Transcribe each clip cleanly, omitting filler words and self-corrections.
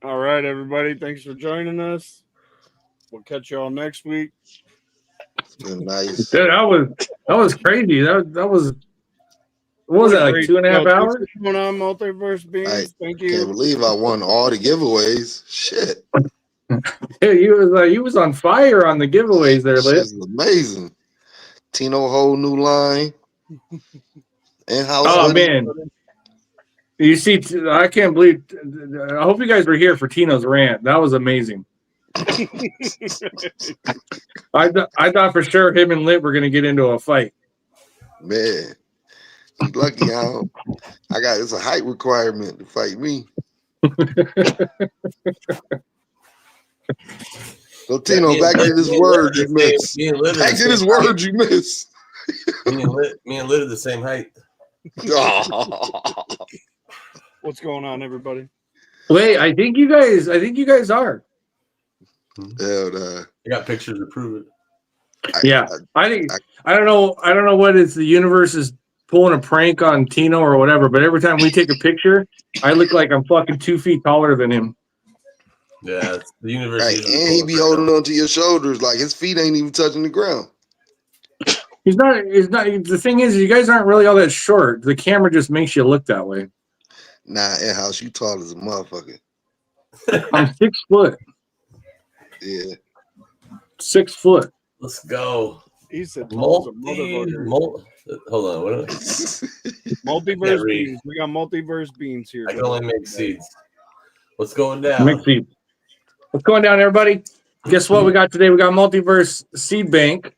All right, everybody. Thanks for joining us. We'll catch you all next week. It's been nice. Dude, that was crazy. That was what was that, like 2.5 hours? Thanks for coming on Multiverse Beans. Thank you. Can't believe I won all the giveaways. Shit. Yeah, you was on fire on the giveaways there, Litt. This is amazing. Tino whole new line. In-house. Oh man. You see, I can't believe. I hope you guys were here for Tino's rant. That was amazing. I thought for sure him and Litt were going to get into a fight. Man, you lucky it's a height requirement to fight me. So Tino, back to this word you missed. Back to this word you missed. Me and Litt are the same height. What's going on, everybody? Wait, I think you guys are. I got pictures to prove it. I don't know what it's, the universe is pulling a prank on Tino or whatever, but every time we take a picture, I look like I'm fucking 2 feet taller than him. Yeah, it's the universe. Right, and he be holding on to your shoulders like his feet ain't even touching the ground. He's not. The thing is, you guys aren't really all that short. The camera just makes you look that way. Nah, in-house, you tall as a motherfucker. I'm 6 foot. Yeah. 6 foot. Let's go. He said hold on. What Multiverse Beans. We got Multiverse Beans here. I can only make seeds. What's going down? Make seeds. What's going down, everybody? Guess what we got today? We got Multiverse Seed Bank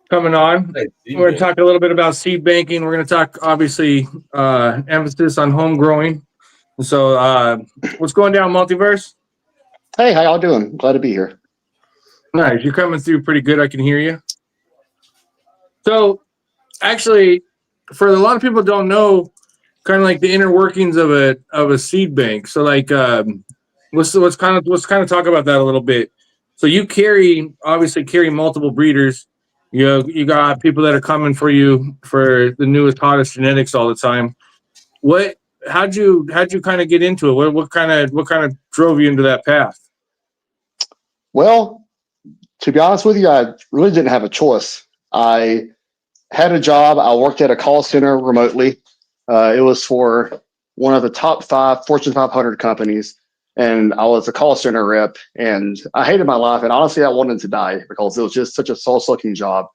coming on. We're going to talk a little bit about seed banking. We're going to talk, obviously, emphasis on home growing. So, what's going down, Multiverse? Hey, how y'all doing? Glad to be here. Nice. You're coming through pretty good. I can hear you. So, actually, for a lot of people don't know, kind of like the inner workings of a seed bank. So, like, let's kind of talk about that a little bit. So, you obviously carry multiple breeders. You got people that are coming for you for the newest, hottest genetics all the time. How'd you kind of get into it? What kind of drove you into that path? Well, to be honest with you, I really didn't have a choice. I had a job. I worked at a call center remotely. It was for one of the top 5 Fortune 500 companies, and I was a call center rep. And I hated my life, and honestly, I wanted to die because it was just such a soul-sucking job.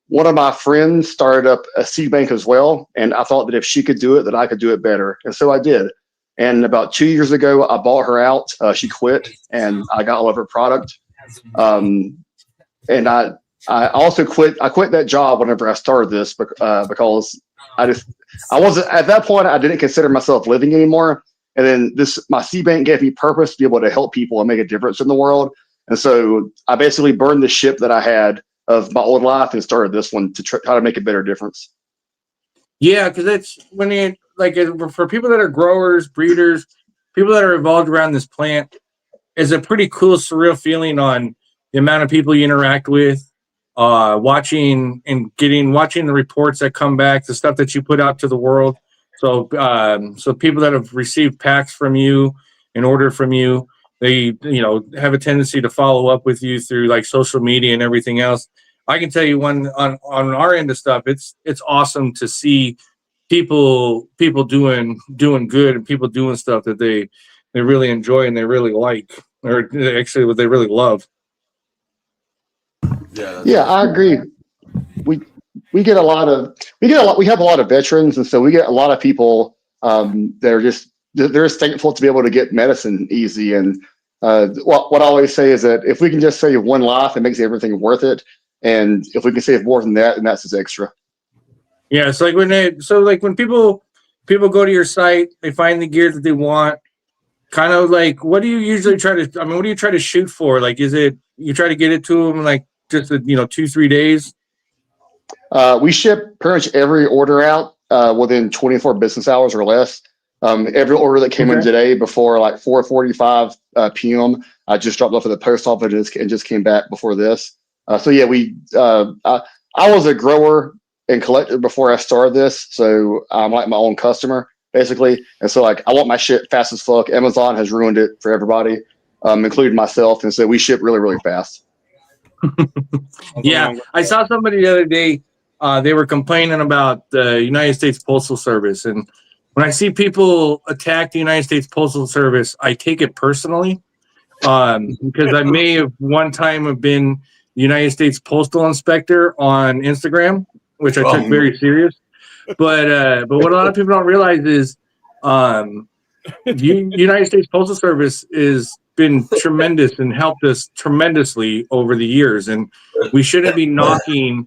One of my friends started up a seed bank as well, and I thought that if she could do it, that I could do it better. And so I did. And about 2 years ago, I bought her out. She quit, and I got all of her product. And I also quit. I quit that job whenever I started this because I wasn't at that point. I didn't consider myself living anymore. And then my seed bank gave me purpose to be able to help people and make a difference in the world. And so I basically burned the ship that I had of my old life and started this one to try to make a better difference. Yeah, because it's when you like for people that are growers, breeders, people that are involved around this plant, is a pretty cool, surreal feeling on the amount of people you interact with, watching the reports that come back, the stuff that you put out to the world. So people that have received packs from you and order from you, they have a tendency to follow up with you through like social media and everything else. I can tell you on our end of stuff, it's awesome to see people doing good and people doing stuff that they really enjoy and they really like, or actually what they really love. Yeah, I agree. We have a lot of veterans, and so we get a lot of people that are just thankful to be able to get medicine easy. And what I always say is that if we can just save one life, it makes everything worth it. And if we can save more than that, then that's just extra. Yeah, it's like when people go to your site, they find the gear that they want. Kind of like, what do you usually what do you try to shoot for? Like, is it you try to get it to them like just 2-3 days? We ship pretty much every order out within 24 business hours or less. Every order that came in today before like 4:45 p.m., I just dropped off at the post office and just came back before this. So yeah, I was a grower and collector before I started this, so I'm like my own customer. basically. And so like, I want my shit fast as fuck. Amazon has ruined it for everybody, including myself. And so we ship really, really fast. Yeah, I saw somebody the other day. They were complaining about the United States Postal Service, and when I see people attack the United States Postal Service, I take it personally, because I may have one time have been the United States Postal Inspector on Instagram, which I took very serious. But what a lot of people don't realize is, United States Postal Service is been tremendous and helped us tremendously over the years, and we shouldn't be knocking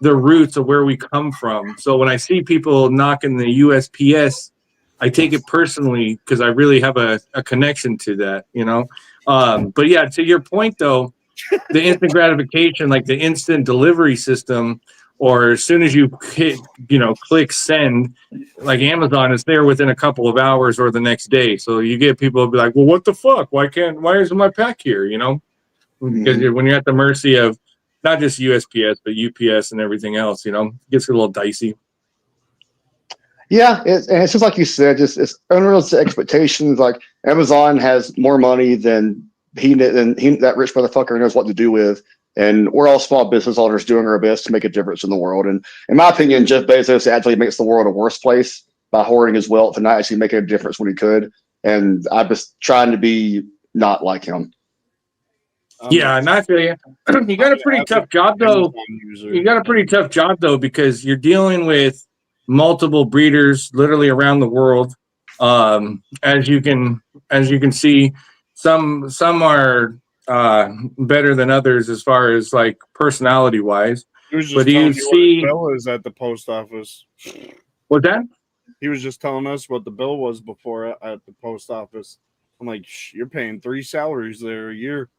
the roots of where we come from. So when I see people knocking the USPS, I take it personally because I really have a connection to that, you know. But yeah, to your point though, the instant gratification, like the instant delivery system, or as soon as you hit, click send, like Amazon is there within a couple of hours or the next day. So you get people who be like, well, what the fuck? Why isn't my pack here? Because when you're at the mercy of not just USPS, but UPS and everything else, it gets a little dicey. Yeah. And it's just like you said, it's unrealistic expectations. Like Amazon has more money than that rich motherfucker knows what to do with. And we're all small business owners doing our best to make a difference in the world. And in my opinion, Jeff Bezos actually makes the world a worse place by hoarding his wealth and not actually making a difference when he could. And I'm just trying to be not like him. Yeah, and I feel you. You got a pretty tough job though. You got a pretty tough job though, because you're dealing with multiple breeders literally around the world. As you can see, some are better than others as far as like personality wise. But you see, what the bill is at the post office. What's that? He was just telling us what the bill was before at the post office. I'm like, you're paying 3 salaries there a year.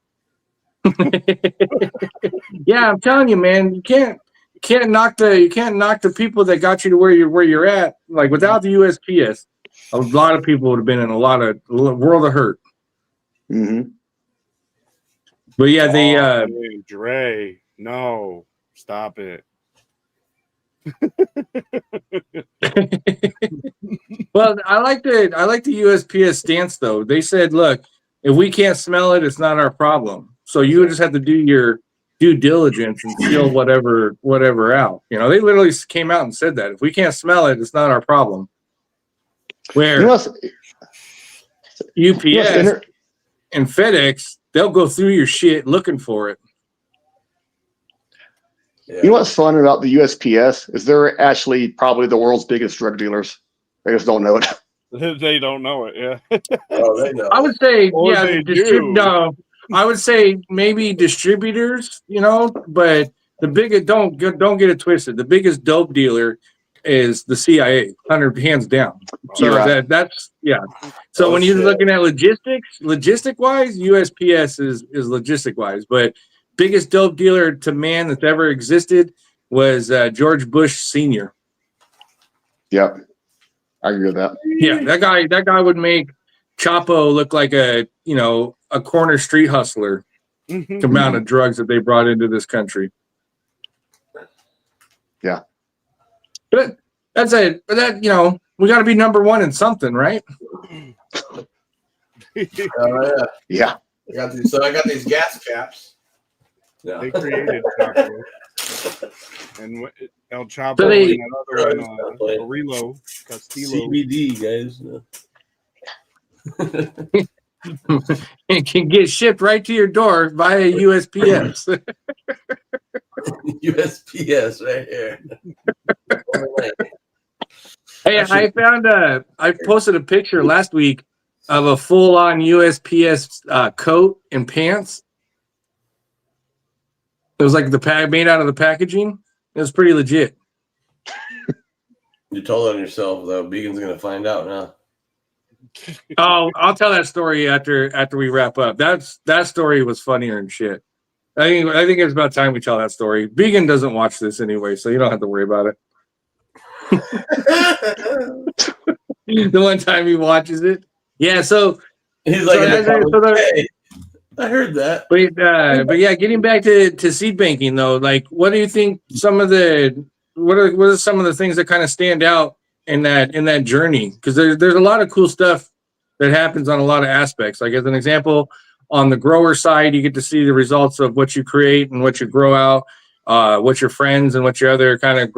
Yeah, I'm telling you, man, you can't knock the people that got you to where you're at. Like without the USPS, a lot of people would have been in a world of hurt. Mm-hmm. But yeah, Dre, no, stop it. Well, I like the USPS stance though. They said, look, if we can't smell it, it's not our problem. So you just have to do your due diligence and seal whatever out. They literally came out and said that if we can't smell it, it's not our problem. Where UPS and FedEx, they'll go through your shit looking for it. Yeah. You know what's fun about the USPS is they're actually probably the world's biggest drug dealers. They just don't know it. They don't know it, yeah. Oh, they know. I would say, or yeah, no. I would say maybe distributors, but the biggest don't get it twisted. The biggest dope dealer is the CIA, 100 hands down. So that's yeah. So when you're looking at logistic wise, USPS is logistic wise, but biggest dope dealer to man that's ever existed was George Bush Sr. Yep, I agree with that. Yeah, that guy would make Chapo look like a corner street hustler. The amount of drugs that they brought into this country. Yeah. But that's it. But that, we got to be number one in something, right? Yeah. I got these gas caps. Yeah. They created Chapo. And El Chapo so and another Rilo Castillo. CBD, guys. It can get shipped right to your door via USPS. USPS right here. Hey, I posted a picture last week of a full-on USPS coat and pants. It was like made out of the packaging. It was pretty legit. You told on yourself though. Beacon's gonna find out now. Oh, I'll tell that story after we wrap up. That story was funnier than shit. I think it's about time we tell that story. Beacon doesn't watch this anyway, so you don't have to worry about it. The one time he watches it, yeah. So he's like, hey, I heard that. But yeah, getting back to seed banking though, like, what do you think? What are some of the things that kind of stand out in that journey, because there's a lot of cool stuff that happens on a lot of aspects. Like, as an example, on the grower side, you get to see the results of what you create and what you grow out, what your friends and what your other kind of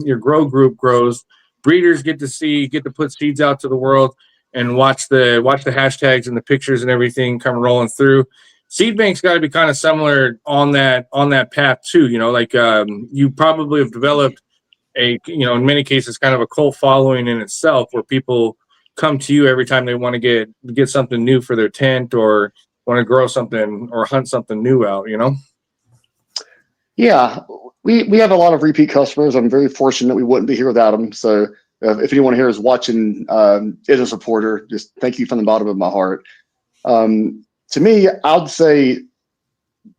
your grow group grows. Breeders get to put seeds out to the world and watch the hashtags and the pictures and everything come rolling through. Seed bank's got to be kind of similar on that path too. You know, like you probably have developed in many cases, kind of a cult following in itself, where people come to you every time they want to get something new for their tent or want to grow something or hunt something new out. You know. Yeah, we have a lot of repeat customers. I'm very fortunate we wouldn't be here without them. So if anyone here is watching, is a supporter, just thank you from the bottom of my heart. To me, I'd say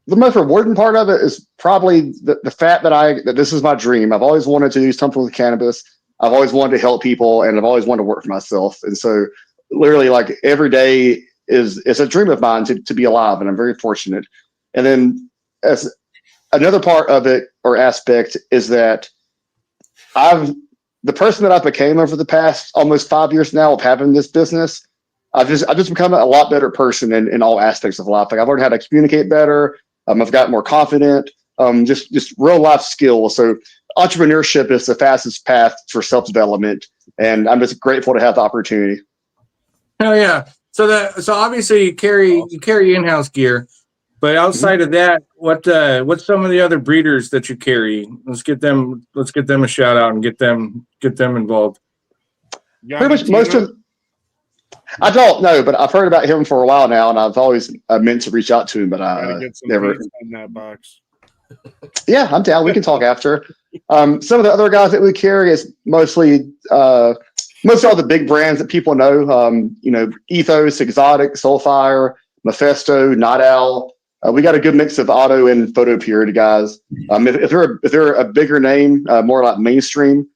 the most rewarding part of it is probably the fact that this is my dream. I've always wanted to do something with cannabis. I've always wanted to help people, and I've always wanted to work for myself. And so literally, like, every day is a dream of mine to be alive, and I'm very fortunate. And then as another part of it or aspect is that the person that I've became over the past almost 5 years now of having this business, I've just become a lot better person in all aspects of life. Like, I've learned how to communicate better. I've gotten more confident, just real life skills. So entrepreneurship is the fastest path for self-development. And I'm just grateful to have the opportunity. Hell yeah. So obviously you carry in-house gear, but outside of that, what's some of the other breeders that you carry? Let's get them a shout out and get them involved. Pretty much most of, I don't know, but I've heard about him for a while now, and I've always meant to reach out to him, but I never. In that box. Yeah, I'm down. We can talk after. Some of the other guys that we carry is mostly all the big brands that people know. Ethos, Exotic, Soulfire, Mephisto, Night Owl. We got a good mix of auto and photo purity guys. If they're a bigger name, more like mainstream,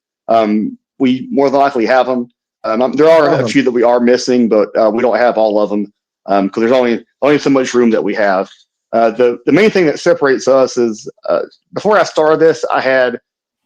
we more than likely have them. There are a few that we are missing, but we don't have all of them because there's only so much room that we have. The main thing that separates us is before I started this, I had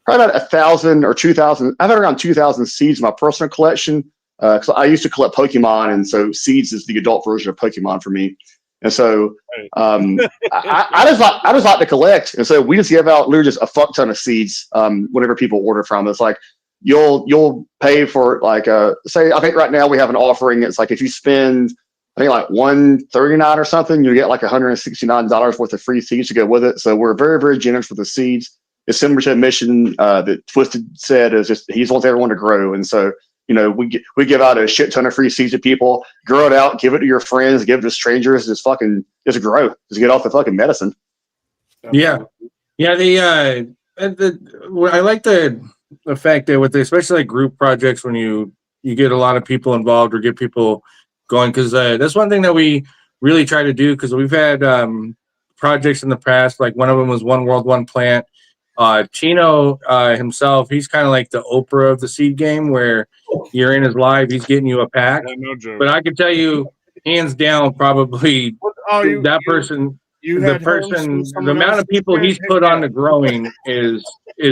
probably about 1,000 or 2,000. I've had around 2,000 seeds in my personal collection. Because I used to collect Pokemon, and so seeds is the adult version of Pokemon for me. And so I just like to collect, and so we just give out literally just a fuck ton of seeds whenever people order from us. Like, you'll pay for, like, say, I think right now we have an offering. It's like, if you spend, I think, like $139 or something, you get like $169 worth of free seeds to go with it. So we're very, very generous with the seeds. It's similar to a mission that Twisted said, is just he just wants everyone to grow. And so, we give out a shit ton of free seeds to people. Grow it out, give it to your friends, give it to strangers. Just grow. Just get off the fucking medicine. Yeah. I like the fact that with especially like group projects, when you get a lot of people involved or get people going, because that's one thing that we really try to do, because we've had projects in the past. Like, one of them was One World, One Plant. Tino himself, he's kind of like the Oprah of the seed game, where you're in his live, he's getting you a pack. Yeah, no joke. But I can tell you, hands down, probably the amount of people he's put on to growing is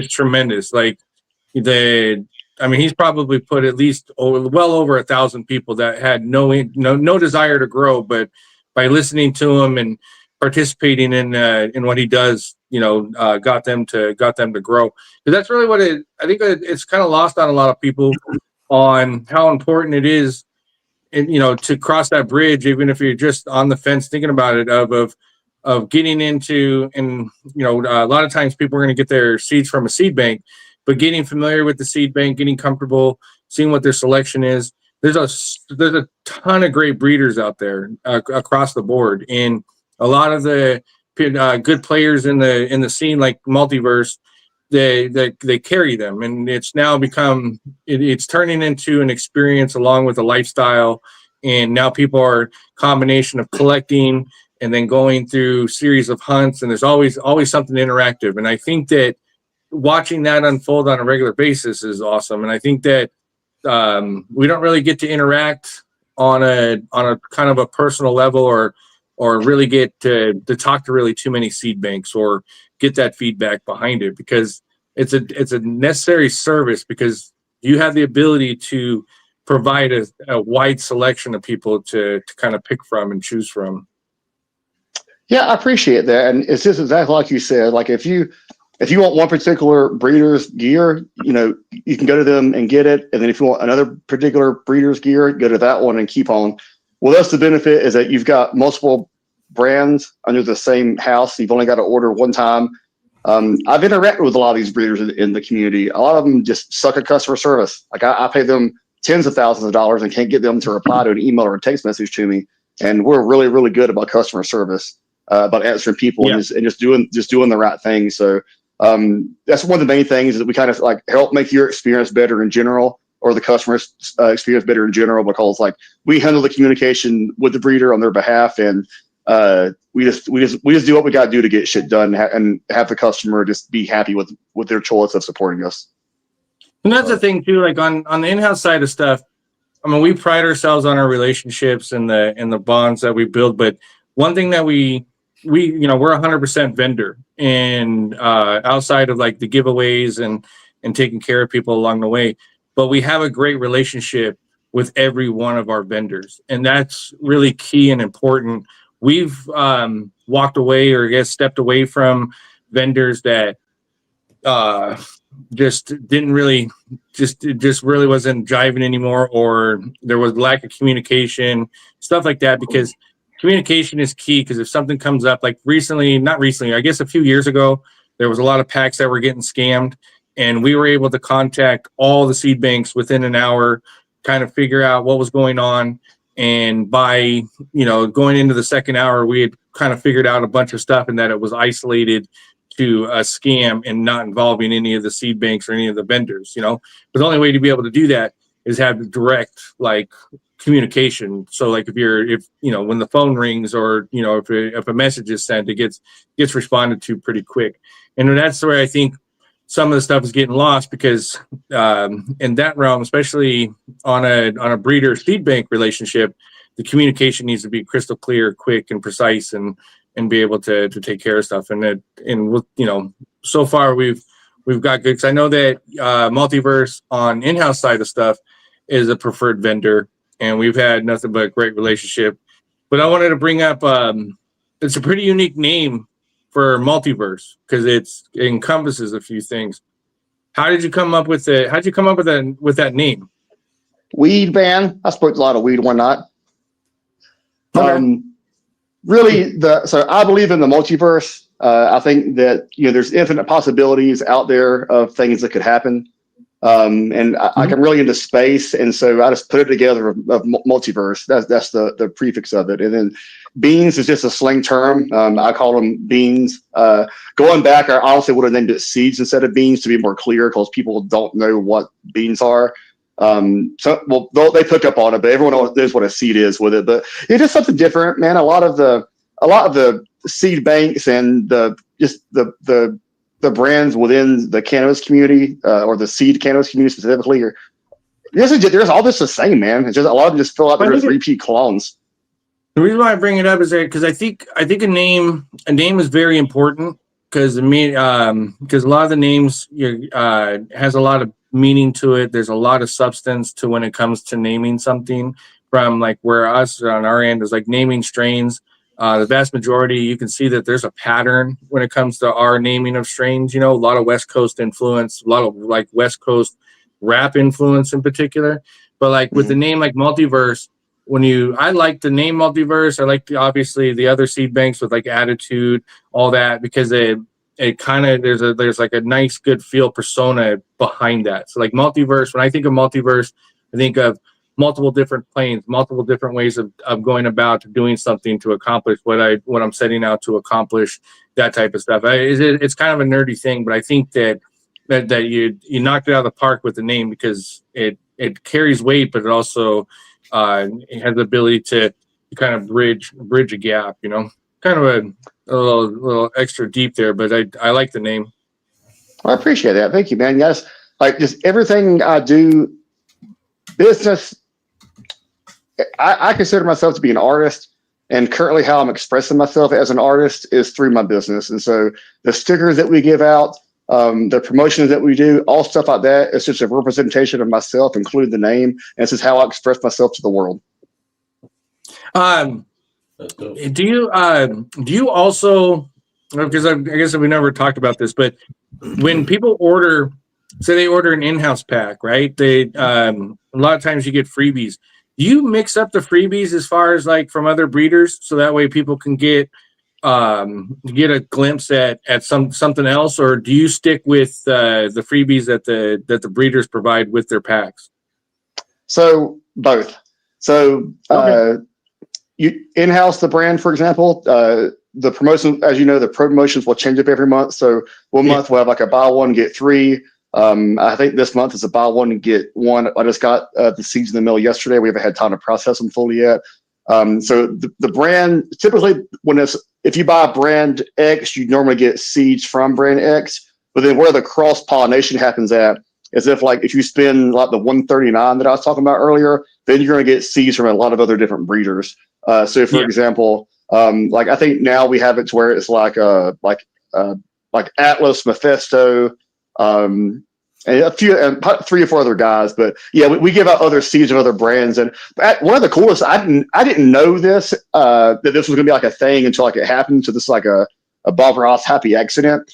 tremendous. Like, he's probably put at least well over 1,000 people that had no desire to grow, but by listening to him and participating in what he does, got them to grow. Because that's really what I think it's kind of lost on a lot of people, on how important it is, to cross that bridge, even if you're just on the fence thinking about it, of getting into, and a lot of times people are going to get their seeds from a seed bank, but getting familiar with the seed bank, getting comfortable, seeing what their selection is. There's a ton of great breeders out there across the board, and a lot of the good players in the scene, like Multiverse, they carry them, and it's now become it's turning into an experience along with a lifestyle. And now people are a combination of collecting and then going through series of hunts, and there's always something interactive. And I think that watching that unfold on a regular basis is awesome. And I think that we don't really get to interact on a kind of a personal level, or really get to talk to really too many seed banks or get that feedback behind it, because it's a necessary service, because you have the ability to provide a wide selection of people to kind of pick from and choose from. Yeah, I appreciate that. And it's just exactly like you said. Like if you want one particular breeder's gear, you can go to them and get it. And then if you want another particular breeder's gear, go to that one and keep on. Well, that's the benefit, is that you've got multiple brands under the same house. You've only got to order one time. I've interacted with a lot of these breeders in the community. A lot of them just suck at customer service. Like I pay them tens of thousands of dollars and can't get them to reply to an email or a text message to me. And we're really, really good about customer service, about answering people and just doing the right thing. So that's one of the main things, that we kind of like help make your experience better in general, or the customer's experience better in general, because like we handle the communication with the breeder on their behalf, and we just do what we got to do to get shit done, and have the customer just be happy with their choice of supporting us. And that's the thing too, like on the in-house side of stuff, I mean, we pride ourselves on our relationships and the bonds that we build. But one thing that we're 100% vendor, and outside of like the giveaways and taking care of people along the way, but we have a great relationship with every one of our vendors, and that's really key and important. We've walked away, or I guess stepped away from vendors that just really wasn't jiving anymore, or there was lack of communication, stuff like that, because communication is key. Because if something comes up, like not recently, I guess a few years ago, there was a lot of packs that were getting scammed, and we were able to contact all the seed banks within an hour, kind of figure out what was going on. And by, going into the second hour, we had kind of figured out a bunch of stuff, and that it was isolated to a scam and not involving any of the seed banks or any of the vendors. But the only way to be able to do that is have direct communication. So like if when the phone rings, or if a message is sent, it gets responded to pretty quick. And that's where I think some of the stuff is getting lost, because in that realm, especially on a breeder seed bank relationship, the communication needs to be crystal clear, quick, and precise, and be able to take care of stuff. And so far we've got good, because I know that Multiverse on in-house side of stuff is a preferred vendor, and we've had nothing but a great relationship. But I wanted to bring up, it's a pretty unique name for Multiverse, because it encompasses a few things. How did you come up with it? How'd you come up with that name? Weed ban. I smoked a lot of weed one night. Okay. So I believe in the multiverse. I think that there's infinite possibilities out there of things that could happen. And I'm really into space, and so I just put it together of multiverse. That's the prefix of it. And then beans is just a slang term. I call them beans. Going back, I honestly would have named it seeds instead of beans, to be more clear, because people don't know what beans are. They pick up on it, but everyone knows what a seed is with it. But it's just something different, man. A lot of the seed banks and the brands within the cannabis community, or the seed cannabis community specifically, there's all this the same, man. It's just a lot of them just feel like they're just repeat clones. The reason why I bring it up is that because I think a name is very important, because a lot of the names has a lot of meaning to it. There's a lot of substance to when it comes to naming something, from like where us on our end is like naming strains. The vast majority, you can see that there's a pattern when it comes to our naming of strains. A lot of West Coast influence, a lot of like West Coast rap influence in particular. But like with the name like Multiverse, I like the name Multiverse. I like obviously the other seed banks with like Attitude, all that, because it kind of there's like a nice good feel persona behind that. So like Multiverse, when I think of Multiverse, I think of multiple different planes, multiple different ways of going about doing something to accomplish what I'm setting out to accomplish, that type of stuff. It's kind of a nerdy thing, but I think that you knocked it out of the park with the name, because it carries weight, but it also it has the ability to kind of bridge a gap, kind of a little extra deep there, but I like the name. I appreciate that. Thank you, man. Yes. Like just everything I do, business, I consider myself to be an artist, and currently how I'm expressing myself as an artist is through my business. And so the stickers that we give out, the promotions that we do, all stuff like that. It's just a representation of myself, including the name, and this is how I express myself to the world. That's dope. Do you also, because I guess we never talked about this, but when people order, say they order an in-house pack, right? They a lot of times you get freebies. Do you mix up the freebies as far as like from other breeders, so that way people can get a glimpse at something else, or do you stick with the freebies that the breeders provide with their packs? So both. So you in-house the brand, for example, the promotion, as you know, the promotions will change up every month. So one month we'll have like a buy one, get three. I think this month is a buy one and get one. I just got the seeds in the mail yesterday. We haven't had time to process them fully yet. So the brand, typically if you buy brand X, you normally get seeds from brand X. But then where the cross pollination happens at is if you spend like the 139 that I was talking about earlier, then you're going to get seeds from a lot of other different breeders. So for example, like I think now we have it to where it's like Atlas, Mephisto, and a few, and 3 or 4 other guys. But yeah, we give out other seeds of other brands. And one of the coolest, I didn't know this, that this was gonna be like a thing until like it happened. So this is like a Bob Ross happy accident.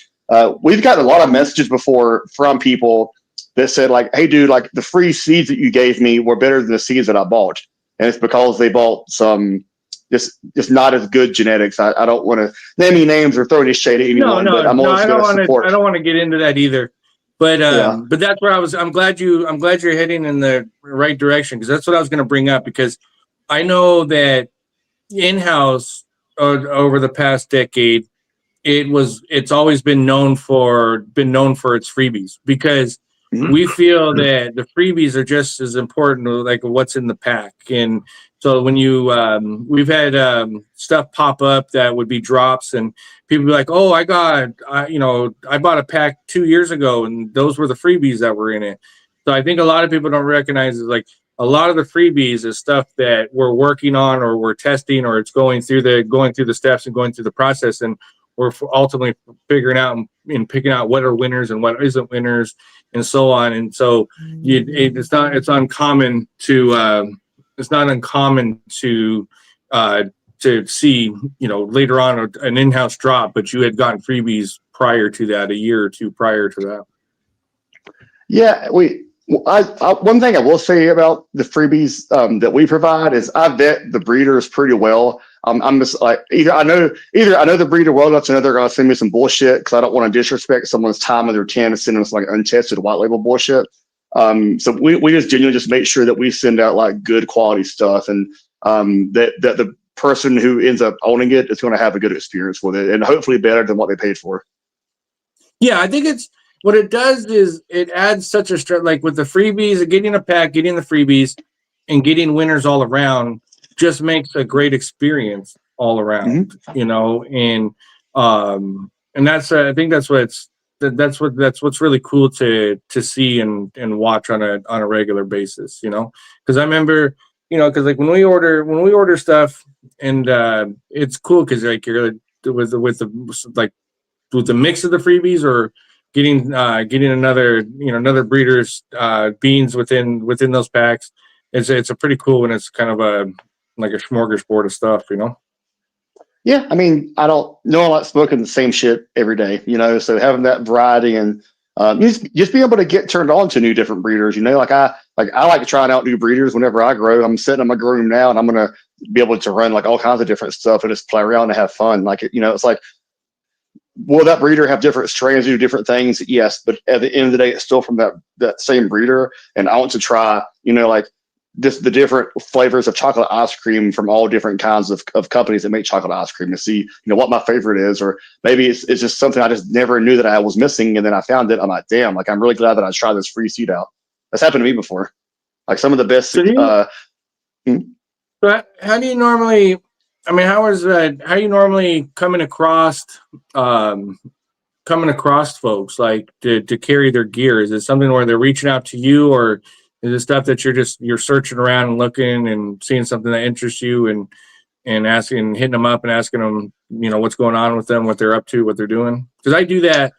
We've gotten a lot of messages before from people that said like, hey dude, like the free seeds that you gave me were better than the seeds that I bought. And it's because they bought some just not as good genetics. I don't want to name any names or throw any shade at anyone, but I'm always going to support. I don't want to get into that either. But but that's where I was. I'm glad you're heading in the right direction, because that's what I was going to bring up, because I know that in-house over the past decade, it's always been known for its freebies, because we feel that the freebies are just as important, like what's in the pack. And so when we've had stuff pop up that would be drops, and people be like, oh, I bought a pack 2 years ago and those were the freebies that were in it. So I think a lot of people don't recognize is like a lot of the freebies is stuff that we're working on, or we're testing, or it's going through the steps and going through the process, and we're ultimately figuring out and picking out what are winners and what isn't winners, and so on. And so it's not uncommon to see, later on an in-house drop, but you had gotten freebies prior to that, a year or two prior to that. Yeah, one thing I will say about the freebies that we provide is I vet the breeders pretty well. I'm just like, either I know the breeder well enough to know they're going to send me some bullshit, because I don't want to disrespect someone's time and their tan and send them some like untested white label bullshit. So we just genuinely just make sure that we send out like good quality stuff, and that the person who ends up owning it is going to have a good experience with it, and hopefully better than what they paid for. Yeah, I think what it does is it adds such a stress, like with the freebies, getting a pack, getting the freebies, and getting winners all around just makes a great experience all around, and that's I think that's what's really cool to see and watch on a regular basis, because I remember, because like when we order stuff, and it's cool because like you're with the mix of the freebies, or getting another breeder's beans within those packs. It's a pretty cool, and it's kind of a smorgasbord of stuff, Yeah, I mean, I don't know, I like smoking the same shit every day, so having that variety and just being able to get turned on to new different breeders, like I like trying out new breeders whenever I grow. I'm sitting in my grow room now, and I'm going to be able to run like all kinds of different stuff and just play around and have fun. Like, it's like, will that breeder have different strains, do different things? Yes, but at the end of the day, it's still from that same breeder. And I want to try, the different flavors of chocolate ice cream from all different kinds of companies that make chocolate ice cream, to see, what my favorite is. Or maybe it's just something I just never knew that I was missing. And then I found it. I'm like, damn, like, I'm really glad that I tried this free seed out. That's happened to me before. Like some of the best. So how do you normally, how are you normally coming across folks like to carry their gear? Is it something where they're reaching out to you, or is it stuff that you're searching around and looking and seeing something that interests you and asking, hitting them up and asking them, what's going on with them, what they're up to, what they're doing? Because I do that.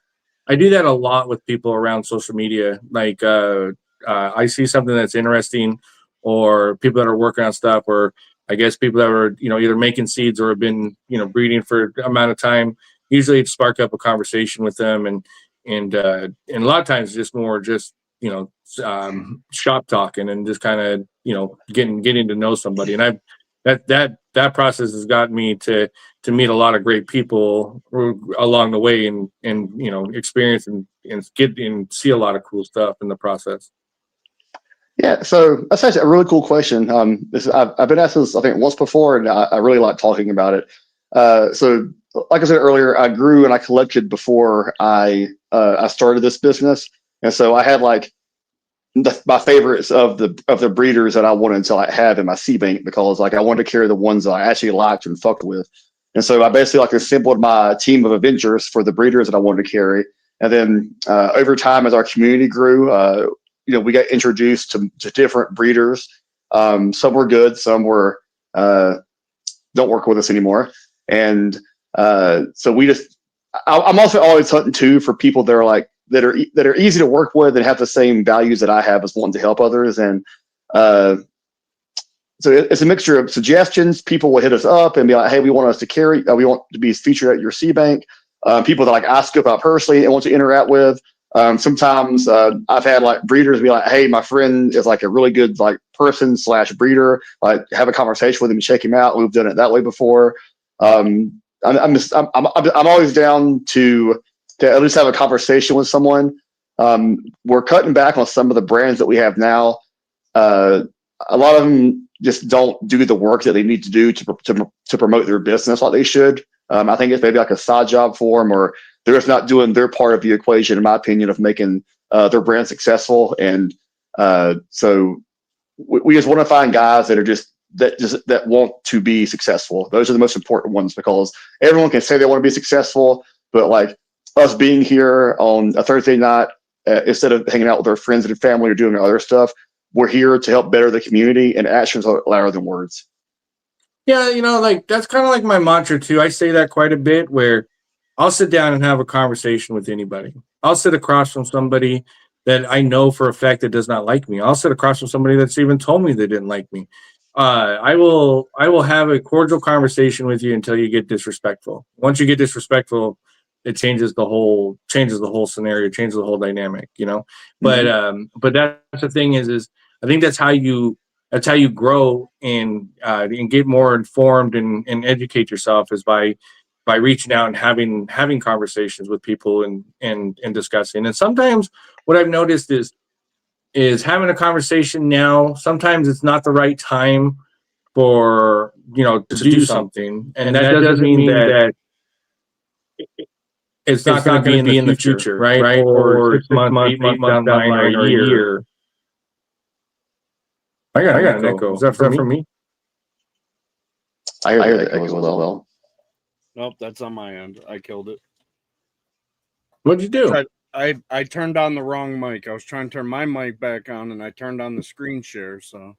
I do that a lot with people around social media. Like I see something that's interesting, or people that are working on stuff, or I guess people that are, you know, either making seeds or have been, you know, breeding for an amount of time. Usually it spark up a conversation with them, and a lot of times just more just, you know, shop talking and just kind of, you know, getting to know somebody. And that process has gotten me to meet a lot of great people along the way, and you know, experience and get and see a lot of cool stuff in the process. Yeah, so that's actually a really cool question. I've been asked this, I think, once before, and I really like talking about it. So, like I said earlier, I grew and I collected before I started this business, and so I had like my favorites of the breeders that I wanted to like have in my seed bank, because like I wanted to carry the ones that I actually liked and fucked with. And so I basically like assembled my team of adventurers for the breeders that I wanted to carry. And then over time, as our community grew, you know, we got introduced to different breeders. Some were good, some were don't work with us anymore. And so we just, I'm also always hunting too for people that are like, that are easy to work with and have the same values that I have as wanting to help others. And so it's a mixture of suggestions. People will hit us up and be like, hey, we want us to carry, we want to be featured at your seed bank. People that like I scope out personally and want to interact with. Sometimes I've had like breeders be like, hey, my friend is like a really good like person / breeder. Like have a conversation with him and check him out. We've done it that way before. I'm always down to at least have a conversation with someone. We're cutting back on some of the brands that we have now. A lot of them just don't do the work that they need to do to promote their business like they should. I think it's maybe like a side job for them, or they're just not doing their part of the equation, in my opinion, of making their brand successful. And so we just want to find guys that are that want to be successful. Those are the most important ones, because everyone can say they want to be successful, but like us being here on a Thursday night, instead of hanging out with our friends and family or doing other stuff, we're here to help better the community, and actions are louder than words. Yeah, you know, like that's kind of like my mantra too. I say that quite a bit, where I'll sit down and have a conversation with anybody. I'll sit across from somebody that I know for a fact that does not like me. I'll sit across from somebody that's even told me they didn't like me. I will have a cordial conversation with you until you get disrespectful. Once you get disrespectful, it changes the whole scenario, changes the whole dynamic, you know. Mm-hmm. But that's the thing is I think that's how you grow and get more informed and educate yourself, is by reaching out and having conversations with people and discussing. And sometimes what I've noticed is having a conversation now, sometimes it's not the right time for, you know, to do something. And that doesn't mean that it's not going to be in the future, right? Or 6 months, 8 months down the line, or a year. I got an echo. Is that for me? I hear that echo as well. Nope, that's on my end. I killed it. What'd you do? I turned on the wrong mic. I was trying to turn my mic back on, and I turned on the screen share, so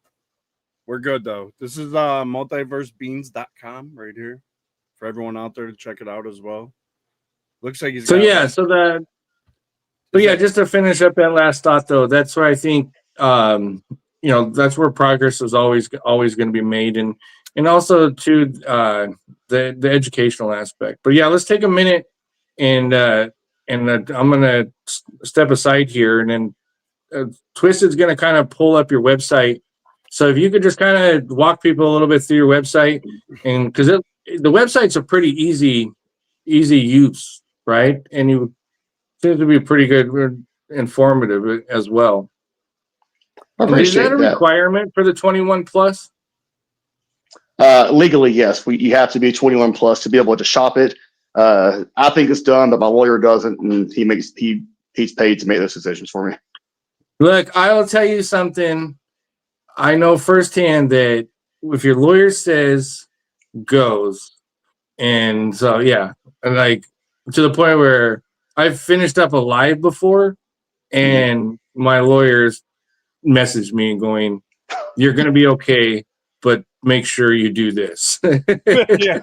we're good though. This is multiversebeans.com right here for everyone out there to check it out as well. Looks like he's so just to finish up that last thought though, that's where I think you know, that's where progress is always going to be made, and also to the educational aspect. But yeah, let's take a minute and I'm going to step aside here, and then Twisted's going to kind of pull up your website. So if you could just kind of walk people a little bit through your website, and because the website's a pretty easy use, right? And you seem to be pretty good, informative as well. Is that a requirement for the 21 plus? Legally, yes. You have to be 21 plus to be able to shop it. I think it's done, but my lawyer doesn't, and he's paid to make those decisions for me. Look, I will tell you something. I know firsthand that if your lawyer says goes, and so yeah, and like to the point where I've finished up a live before, and my lawyers messaged me and going, "You're going to be okay, but make sure you do this." Yeah.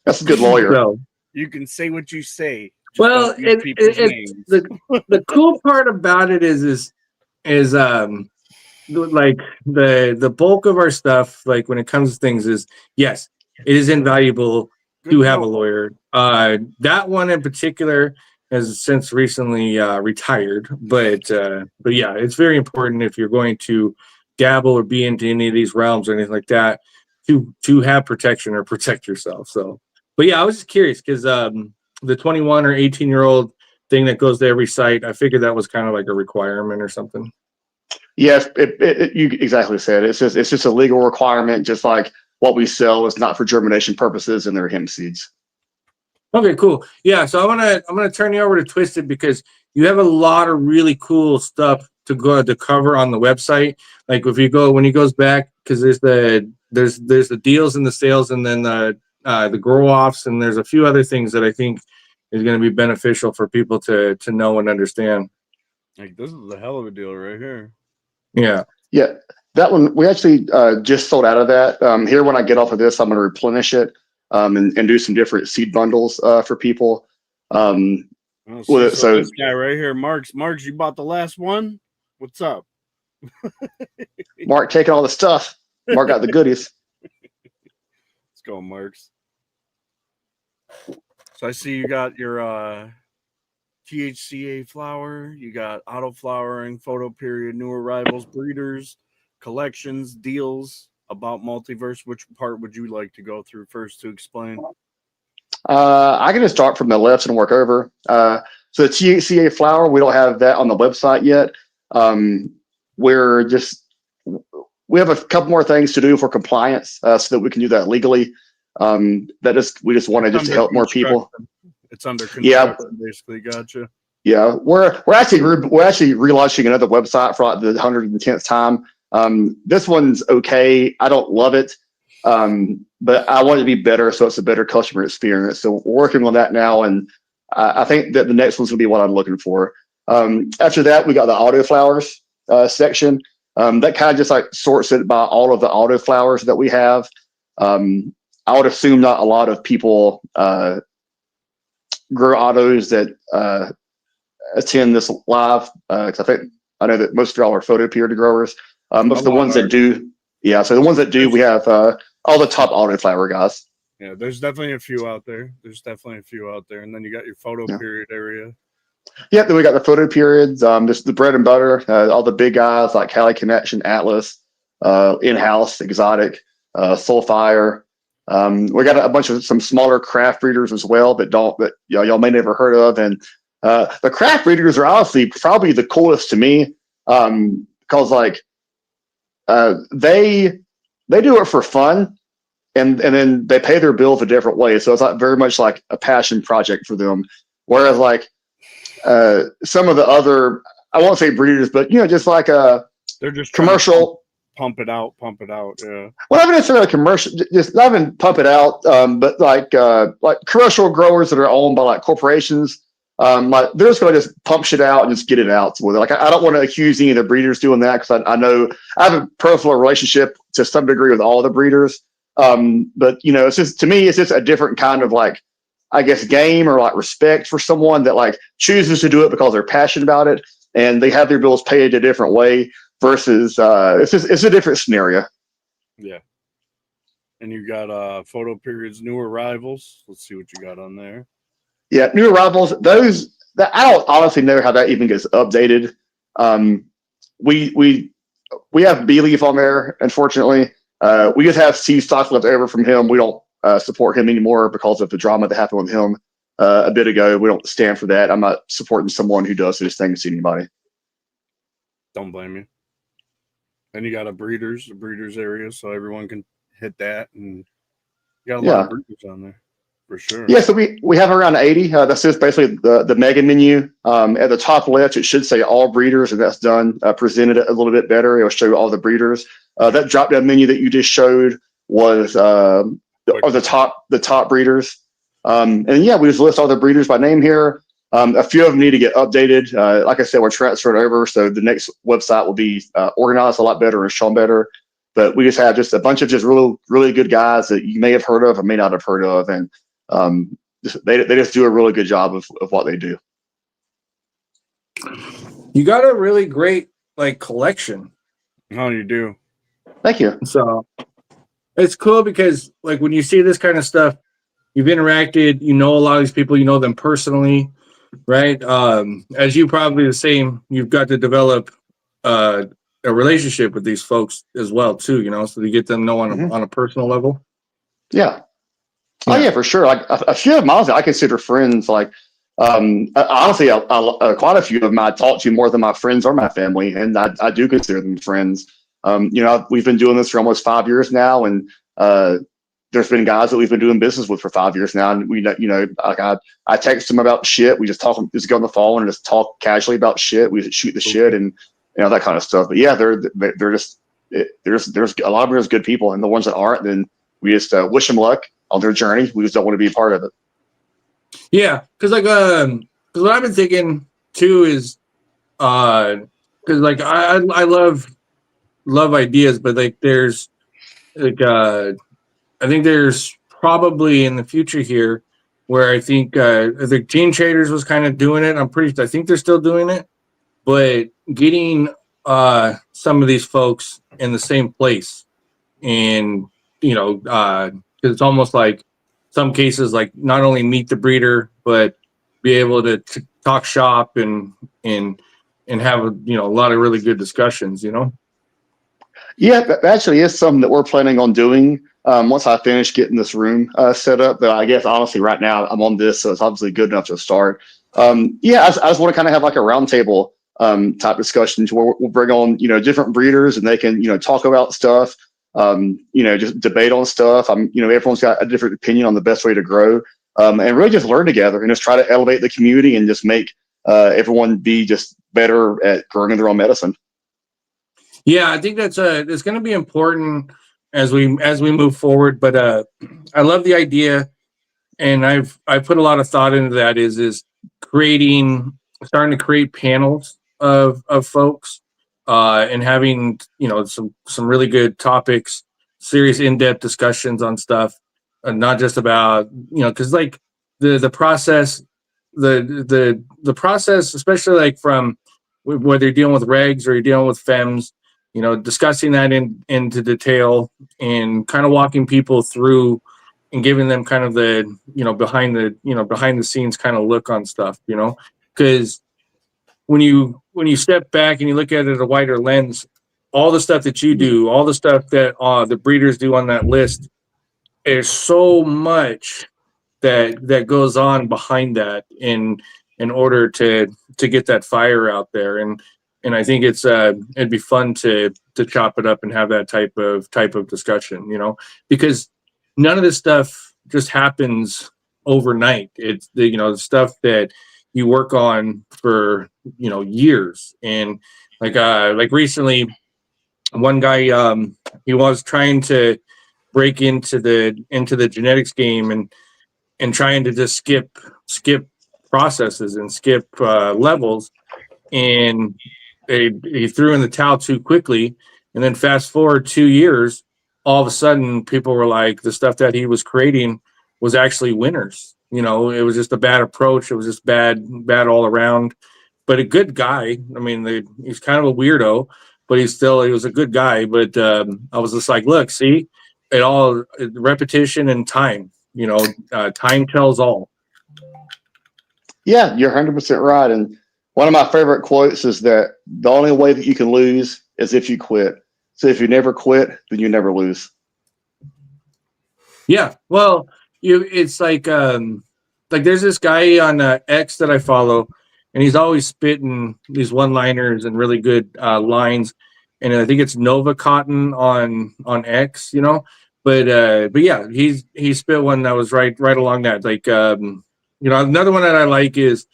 That's a good lawyer. So, you can say what you say. Well, don't use people's it's names. the cool part about it is like the bulk of our stuff, like when it comes to things, is yes, it is invaluable Good to have a call. lawyer. That one in particular has since recently retired, but yeah, it's very important if you're going to dabble or be into any of these realms or anything like that to have protection or protect yourself. So, but yeah, I was just curious because the 21 or 18-year-old thing that goes to every site, I figured that was kind of like a requirement or something. Yes, you exactly said it. It's just a legal requirement, just like what we sell is not for germination purposes and they're hemp seeds. Okay, cool. Yeah, so I'm gonna turn you over to Twisted because you have a lot of really cool stuff to cover on the website. Like if you go when he goes back, because there's the deals and the sales, and then the grow offs, and there's a few other things that I think is going to be beneficial for people to know and understand. Like this is a hell of a deal right here. Yeah. Yeah, that one we actually just sold out of that. Here, when I get off of this, I'm going to replenish it and do some different seed bundles for people. Oh, So this guy right here, Marks, you bought the last one. What's up? Mark taking all the stuff. Mark got the goodies. Let's go, Marks. So I see you got your THCA flower, you got auto flowering, photo period, new arrivals, breeders, collections, deals, about multiverse. Which part would you like to go through first to explain? I can just start from the left and work over. So the THCA flower, we don't have that on the website yet. We have a couple more things to do for compliance so that we can do that legally. We just wanted to help more people. It's under construction, basically. Gotcha. Yeah, we're actually relaunching another website for like the 110th time. This one's okay. I don't love it, but I want it to be better, so it's a better customer experience. So we're working on that now, and I think that the next one's gonna be what I'm looking for. After that, we got the auto flowers section. That kind of just like sorts it by all of the auto flowers that we have. I would assume not a lot of people grow autos that attend this live because I know that most of y'all are photo period growers. Most of the ones that do, so the ones that do, we have all the top auto flower guys. Yeah, there's definitely a few out there. And then you got your photo period area. Yeah, then we got the photo periods, just the bread and butter, all the big guys like Cali Connection, Atlas, In-House, Exotic, Soulfire. We got a bunch of some smaller craft breeders as well that y'all may never heard of. And the craft breeders are honestly probably the coolest to me because like they do it for fun and then they pay their bills a different way. So it's like very much like a passion project for them. Whereas like some of the other, I won't say breeders, but just like they're just commercial. Pump it out. Yeah. Well, not necessarily commercial, just not even pump it out, but like commercial growers that are owned by like corporations. Like they're just going to just pump shit out and just get it out. So like I don't want to accuse any of the breeders doing that because I know I have a personal relationship to some degree with all the breeders. But it's just, to me, it's just a different kind of like, I guess, game or like respect for someone that like chooses to do it because they're passionate about it and they have their bills paid a different way versus it's a different scenario. Yeah. And you got photo periods, new arrivals. Let's see what you got on there. Yeah, new arrivals. Those that I don't honestly know how that even gets updated. We have B-Leaf on there, unfortunately. We just have C stock left over from him. We don't support him anymore because of the drama that happened with him a bit ago. We don't stand for that. I'm not supporting someone who does this thing to anybody. Don't blame you. Then you got a breeders area, so everyone can hit that, and you got a lot of breeders on there for sure. Yeah, so we have around 80. That's just basically the mega menu. At the top left, it should say all breeders, and that's done. Presented a little bit better. It'll show all the breeders. That drop down menu that you just showed was the top breeders. And yeah, we just list all the breeders by name here. A few of them need to get updated. Like I said, we're transferring over, so the next website will be organized a lot better and shown better. But we just have just a bunch of just really, really good guys that you may have heard of or may not have heard of. And they just do a really good job of what they do. You got a really great like collection. Oh, you do. Thank you. So it's cool because like when you see this kind of stuff, you've interacted, you know a lot of these people, you know them personally, right? As you probably the same, you've got to develop a relationship with these folks as well too, you know, so you get them to know on a personal level. Yeah. Oh yeah, for sure. Like a few of them, honestly, I consider friends. Like honestly, quite a few of them I talk to more than my friends or my family, and I do consider them friends. You know, we've been doing this for almost 5 years now, and there's been guys that we've been doing business with for 5 years now, and we, you know, like I text them about shit. We just just go on the phone and just talk casually about shit. We shoot the shit and you know that kind of stuff. But yeah, they're just there's a lot of them are good people, and the ones that aren't, then we just wish them luck on their journey. We just don't want to be a part of it. Yeah, because like cause what I've been thinking too is because like I love ideas, but like there's like I think there's probably in the future here where I think Gene Traders was kind of doing it. I think they're still doing it, but getting some of these folks in the same place, and you know, because it's almost like some cases like not only meet the breeder but be able to talk shop and have a lot of really good discussions, you know. Yeah, that actually is something that we're planning on doing once I finish getting this room set up. But I guess honestly, right now I'm on this, so it's obviously good enough to start. Yeah, I just want to kind of have like a roundtable type discussion to where we'll bring on different breeders and they can talk about stuff. Just debate on stuff. Everyone's got a different opinion on the best way to grow, and really just learn together and just try to elevate the community and just make everyone be just better at growing their own medicine. Yeah, I think that's it's going to be important as we move forward. But I love the idea, and I've put a lot of thought into that. Is starting to create panels of folks, and having some really good topics, serious in-depth discussions on stuff, not just about because like the process, the process, especially like from whether you're dealing with regs or you're dealing with femmes. Discussing that into detail and kind of walking people through and giving them kind of the behind the scenes kind of look on stuff, because when you step back and you look at it at a wider lens, all the stuff that you do, all the stuff that the breeders do on that list, there's so much that goes on behind that in order to get that fire out there. And I think it'd be fun to chop it up and have that type of discussion, because none of this stuff just happens overnight. It's the stuff that you work on for years. And like recently, one guy he was trying to break into the genetics game and trying to just skip processes and skip levels, and he threw in the towel too quickly. And then fast forward 2 years, all of a sudden people were like, the stuff that he was creating was actually winners. It was just a bad approach. It was just bad all around, but a good guy. I mean, he's kind of a weirdo, but he was a good guy. But I was just like, look, see, repetition and time, time tells all. Yeah, you're 100% right. And one of my favorite quotes is that the only way that you can lose is if you quit. So if you never quit, then you never lose. Yeah. Well, it's like there's this guy on X that I follow, and he's always spitting these one-liners and really good lines. And I think it's Nova Cotton on X, But yeah, he spit one that was right along that. Like another one that I like is,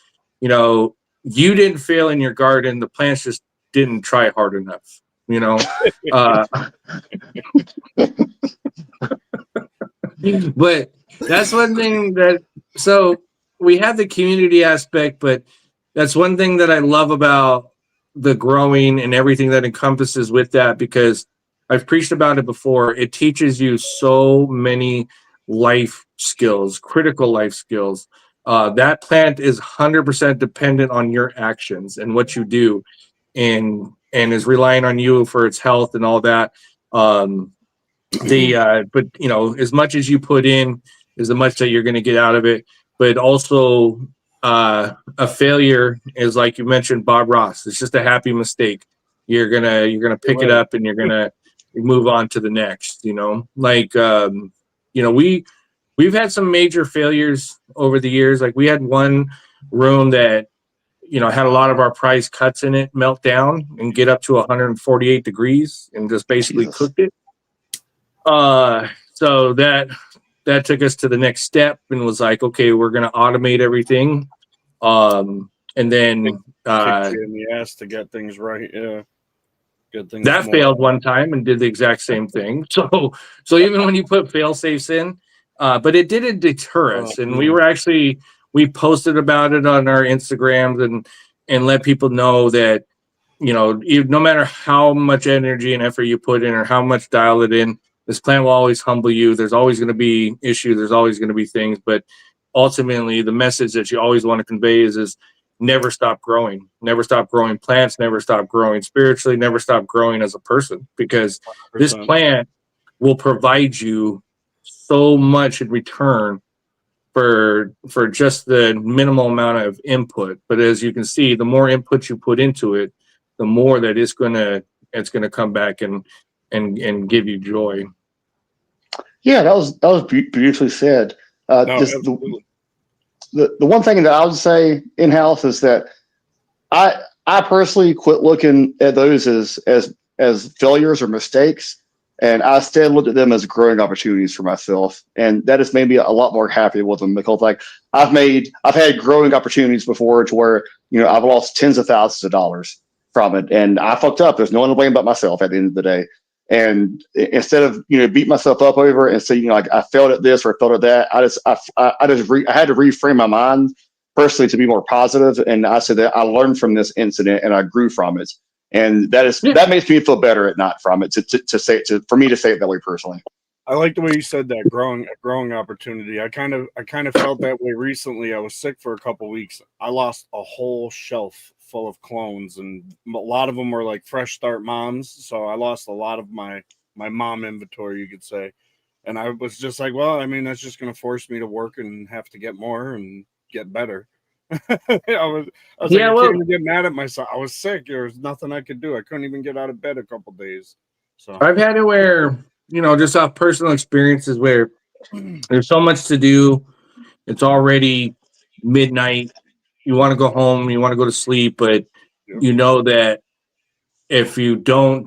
you didn't fail in your garden. The plants just didn't try hard enough, But that's one thing so we have the community aspect, but that's one thing that I love about the growing and everything that encompasses with that, because I've preached about it before. It teaches you so many life skills, critical life skills. That plant is 100% dependent on your actions and what you do, and is relying on you for its health and all that. But you know, as much as you put in is the much that you're going to get out of it. But also, a failure is, like you mentioned, Bob Ross. It's just a happy mistake. You're gonna pick it up and you're gonna move on to the next. You know, like you know, we've had some major failures over the years. Like we had one room that, you know, had a lot of our prize cuts in it melt down and get up to 148 degrees and just basically cooked it. So that took us to the next step and was like, okay, we're going to automate everything. And then kicked you in the ass to get things right. Yeah. Good things. That failed one time and did the exact same thing. So even when you put fail safes in, but it didn't deter us. And we posted about it on our Instagrams and let people know that, you know, no matter how much energy and effort you put in or how much dial it in, this plant will always humble you. There's always going to be issues. There's always going to be things. But ultimately, the message that you always want to convey is never stop growing. Never stop growing plants. Never stop growing spiritually. Never stop growing as a person, because 100%. This plant will provide you so much in return for just the minimal amount of input. But as you can see, the more input you put into it, the more that it's gonna come back and give you joy. Yeah, that was beautifully said. The one thing that I would say in house is that I personally quit looking at those as failures or mistakes, and I instead looked at them as growing opportunities for myself, and that has made me a lot more happy with them, because like I've had growing opportunities before to where, you know, I've lost tens of thousands of dollars from it, and I fucked up. There's no one to blame but myself at the end of the day. And instead of, you know, beat myself up over and say, you know, like I failed at this or I failed at that, I had to reframe my mind personally to be more positive. And I said that I learned from this incident and I grew from it. And that makes me feel better at night from it for me to say it that way personally. I like the way you said that, growing opportunity. I kind of felt that way recently. I was sick for a couple weeks. I lost a whole shelf full of clones, and a lot of them were like fresh start moms. So I lost a lot of my mom inventory, you could say. And I was just like, well, I mean, that's just going to force me to work and have to get more and get better. I was like, I can't even get mad at myself. I was sick. There was nothing I could do. I couldn't even get out of bed a couple days. So I've had it where, you know, just off personal experiences where there's so much to do. It's already midnight. You want to go home, you want to go to sleep, but you know that if you don't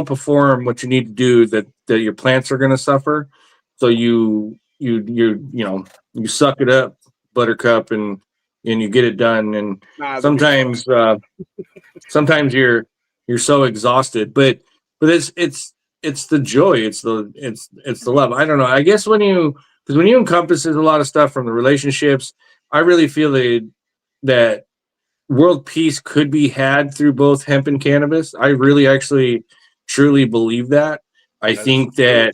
perform what you need to do, that your plants are going to suffer. So you suck it up, buttercup, and you get it done. And sometimes you're so exhausted, but it's the joy, it's the love. I don't know. I guess when you encompasses a lot of stuff from the relationships, I really feel that world peace could be had through both hemp and cannabis. I really actually truly believe that. I think the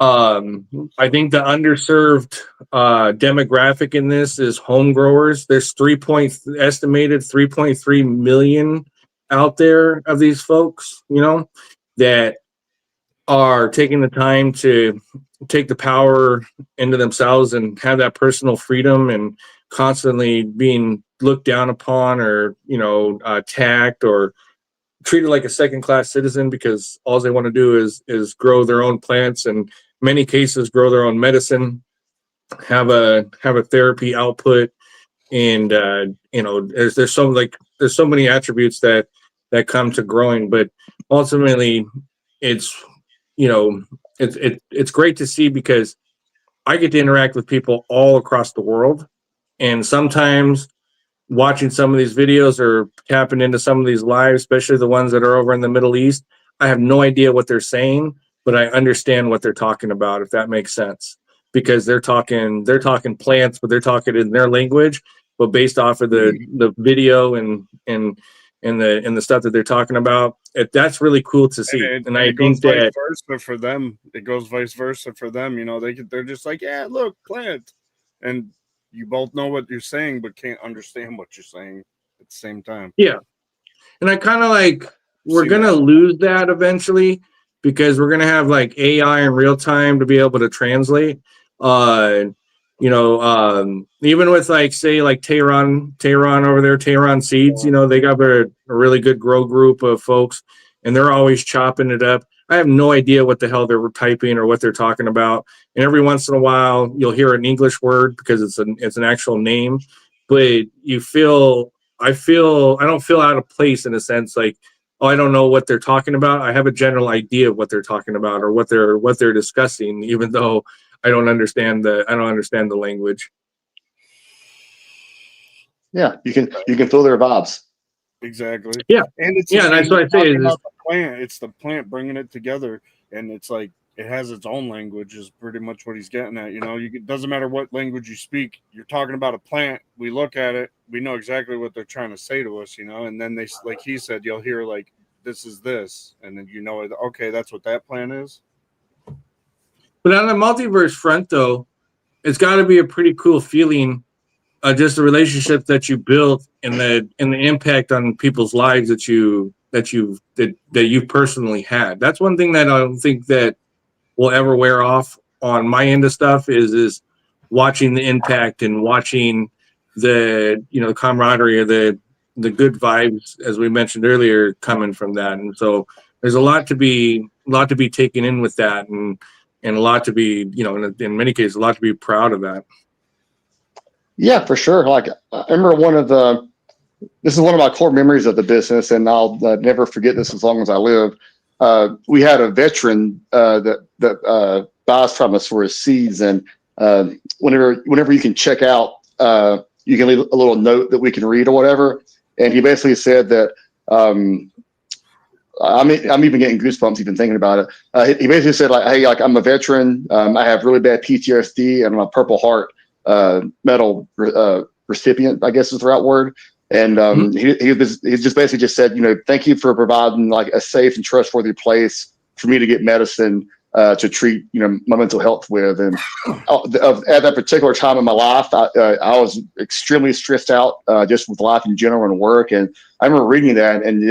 underserved demographic in this is home growers. There's estimated 3.3 million out there of these folks, you know, that are taking the time to take the power into themselves and have that personal freedom, and constantly being looked down upon or, you know, attacked or treated like a second-class citizen because all they want to do is grow their own plants, and many cases grow their own medicine, have a therapy output, and you know, there's so many attributes that come to growing. But ultimately, it's, you know, it's great to see, because I get to interact with people all across the world, and sometimes watching some of these videos or tapping into some of these lives, especially the ones that are over in the Middle East, I have no idea what they're saying, but I understand what they're talking about, if that makes sense, because they're talking plants, but they're talking in their language, but based off of the video and and the stuff that they're talking about. That's really cool to see. And I it goes think vice that versa for them. It goes vice versa for them. You know, they're just like, yeah, look, plant, and you both know what you're saying, but can't understand what you're saying at the same time. yeah. And I kind of like we're Seen gonna that. lose that eventually because we're gonna have like AI in real time to be able to translate. Even with like say like Tehran over there, Tehran Seeds, you know, they got a really good grow group of folks, and they're always chopping it up. I have no idea what the hell they're typing or what they're talking about. And every once in a while, you'll hear an English word because it's an actual name, but I don't feel out of place in a sense like, oh, I don't know what they're talking about. I have a general idea of what they're talking about or what they're discussing, even though I don't understand the language. Yeah, you can feel their vibes. Exactly. Yeah. And it's Yeah, that's what I say is about the plant. It's the plant bringing it together, and it's like it has its own language. Is pretty much what he's getting at. You know, it doesn't matter what language you speak. You're talking about a plant. We look at it. We know exactly what they're trying to say to us. You know, and then they, like he said, you'll hear like this is this, and then you know, okay, that's what that plant is. But on the multiverse front, though, it's got to be a pretty cool feeling, just the relationship that you built and the impact on people's lives that you've personally had. That's one thing that I don't think that will ever wear off on my end of stuff is watching the impact and watching the camaraderie or the good vibes, as we mentioned earlier, coming from that. And so there's a lot to be taken in with that, and a lot to be, in many cases, a lot to be proud of that. Yeah, for sure. Like I remember this is one of my core memories of the business, and I'll never forget this as long as I live. We had a veteran that buys from us for his seeds, and whenever you can check out, you can leave a little note that we can read or whatever. And he basically said that I'm even getting goosebumps even thinking about it. He basically said like, hey, like I'm a veteran. I have really bad PTSD, and I'm a Purple Heart medal recipient, I guess is the right word. And he just basically just said, thank you for providing like a safe and trustworthy place for me to get medicine to treat, my mental health with. And at that particular time in my life, I was extremely stressed out just with life in general and work. And I remember reading that, and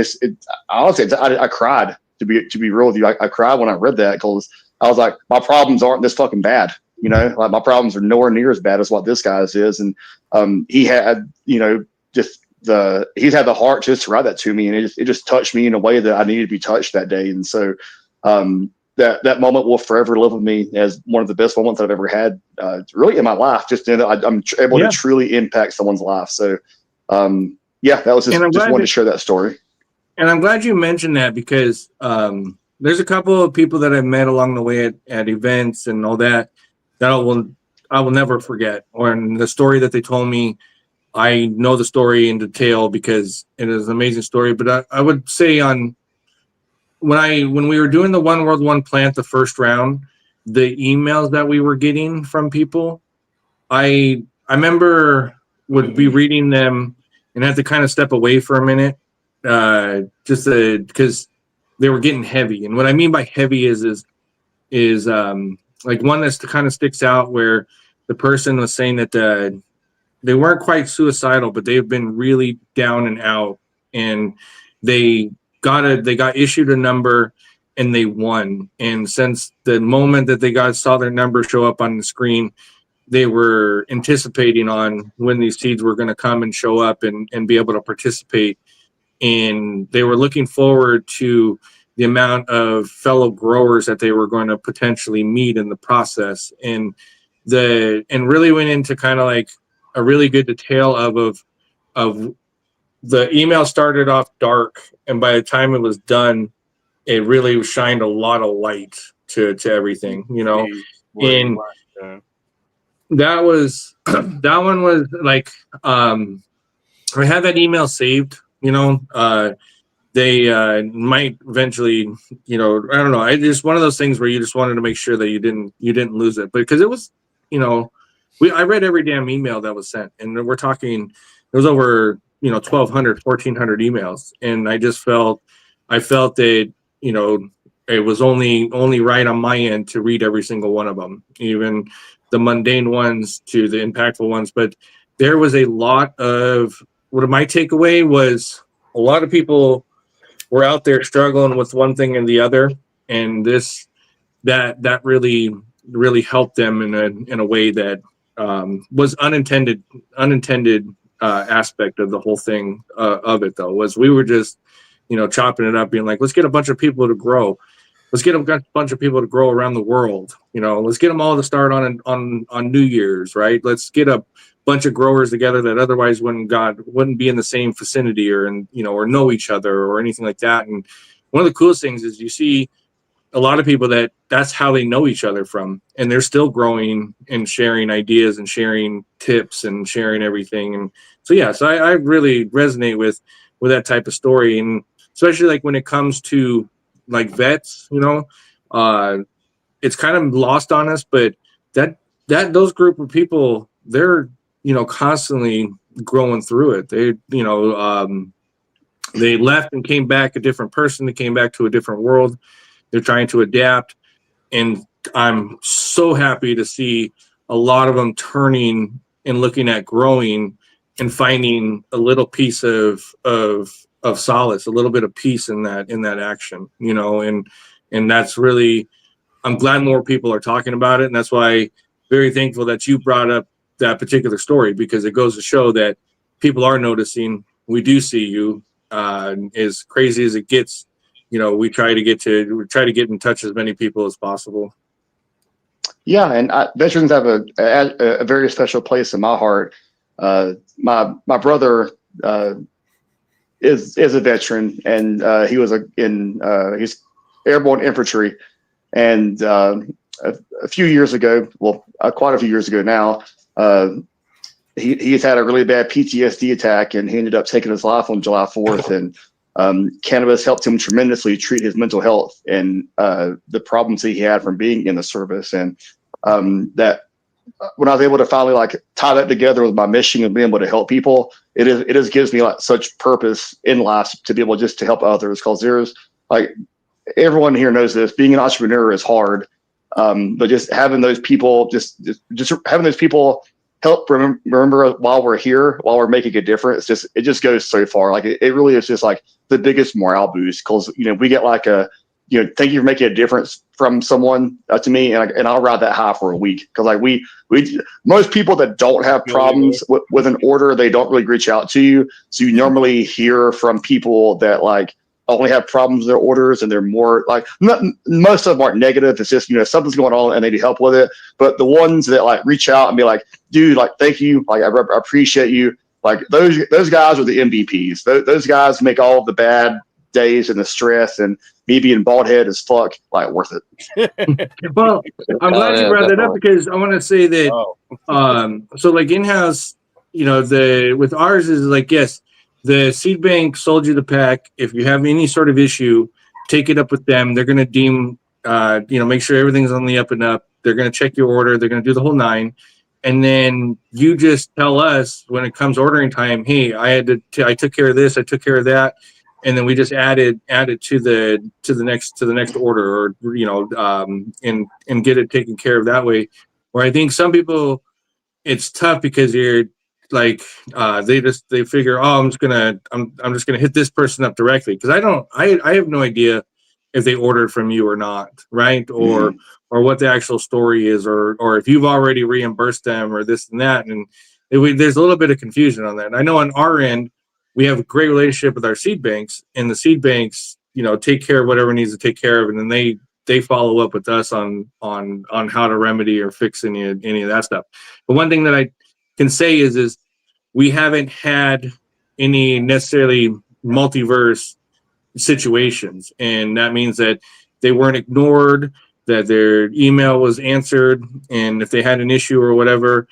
honestly, I cried. To be real with you, I cried when I read that because I was like, my problems aren't this fucking bad. Like my problems are nowhere near as bad as what this guy's is. And he had, he's had the heart just to write that to me, and it just touched me in a way that I needed to be touched that day. And so that moment will forever live with me as one of the best moments I've ever had, really in my life. Just I'm able to truly impact someone's life. So that was just wanted to share that story. And I'm glad you mentioned that because there's a couple of people that I've met along the way at events and all that I will never forget. Or the story that they told me, I know the story in detail because it is an amazing story. But I would say when we were doing the One World One Plant, the first round, the emails that we were getting from people, I remember would be reading them and have to kind of step away for a minute, just because they were getting heavy. And what I mean by heavy is like one that kind of sticks out where the person was saying that they weren't quite suicidal, but they've been really down and out, and they got issued a number and they won. And since the moment that saw their number show up on the screen, they were anticipating on when these seeds were going to come and show up and be able to participate. And they were looking forward to the amount of fellow growers that they were going to potentially meet in the process. And really went into kind of like a really good detail of the email started off dark, and by the time it was done, it really shined a lot of light to everything, and that one was like, I had that email saved, they might eventually, I don't know. It's just one of those things where you just wanted to make sure that you didn't lose it, but because it was, I read every damn email that was sent, and we're talking, it was over, 1,200, 1,400 emails. And I felt that, it was only right on my end to read every single one of them, even the mundane ones to the impactful ones. But there was a lot of, what my takeaway was, a lot of people were out there struggling with one thing and the other. And that really helped them in a way that was unintended aspect of the whole thing of it, though, was we were just chopping it up, being like, let's get a bunch of people to grow. Let's get a bunch of people to grow around the world. Let's get them all to start on New Year's, right? Let's get a bunch of growers together that otherwise wouldn't be in the same vicinity or know each other or anything like that. And one of the coolest things is you see a lot of people that's how they know each other from, and they're still growing and sharing ideas and sharing tips and sharing everything. And so I really resonate with that type of story, and especially like when it comes to like vets, it's kind of lost on us, but those group of people, they're constantly growing through it. They left and came back a different person. They came back to a different world. They're trying to adapt, and I'm so happy to see a lot of them turning and looking at growing and finding a little piece of solace, a little bit of peace in that action, and that's really, I'm glad more people are talking about it, and that's why very thankful that you brought up that particular story, because it goes to show that people are noticing. We do see you. As crazy as it gets, we try to get in touch with as many people as possible. Yeah, and veterans have a very special place in my heart. My brother is a veteran, and he was he's airborne infantry, and a few years ago, quite a few years ago now, he's had a really bad PTSD attack, and he ended up taking his life on July 4th. And cannabis helped him tremendously treat his mental health and the problems he had from being in the service. And that when I was able to finally like tie that together with my mission of being able to help people, it just gives me like such purpose in life to be able just to help others. Because there's like, everyone here knows this, being an entrepreneur is hard, but just having those people, just having those people help remember while we're here, while we're making a difference, it just goes so far. Like it really is just like the biggest morale boost, because we get like thank you for making a difference from someone to me, and I'll ride that high for a week, because like we most people that don't have problems with an order, they don't really reach out to you. So you normally hear from people that like only have problems with their orders, and they're more like, most of them aren't negative. It's just something's going on and they need help with it. But the ones that like reach out and be like, dude, like thank you, like I appreciate you, like those guys are the MVPs. Those guys make all of the bad days and the stress and me being bald head as fuck like worth it. Well, I'm glad you brought that up, because I want to say that so like in-house, with ours is like, yes, the seed bank sold you the pack. If you have any sort of issue, take it up with them. They're going to deem, make sure everything's on the up and up. They're going to check your order. They're going to do the whole 9. And then you just tell us when it comes ordering time, hey, I took care of this, I took care of that. And then we just add it to the next order, or, and get it taken care of that way. Where I think some people, it's tough because you're like, they figure, oh, I'm just gonna hit this person up directly, because I have no idea if they ordered from you or not, right? Or what the actual story is, or if you've already reimbursed them or this and that. And there's a little bit of confusion on that. And I know on our end, we have a great relationship with our seed banks, and the seed banks, take care of whatever needs to take care of, and then they follow up with us on how to remedy or fix any of that stuff. But one thing that I can say is we haven't had any necessarily multiverse situations, and that means that they weren't ignored, that their email was answered, and if they had an issue or whatever,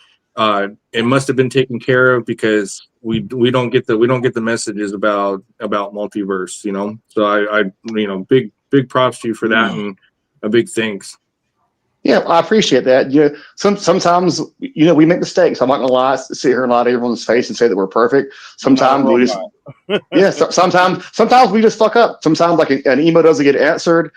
it must have been taken care of, because we don't get the messages about multiverse, so I big props to you for that, and a big thanks. Yeah, I appreciate that. You know, sometimes we make mistakes. I'm not gonna lie, sit here and lie to everyone's face and say that we're perfect. Sometimes we just sometimes we just fuck up. Sometimes like an email doesn't get answered.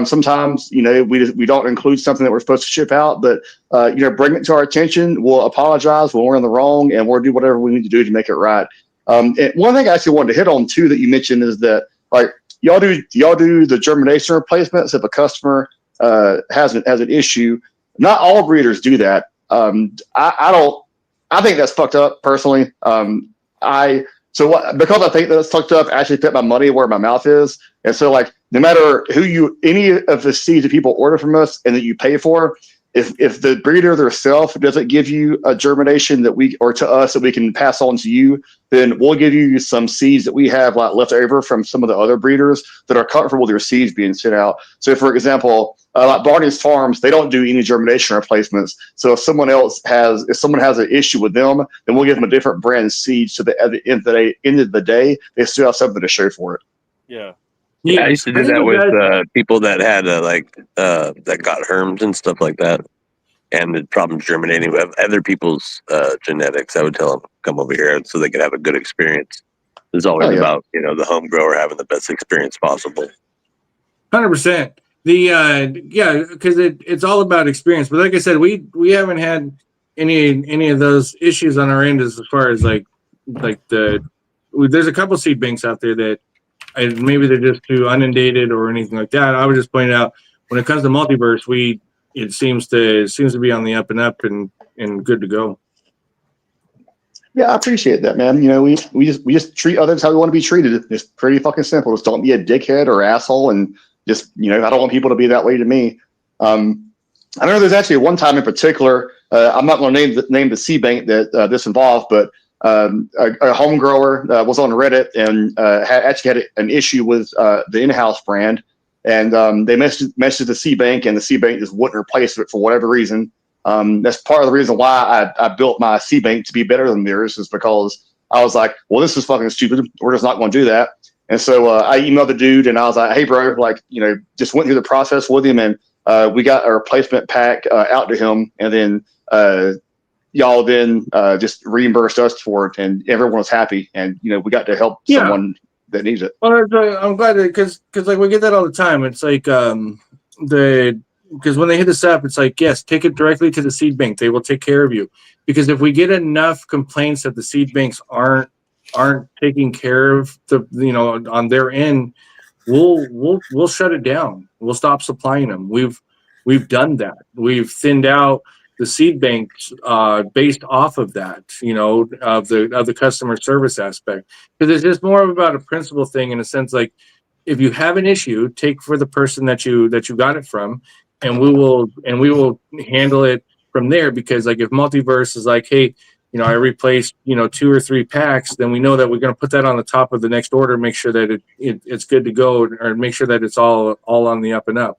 Sometimes we don't include something that we're supposed to ship out, but bring it to our attention. We'll apologize when we're in the wrong, and we'll do whatever we need to do to make it right. And one thing I actually wanted to hit on too that you mentioned is that like y'all do the germination replacements if a customer has an issue. Not all breeders do that. I think that's fucked up personally. Because I think that's fucked up, I actually put my money where my mouth is. And so like no matter any of the seeds that people order from us and that you pay for, if the breeder themselves doesn't give you a germination that we can pass on to you, then we'll give you some seeds that we have like left over from some of the other breeders that are comfortable with their seeds being sent out. So for example, like Barney's Farms, they don't do any germination replacements. So if someone has an issue with them, then we'll give them a different brand of seeds. So that at the end of the day, they still have something to show for it. Yeah. Yeah, I used to do that with people that had that got herms and stuff like that, and the problems germinating with other people's genetics. I would tell them come over here so they could have a good experience. It's always about the home grower having the best experience possible. 100%. Because it's all about experience. But like I said, we haven't had any of those issues on our end as far as there's a couple seed banks out there that. Maybe they're just too inundated or anything like that. I was just pointing out when it comes to multiverse, it seems to be on the up and up and good to go. Yeah, I appreciate that, man. We just treat others how we want to be treated. It's pretty fucking simple. Just don't be a dickhead or asshole, and just I don't want people to be that way to me. I know there's actually one time in particular. I'm not going to name the seed bank that this involved, but. A home grower was on Reddit and had an issue with the in-house brand, and they messaged the seed bank, and the seed bank just wouldn't replace it for whatever reason. That's part of the reason why I built my seed bank to be better than theirs, is because I was like, well, this is fucking stupid. We're just not going to do that. And so I emailed the dude, and I was like, hey, bro, just went through the process with him, and we got a replacement pack out to him, and then y'all then just reimbursed us for it, and everyone was happy, and we got to help someone that needs it. Well, I'm glad because like we get that all the time. It's like because when they hit us up, it's like, yes, take it directly to the seed bank. They will take care of you. Because if we get enough complaints that the seed banks aren't taking care of on their end, we'll shut it down. We'll stop supplying them. We've done that. We've thinned out the seed banks based off of that, of the customer service aspect, because it's just more about a principle thing in a sense. Like, if you have an issue, take for the person that you got it from, and we will handle it from there. Because like if Multiverse is like, hey, I replaced 2 or 3 packs, then we know that we're going to put that on the top of the next order, make sure that it's good to go, or make sure that it's all on the up and up,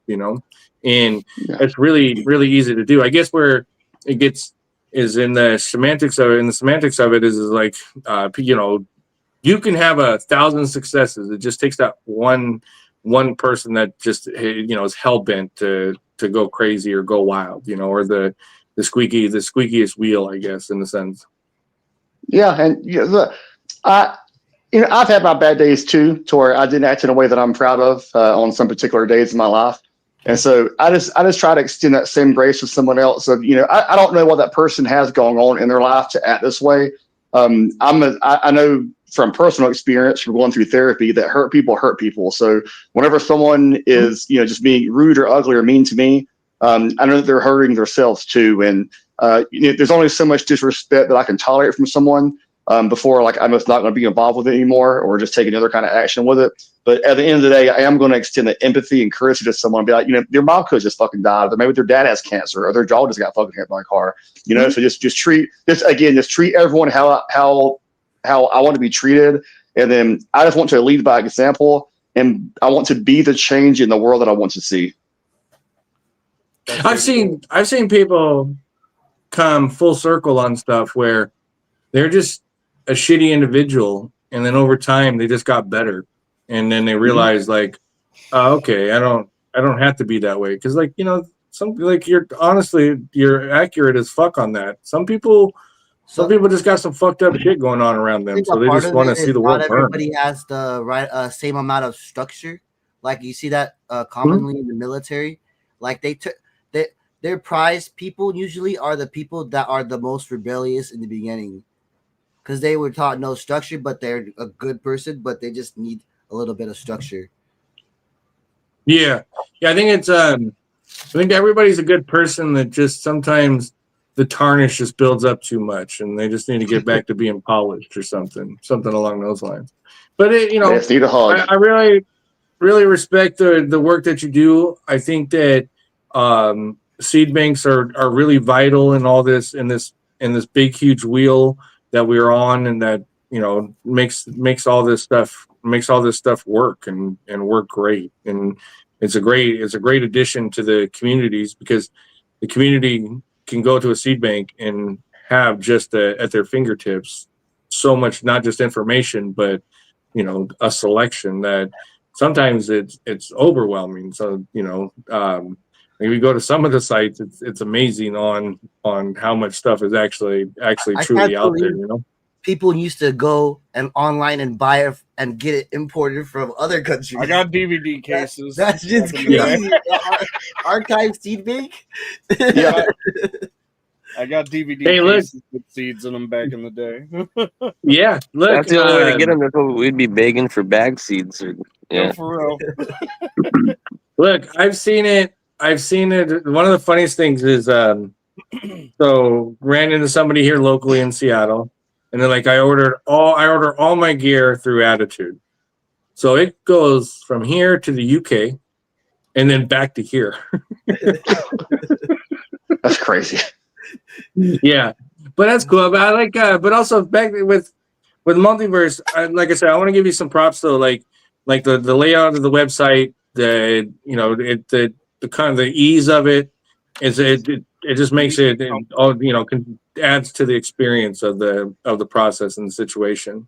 and it's really, really easy to do. I guess where it gets is in the semantics of it. And the semantics of it is like, you can have 1,000 successes. It just takes that one person that just, is hell bent to go crazy or go wild, or the squeakiest wheel, I guess, in a sense. Yeah. And I've had my bad days too, to where I didn't act in a way that I'm proud of on some particular days in my life. And so I just try to extend that same grace with someone else. So, I don't know what that person has going on in their life to act this way. I know from personal experience from going through therapy that hurt people. So whenever someone is, just being rude or ugly or mean to me, I know that they're hurting themselves too. And, there's only so much disrespect that I can tolerate from someone before I'm just not going to be involved with it anymore, or just take another kind of action with it. But at the end of the day, I am going to extend the empathy and courtesy to someone and be like, their mom could just fucking died, or maybe their dad has cancer, or their dog just got fucking hit by a car. So just treat everyone how I want to be treated. And then I just want to lead by example, and I want to be the change in the world that I want to see. I've seen people come full circle on stuff where they're just a shitty individual, and then over time they just got better, and then they realize okay, I don't have to be that way, because you're accurate as fuck on that. Some people just got some fucked up shit going on around them, so they just want to see the world burn. Not everybody has the right same amount of structure. Like you see that commonly in the military. Like their prized people usually are the people that are the most rebellious in the beginning, because they were taught no structure, but they're a good person, but they just need a little bit of structure. Yeah. I think I think everybody's a good person, that just sometimes the tarnish just builds up too much, and they just need to get back to being polished or something along those lines. But Need a hug. I really, really respect the work that you do. I think that seed banks are really vital in all this, in this big huge wheel that we're on, and that makes all this stuff work and work great. And it's a great addition to the communities, because the community can go to a seed bank and have just at their fingertips so much, not just information, but a selection that sometimes it's overwhelming. So if you go to some of the sites, it's amazing on how much stuff is actually truly out there. People used to go and online and buy it and get it imported from other countries. I got DVD cases. That's just crazy. Archive seed bank. Yeah. I got DVD cases with seeds in them back in the day. Yeah, look, that's the only way to get them. That's what we'd be begging for bag seeds. Yeah, for real. Look, I've seen it. One of the funniest things is, so ran into somebody here locally in Seattle, and they're like, I order all my gear through Attitude, so it goes from here to the UK, and then back to here. That's crazy. Yeah, but that's cool. But I like, but also back with Multiverse, like I said, I want to give you some props though. Like the layout of the website, the kind of the ease of it is it just makes it all adds to the experience of the process and the situation.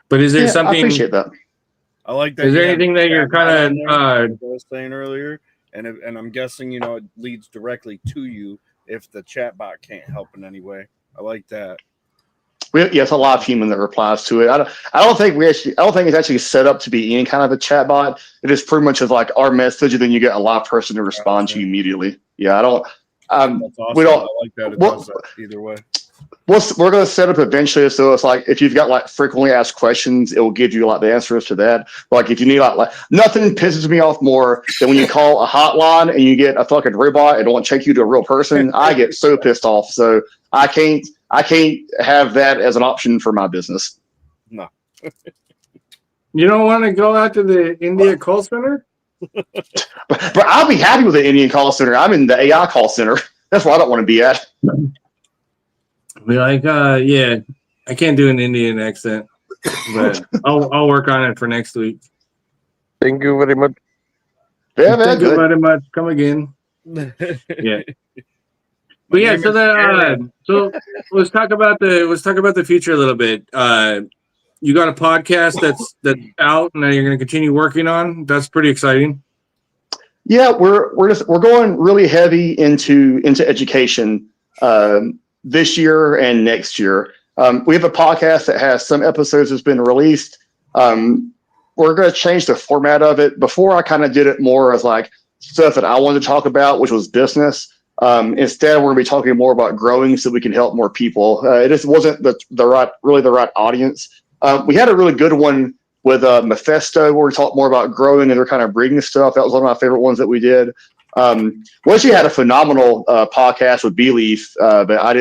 But is there something? I appreciate that. I like that. Is there anything that you're kind of I was saying earlier, and I'm guessing it leads directly to you if the chat bot can't help in any way. I like that. It's a live human that replies to it. I don't think it's actually set up to be any kind of a chat bot. It is pretty much like our message, and then you get a live person to respond to you immediately. Yeah, I don't. That's awesome. We don't. I like that. It does that either way. We're going to set up eventually, so it's like if you've got frequently asked questions, it will give you the answers to that. Like if you need like nothing pisses me off more than when you call a hotline and you get a fucking robot and don't check you to a real person. I get so pissed off. So I can't have that as an option for my business. No. You don't want to go out to the India call center? But I'll be happy with the Indian call center. I'm in the AI call center. That's where I don't want to be at. Be like, yeah, I can't do an Indian accent, but I'll work on it for next week. Thank you very much. Yeah, man. Thank you very much. Come again. Yeah. But yeah, so let's talk about the future a little bit. You got a podcast that's out and that you're going to continue working on. That's pretty exciting. Yeah, we're going really heavy into education this year and next year. We have a podcast that has some episodes that's been released. We're going to change the format of it. Before I kind of did it more as like stuff that I wanted to talk about, which was business. Instead, we're going to be talking more about growing so we can help more people. It just wasn't the right audience. We had a really good one with Mephisto where we talked more about growing and their kind of breeding stuff. That was one of my favorite ones that we did. We actually had a phenomenal podcast with B-Leaf, but I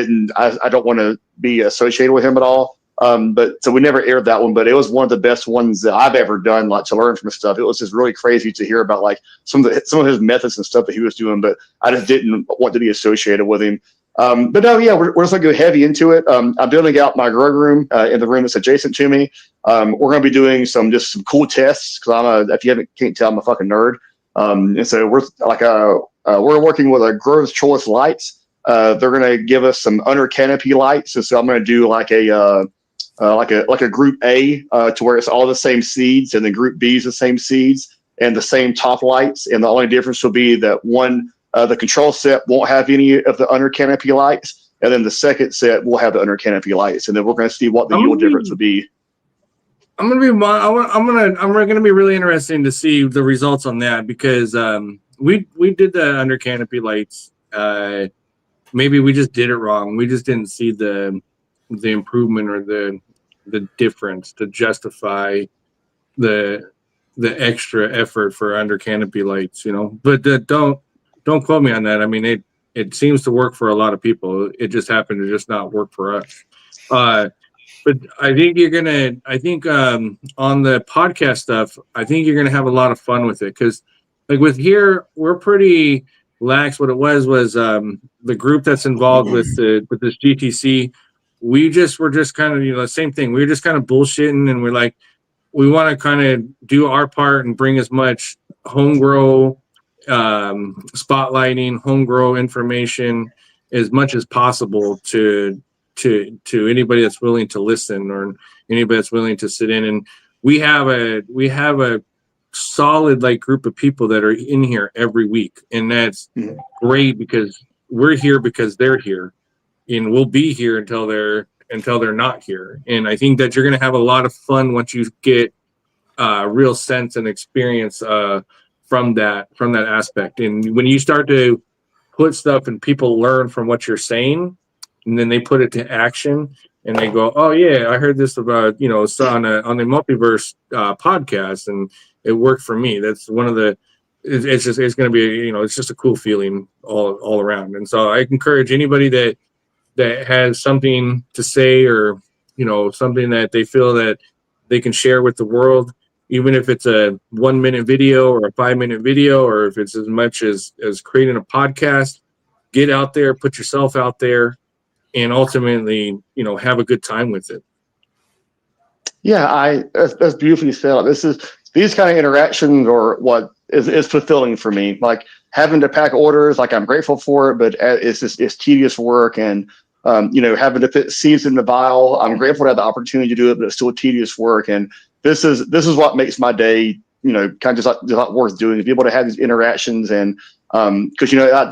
don't want to be associated with him at all. But so we never aired that one, but it was one of the best ones that I've ever done, like to learn from stuff. It was just really crazy to hear about like some of his methods and stuff that he was doing, but I just didn't want to be associated with him. But no, yeah, we're just gonna go heavy into it. I'm building out my grow room in the room that's adjacent to me. We're gonna be doing some cool tests because if you can't tell, I'm a fucking nerd. And so we're working with a Grower's Choice lights. They're gonna give us some under canopy lights. So I'm gonna do like a group A to where it's all the same seeds, and then group B is the same seeds and the same top lights. And the only difference will be that one The control set won't have any of the under canopy lights, and then the second set will have the under canopy lights, and then we're going to see what the yield difference would be. I'm gonna be really interesting to see the results on that, because we did the under canopy lights. Maybe we just did it wrong. We just didn't see the improvement or the difference to justify the extra effort for under canopy lights, you know. But don't quote me on that. I mean, it seems to work for a lot of people. It just happened to just not work for us. But I think on the podcast stuff, I think you're gonna have a lot of fun with it, because like with here, we're pretty lax. What it was the group that's involved with this GTC. We're just kind of, you know, the same thing. We were just kind of bullshitting, and we're like, we want to kind of do our part and bring as much home grow spotlighting, home grow information as much as possible to anybody that's willing to listen, or anybody that's willing to sit in. And we have a solid like group of people that are in here every week, and that's great, because we're here because they're here, and we'll be here until they're not here. And I think that you're going to have a lot of fun once you get real sense and experience from that aspect. And when you start to put stuff and people learn from what you're saying, and then they put it to action, and they go, oh yeah, I heard this about, you know, on the Multiverse podcast, and it worked for me. That's one of the, it's going to be, you know, it's just a cool feeling all around. And so I encourage anybody that has something to say, or, you know, something that they feel that they can share with the world, even if it's a 1 minute video or a 5 minute video, or if it's as much as creating a podcast, get out there, put yourself out there, and ultimately, you know, have a good time with it. Yeah, that's beautifully said. These kind of interactions are what is fulfilling for me. Like having to pack orders, like I'm grateful for it, but it's tedious work, and you know, having to fit seeds in the vial, I'm grateful to have the opportunity to do it, but it's still tedious work. And this is what makes my day, you know, kind of just like worth doing, to be able to have these interactions. And because, you know,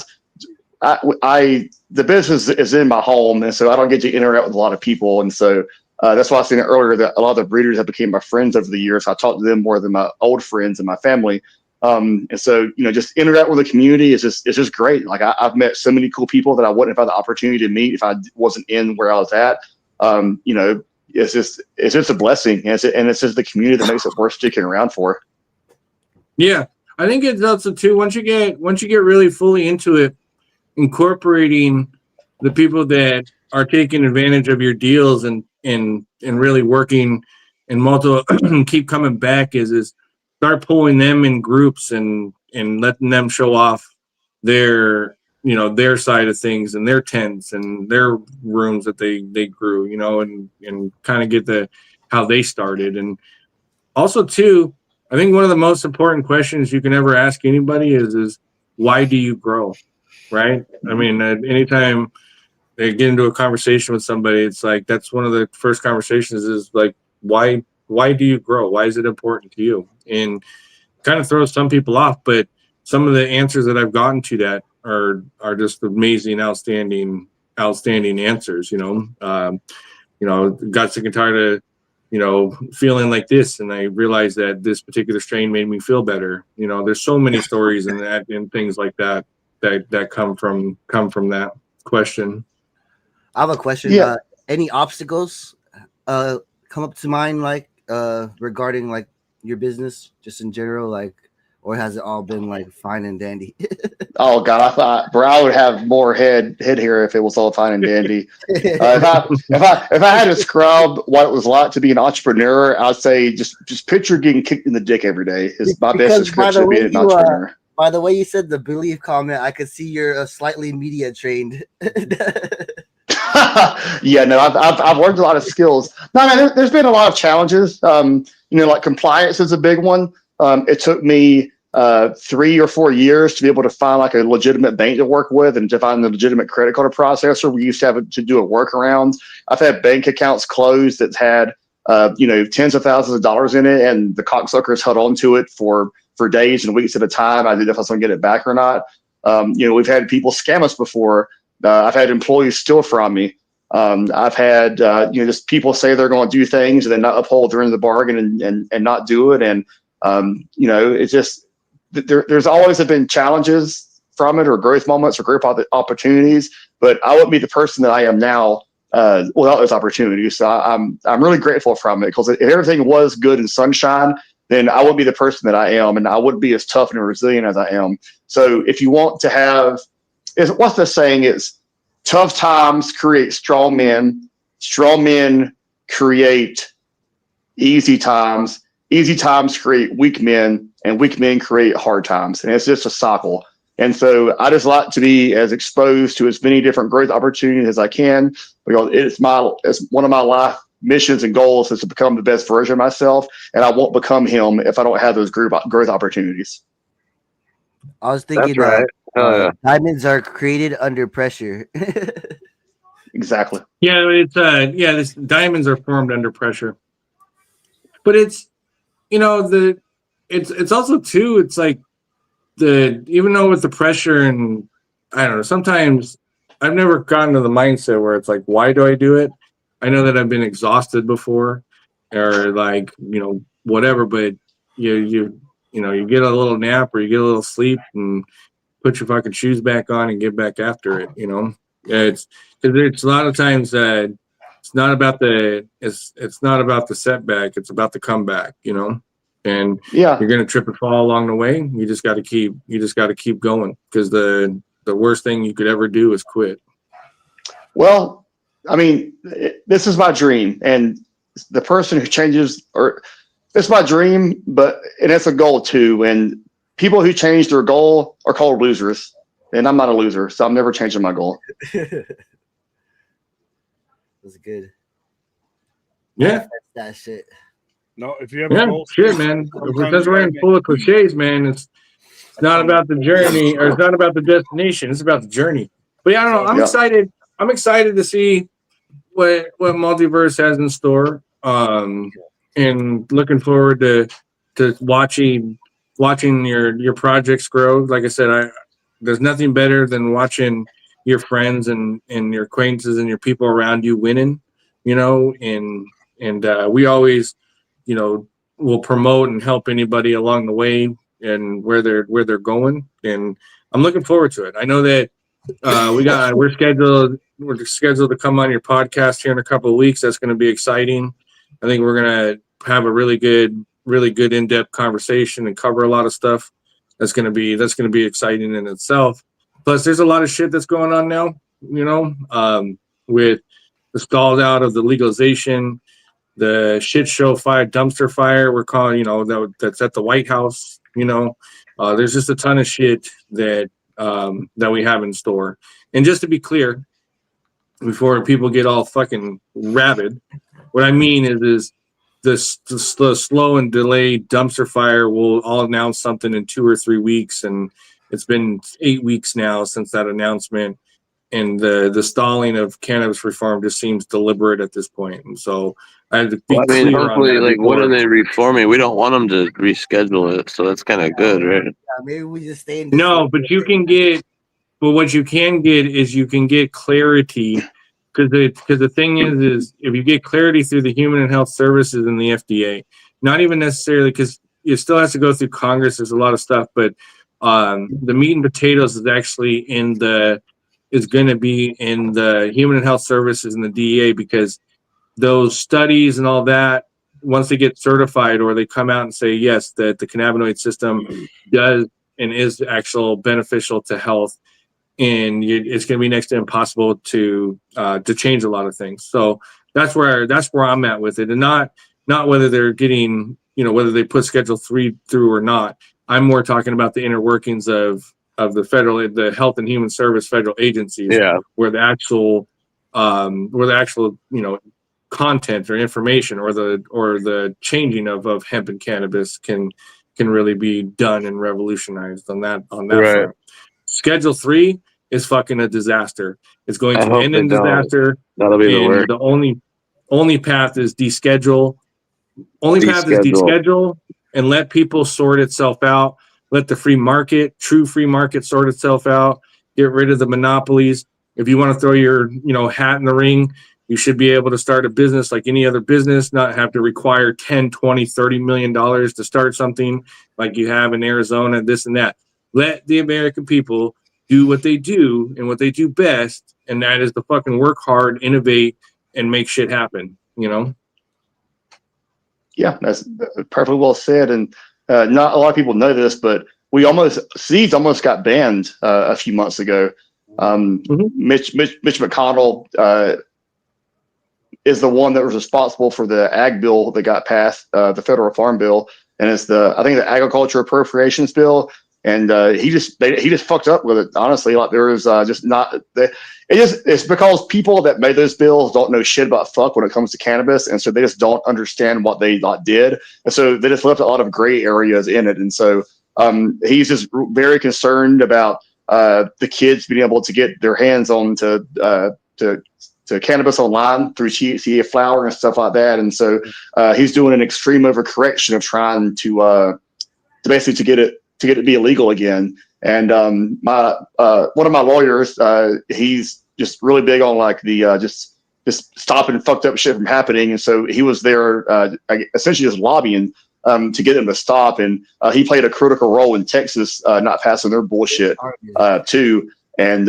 the business is in my home, and so I don't get to interact with a lot of people. And so that's why I was saying earlier that a lot of the breeders have become my friends over the years. I talk to them more than my old friends and my family. And so, you know, just interact with the community is just great. Like I've met so many cool people that I wouldn't have had the opportunity to meet if I wasn't in where I was at. You know, it's just a blessing, and it's just the community that makes it worth sticking around for. Yeah, I think it's also too, once you get really fully into it, incorporating the people that are taking advantage of your deals and really working and keep coming back is start pulling them in groups and letting them show off their, you know, their side of things and their tents and their rooms that they grew, you know, and kind of get how they started. And also too, I think one of the most important questions you can ever ask anybody is why do you grow? Right? I mean, anytime they get into a conversation with somebody, it's like, that's one of the first conversations is like, why do you grow? Why is it important to you? And kind of throws some people off, but some of the answers that I've gotten to that are just amazing, outstanding answers, you know, got sick and tired of, you know, feeling like this, and I realized that this particular strain made me feel better. You know, there's so many stories and things like that come from that question. I have a question. Yeah. Any obstacles come up to mind, like regarding like your business, just in general, like, or has it all been like fine and dandy? Oh God, I thought, bro, I would have more head here if it was all fine and dandy. If I had to scrub what it was like to be an entrepreneur, I'd say just picture getting kicked in the dick every day is my best description of being an entrepreneur. By the way you said the believe comment, I could see you're slightly media trained. Yeah, no, I've learned a lot of skills. No, man, there's been a lot of challenges. You know, like compliance is a big one. It took me 3 or 4 years to be able to find like a legitimate bank to work with and to find the legitimate credit card processor. We used to have to do a workaround. I've had bank accounts closed that had you know, tens of thousands of dollars in it, and the cocksuckers held on to it for days and weeks at a time. I didn't know if I was going to get it back or not. We've had people scam us before. I've had employees steal from me. I've had just people say they're going to do things and then not uphold their end of the bargain and not do it. And it's just there's always been challenges from it, or growth moments, or growth opportunities. But I wouldn't be the person that I am now without those opportunities. So I'm really grateful from it, because if everything was good and sunshine, then I wouldn't be the person that I am, and I wouldn't be as tough and resilient as I am. So if you want to have, what's the saying? It's tough times create strong men create easy times create weak men, and weak men create hard times. And it's just a cycle. And so I just like to be as exposed to as many different growth opportunities as I can, because it's one of my life missions and goals is to become the best version of myself. And I won't become him if I don't have those growth opportunities. I was thinking diamonds are created under pressure. Exactly. Yeah, it's diamonds are formed under pressure. But it's it's also too, it's like even though with the pressure, and I don't know, sometimes I've never gotten to the mindset where it's like, why do I do it? I know that I've been exhausted before, or like, whatever, but you get a little nap, or you get a little sleep, and put your fucking shoes back on and get back after it. It's a lot of times that it's not about the setback, it's about the comeback, and yeah, you're going to trip and fall along the way. You just got to keep going, because the worst thing you could ever do is quit. Well, I mean, this is my dream, and the person who changes, or it's my dream, and it's a goal too. And people who change their goal are called losers, and I'm not a loser, so I'm never changing my goal. That's good. Yeah, that shit. No, if you have a goal, shit, man. Because we're in full of cliches, man. It's not about the journey, or it's not about the destination. It's about the journey. But yeah, I don't know. I'm excited. I'm excited to see what Multiverse has in store. And looking forward to watching your projects grow. Like I said, there's nothing better than watching your friends and your acquaintances and your people around you winning. And we always, will promote and help anybody along the way and where they're going. And I'm looking forward to it. I know that we're scheduled to come on your podcast here in a couple of weeks. That's going to be exciting. I think we're going to have a really good in-depth conversation and cover a lot of stuff. That's going to be exciting in itself. Plus, there's a lot of shit that's going on now, with the stalled out of the legalization, the shit show dumpster fire we're calling, that's at the White House. There's just a ton of shit that we have in store. And just to be clear, before people get all fucking rabid, what I mean is the slow and delayed dumpster fire will all announce something in 2 or 3 weeks, and it's been 8 weeks now since that announcement. And the stalling of cannabis reform just seems deliberate at this point. And so I have to be clear hopefully, on that. like, what are they reforming? We don't want them to reschedule it, so that's kind of good, right? Yeah, maybe we just stay in. No, but what you can get is you can get clarity, because the thing is if you get clarity through the Human and Health Services and the FDA, not even necessarily, because it still has to go through Congress. There's a lot of stuff, but the meat and potatoes is actually going to be in the Human and Health Services and the DEA, because those studies and all that, once they get certified or they come out and say, yes, that the cannabinoid system does and is actual beneficial to health, and it's going to be next to impossible to change a lot of things. So that's where I'm at with it, and not whether they're getting, whether they put Schedule 3 through or not. I'm more talking about the inner workings of the Health and Human Service federal agencies, where the actual content or information or the changing of hemp and cannabis can really be done and revolutionized on that front. Schedule 3 is fucking a disaster. It's going to end in disaster. That'll be the worst. The only path is deschedule. Path is deschedule and let people sort itself out. let the true free market sort itself out, get rid of the monopolies. If you want to throw your, hat in the ring, you should be able to start a business like any other business, not have to require 10, 20, $30 million to start something like you have in Arizona, this and that. Let the American people do what they do and what they do best, and that is to fucking work hard, innovate, and make shit happen, Yeah, that's perfectly well said. And not a lot of people know this, but seeds almost got banned a few months ago. Mitch McConnell is the one that was responsible for the ag bill that got passed, the federal farm bill, and it's I think the agriculture appropriations bill. And he just fucked up with it. Honestly, like there was it's because people that made those bills don't know shit about fuck when it comes to cannabis, and so they just don't understand what they did, and so they just left a lot of gray areas in it. And so he's just very concerned about the kids being able to get their hands on to cannabis online through THCA flower and stuff like that. And so he's doing an extreme overcorrection of trying to basically to get it to be illegal again. And one of my lawyers, he's just really big on like the just stopping fucked up shit from happening. And so he was there essentially just lobbying to get them to stop. And he played a critical role in Texas not passing their bullshit too. And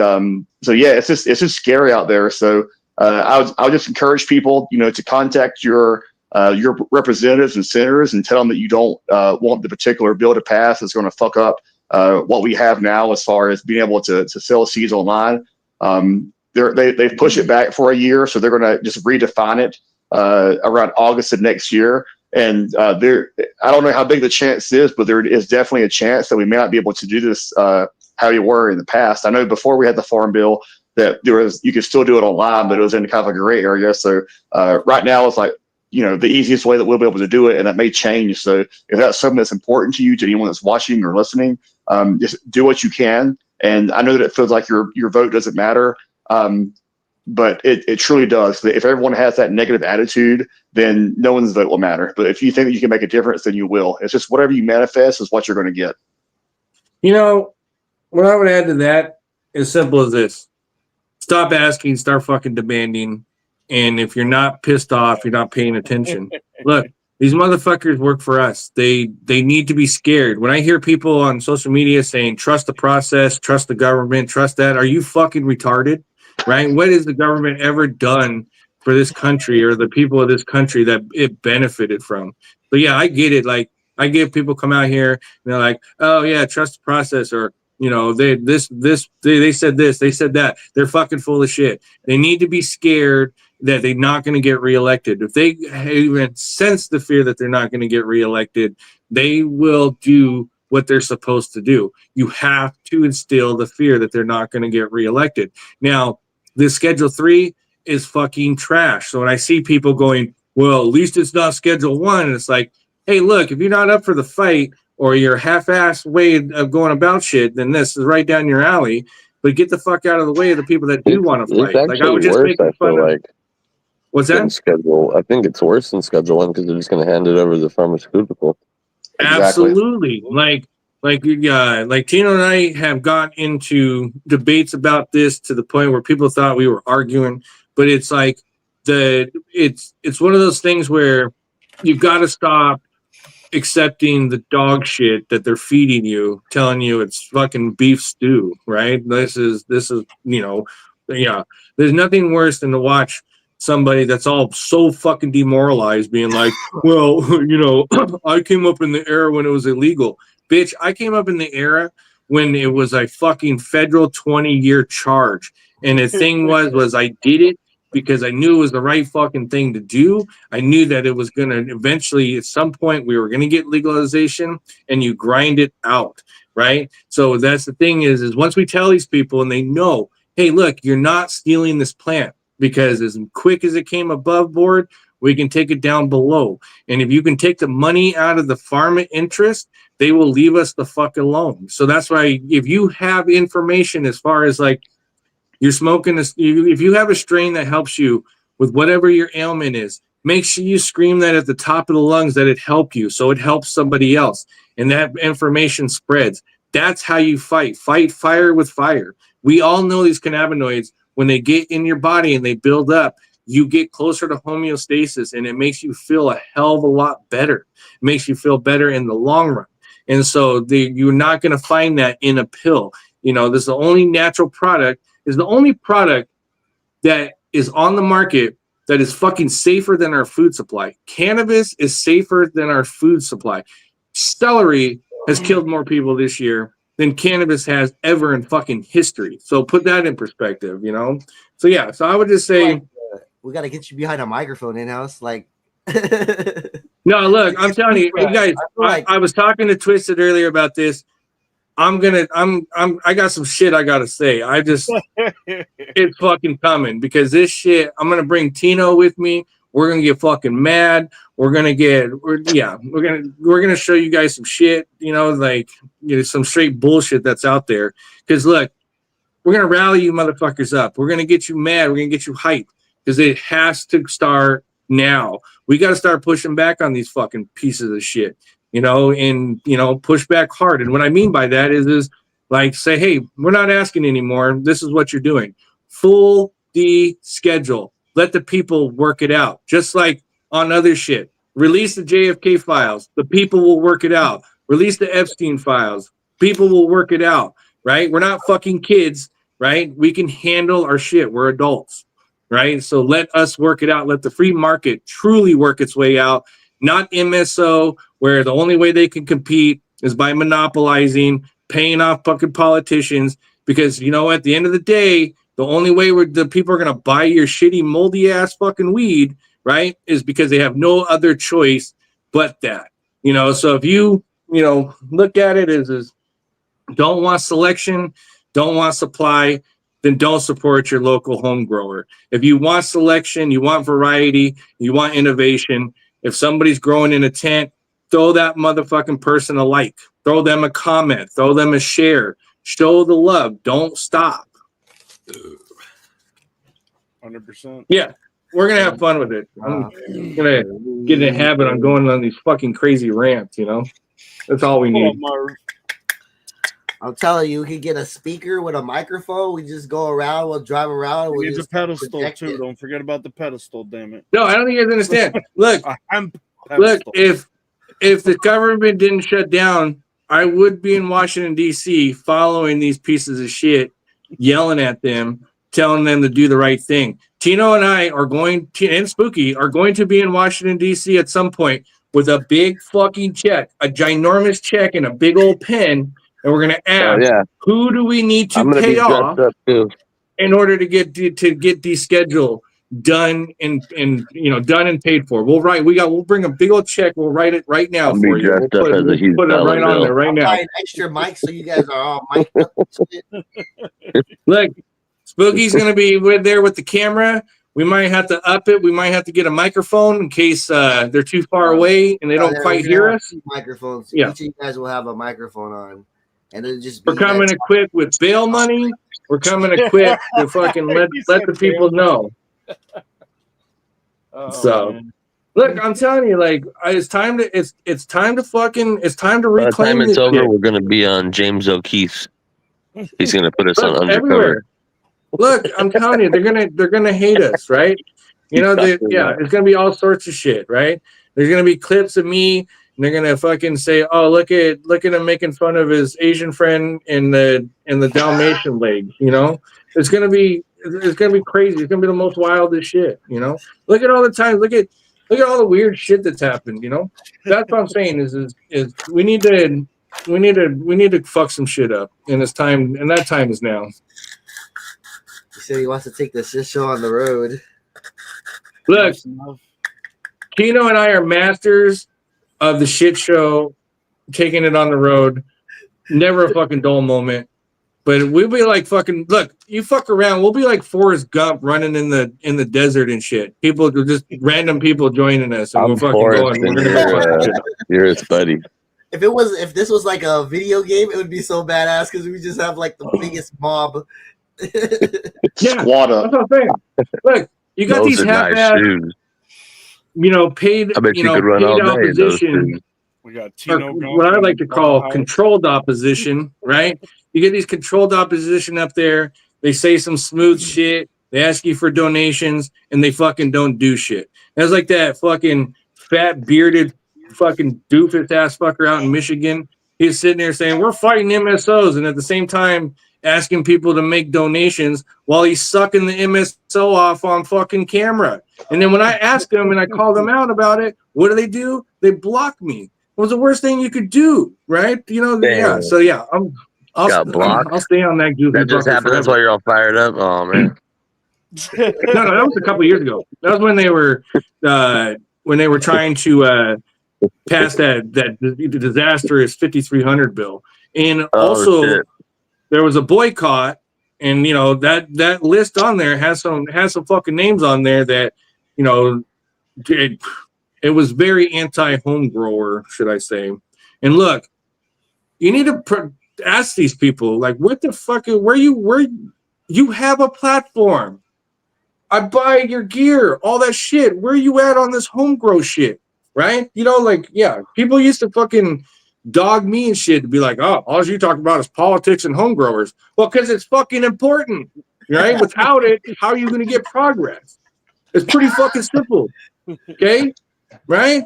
so yeah, it's just scary out there. So I would just encourage people, to contact your representatives and senators and tell them that you don't want the particular bill to pass. It's going to fuck up what we have now as far as being able to sell seeds online. They've pushed it back for a year, so they're going to just redefine it around August of next year. And I don't know how big the chance is, but there is definitely a chance that we may not be able to do this how you were in the past. I know before we had the farm bill that you could still do it online, but it was in kind of a gray area. So right now it's like, the easiest way that we'll be able to do it, and that may change. So if that's something that's important to you, to anyone that's watching or listening, just do what you can. And I know that it feels like your vote doesn't matter, but it truly does. If everyone has that negative attitude, then no one's vote will matter. But if you think that you can make a difference, then you will. It's just whatever you manifest is what you're going to get. What I would add to that is simple as this. Stop asking, start fucking demanding. And if you're not pissed off, you're not paying attention. Look, these motherfuckers work for us. They need to be scared. When I hear people on social media saying, trust the process, trust the government, trust that, are you fucking retarded? Right? What has the government ever done for this country or the people of this country that it benefited from? But yeah, I get it. Like, I get people come out here and they're like, oh yeah, trust the process, or they said this, they said that. They're fucking full of shit. They need to be scared that they're not going to get reelected. If they even sense the fear that they're not going to get reelected, they will do what they're supposed to do. You have to instill the fear that they're not going to get reelected. Now, this Schedule 3 is fucking trash. So when I see people going, well, at least it's not Schedule 1, and it's like, hey, look, if you're not up for the fight or your half-assed way of going about shit, then this is right down your alley. But get the fuck out of the way of the people that do want to fight. Like, I would just make fun of. What's that? I think it's worse than Schedule 1 because they're just going to hand it over to the pharmaceutical. Absolutely. Like Tino and I have got into debates about this to the point where people thought we were arguing, but it's like it's one of those things where you've got to stop accepting the dog shit that they're feeding you, telling you it's fucking beef stew, right? This is there's nothing worse than to watch somebody that's all so fucking demoralized being like, well, I came up in the era when it was illegal. Bitch, I came up in the era when it was a fucking federal 20-year charge. And the thing was I did it because I knew it was the right fucking thing to do. I knew that it was going to eventually, at some point, we were going to get legalization, and you grind it out, right? So that's the thing is once we tell these people and they know, hey, look, you're not stealing this plant, because as quick as it came above board, we can take it down below. And if you can take the money out of the pharma interest, they will leave us the fuck alone. So that's why if you have information as far as like you're smoking this, if you have a strain that helps you with whatever your ailment is, make sure you scream that at the top of the lungs that it helped you so it helps somebody else. and that information spreads. That's how you fight fire with fire. We all know these cannabinoids, when they get in your body and they build up, you get closer to homeostasis, and it makes you feel a hell of a lot better. It makes you feel better in the long run. And so you're not going to find that in a pill. You know, this is the only natural product, is the only product that is on the market that is fucking safer than our food supply. Cannabis is safer than our food supply. Celery has killed more people this year than cannabis has ever in fucking history. So put that in perspective, you know? So yeah, so I would just say, we got to get you behind a microphone in-house. Like, no, look, I'm telling you, hey guys, I was talking to Twisted earlier about this. I got some shit I got to say. It's fucking coming, because this shit, I'm going to bring Tino with me. We're going to get fucking mad. We're going to show you guys some shit, you know, like, you know, some straight bullshit that's out there. Because look, we're going to rally you motherfuckers up. We're going to get you mad. We're going to get you hyped, because it has to start now. We got to start pushing back on these fucking pieces of shit, you know, and, you know, push back hard. And what I mean by that is like, say, hey, we're not asking anymore. This is what you're doing. Full D schedule. Let the people work it out. Just like on other shit. Release the JFK files. The people will work it out. Release the Epstein files. People will work it out, right? We're not fucking kids, right? We can handle our shit. We're adults, right? So let us work it out. Let the free market truly work its way out. Not MSO, where the only way they can compete is by monopolizing, paying off fucking politicians. Because, you know, at the end of the day, the only way the people are going to buy your shitty, moldy ass fucking weed, right, is because they have no other choice but that. You know, so if you know, look at it as don't want selection, don't want supply, then don't support your local home grower. If you want selection, you want variety, you want innovation, if somebody's growing in a tent, throw that motherfucking person a like, throw them a comment, throw them a share, show the love, don't stop. 100%. Yeah, we're gonna have fun with it. I'm gonna get in a habit on going on these fucking crazy rants, you know? That's all we need. I'm telling you, we could get a speaker with a microphone. We just go around, we'll drive around. We'll It's a just pedestal too. Don't forget about the pedestal, damn it. No, I don't think you guys understand. Look, if the government didn't shut down, I would be in Washington, D.C. following these pieces of shit, yelling at them, telling them to do the right thing. Tino and I are and Spooky are going to be in Washington, D.C. at some point with a big fucking check, a ginormous check and a big old pen, and we're going to ask, who do we need to pay off in order to get these schedule done and done and paid for? We'll bring a big old check. We'll write it right now for you. We'll put it right on there right now. Buy an extra mic so you guys are all mic'd up and shit. Look, Spooky's going to be there with the camera. We might have to up it. We might have to get a microphone in case they're too far away and they don't quite hear us. Microphones. Yeah. Each of you guys will have a microphone on. And it'll just We're coming equipped with bail money. We're coming equipped to fucking let the people know. Look, I'm telling you, like, it's time to reclaim. By the time it's this over, shit. we're going to be on James O'Keefe's. He's going to put us on undercover. Everywhere. Look, I'm telling you, they're gonna hate us, right? You know, it's gonna be all sorts of shit, right? There's gonna be clips of me, and they're gonna fucking say, "Oh, look at him making fun of his Asian friend in the Dalmatian leg." You know, it's gonna be crazy. It's gonna be the most wildest shit. You know, look at all the time. Look at all the weird shit that's happened. You know, that's what I'm saying. Is we need to fuck some shit up, and it's time, and that time is now. He said he wants to take the shit show on the road. Look, Tino and I are masters of the shit show, taking it on the road. Never a fucking dull moment. But we'll be like fucking, look, you fuck around, we'll be like Forrest Gump running in the desert and shit. People, just random people joining us, and we'll fucking go and you're his buddy. If this was like a video game, it would be so badass because we just have like the biggest mob. Yeah, that's what I'm saying. Look, you got these half-ass, paid, I bet you could run paid all out day, positions. We got Tino going. What I like to call House. controlled opposition, right? You get these controlled opposition up there. They say some smooth shit. They ask you for donations, and they fucking don't do shit. That's like that fucking fat bearded fucking doofus ass fucker out in Michigan. He's sitting there saying we're fighting MSOs, and at the same time asking people to make donations while he's sucking the MSO off on fucking camera. And then when I ask them and I call them out about it, what do? They block me. It was the worst thing you could do, right? You know, Damn. yeah. So yeah, I'll stay on that goofy. That just happened. That's why you're all fired up. Oh man. No, that was a couple years ago. That was when they were trying to pass that disastrous 5300 bill, and also there was a boycott, and you know that list on there has some fucking names on there that you know it was very anti-home grower, should I say? And look, you need to ask these people like, what the fuck? Where you have a platform? I buy your gear, all that shit. Where you at on this home grow shit, right? You know, like, yeah, people used to fucking dog me and shit to be like, oh, all you talk about is politics and home growers. Well, because it's fucking important, right? Without it, how are you going to get progress? It's pretty fucking simple, okay? Right?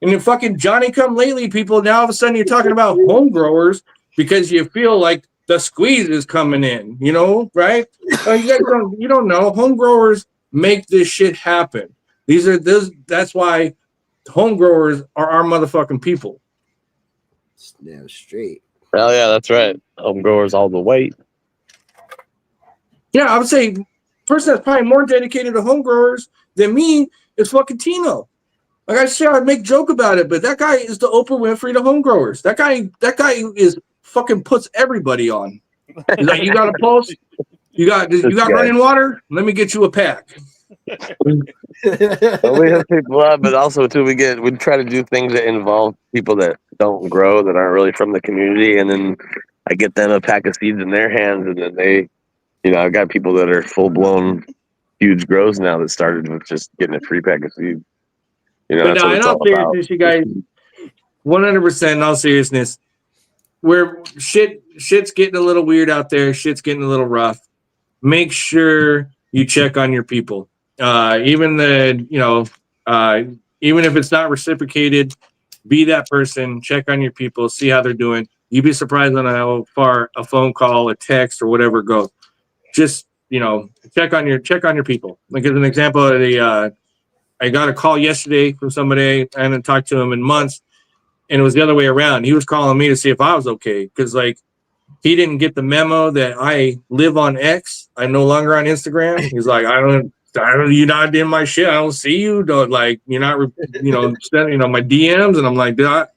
And then fucking Johnny come lately people, now all of a sudden you're talking about home growers because you feel like the squeeze is coming in, you know, right? You don't know. Home growers make this shit happen. That's why home growers are our motherfucking people. Damn straight. Oh yeah, that's right. Home growers all the way. Yeah, I would say the person that's probably more dedicated to home growers than me is fucking Tino. Like I said, I make joke about it, but that guy is the Oprah Winfrey to home growers. That guy is fucking puts everybody on. He's like, you got a pulse? You got running water? Let me get you a pack. Well, we have people up, but also too we try to do things that involve people that don't grow, that aren't really from the community, and then I get them a pack of seeds in their hands, and then they, you know, I've got people that are full blown huge grows now that started with just getting a free pack of seeds. You know, but no, in all seriousness, you guys, 100% in all seriousness, where shit's getting a little weird out there, shit's getting a little rough. Make sure you check on your people. Even if it's not reciprocated, be that person, check on your people, see how they're doing. You'd be surprised on how far a phone call, a text, or whatever goes. Just, you know, check on your people. Like as an example, I got a call yesterday from somebody. I hadn't talked to him in months, and it was the other way around. He was calling me to see if I was okay because, like, he didn't get the memo that I live on X. I'm no longer on Instagram. He's like, you're not in my shit. I don't see you. Don't, like, you're not, sending, my DMs. And I'm like, dude, I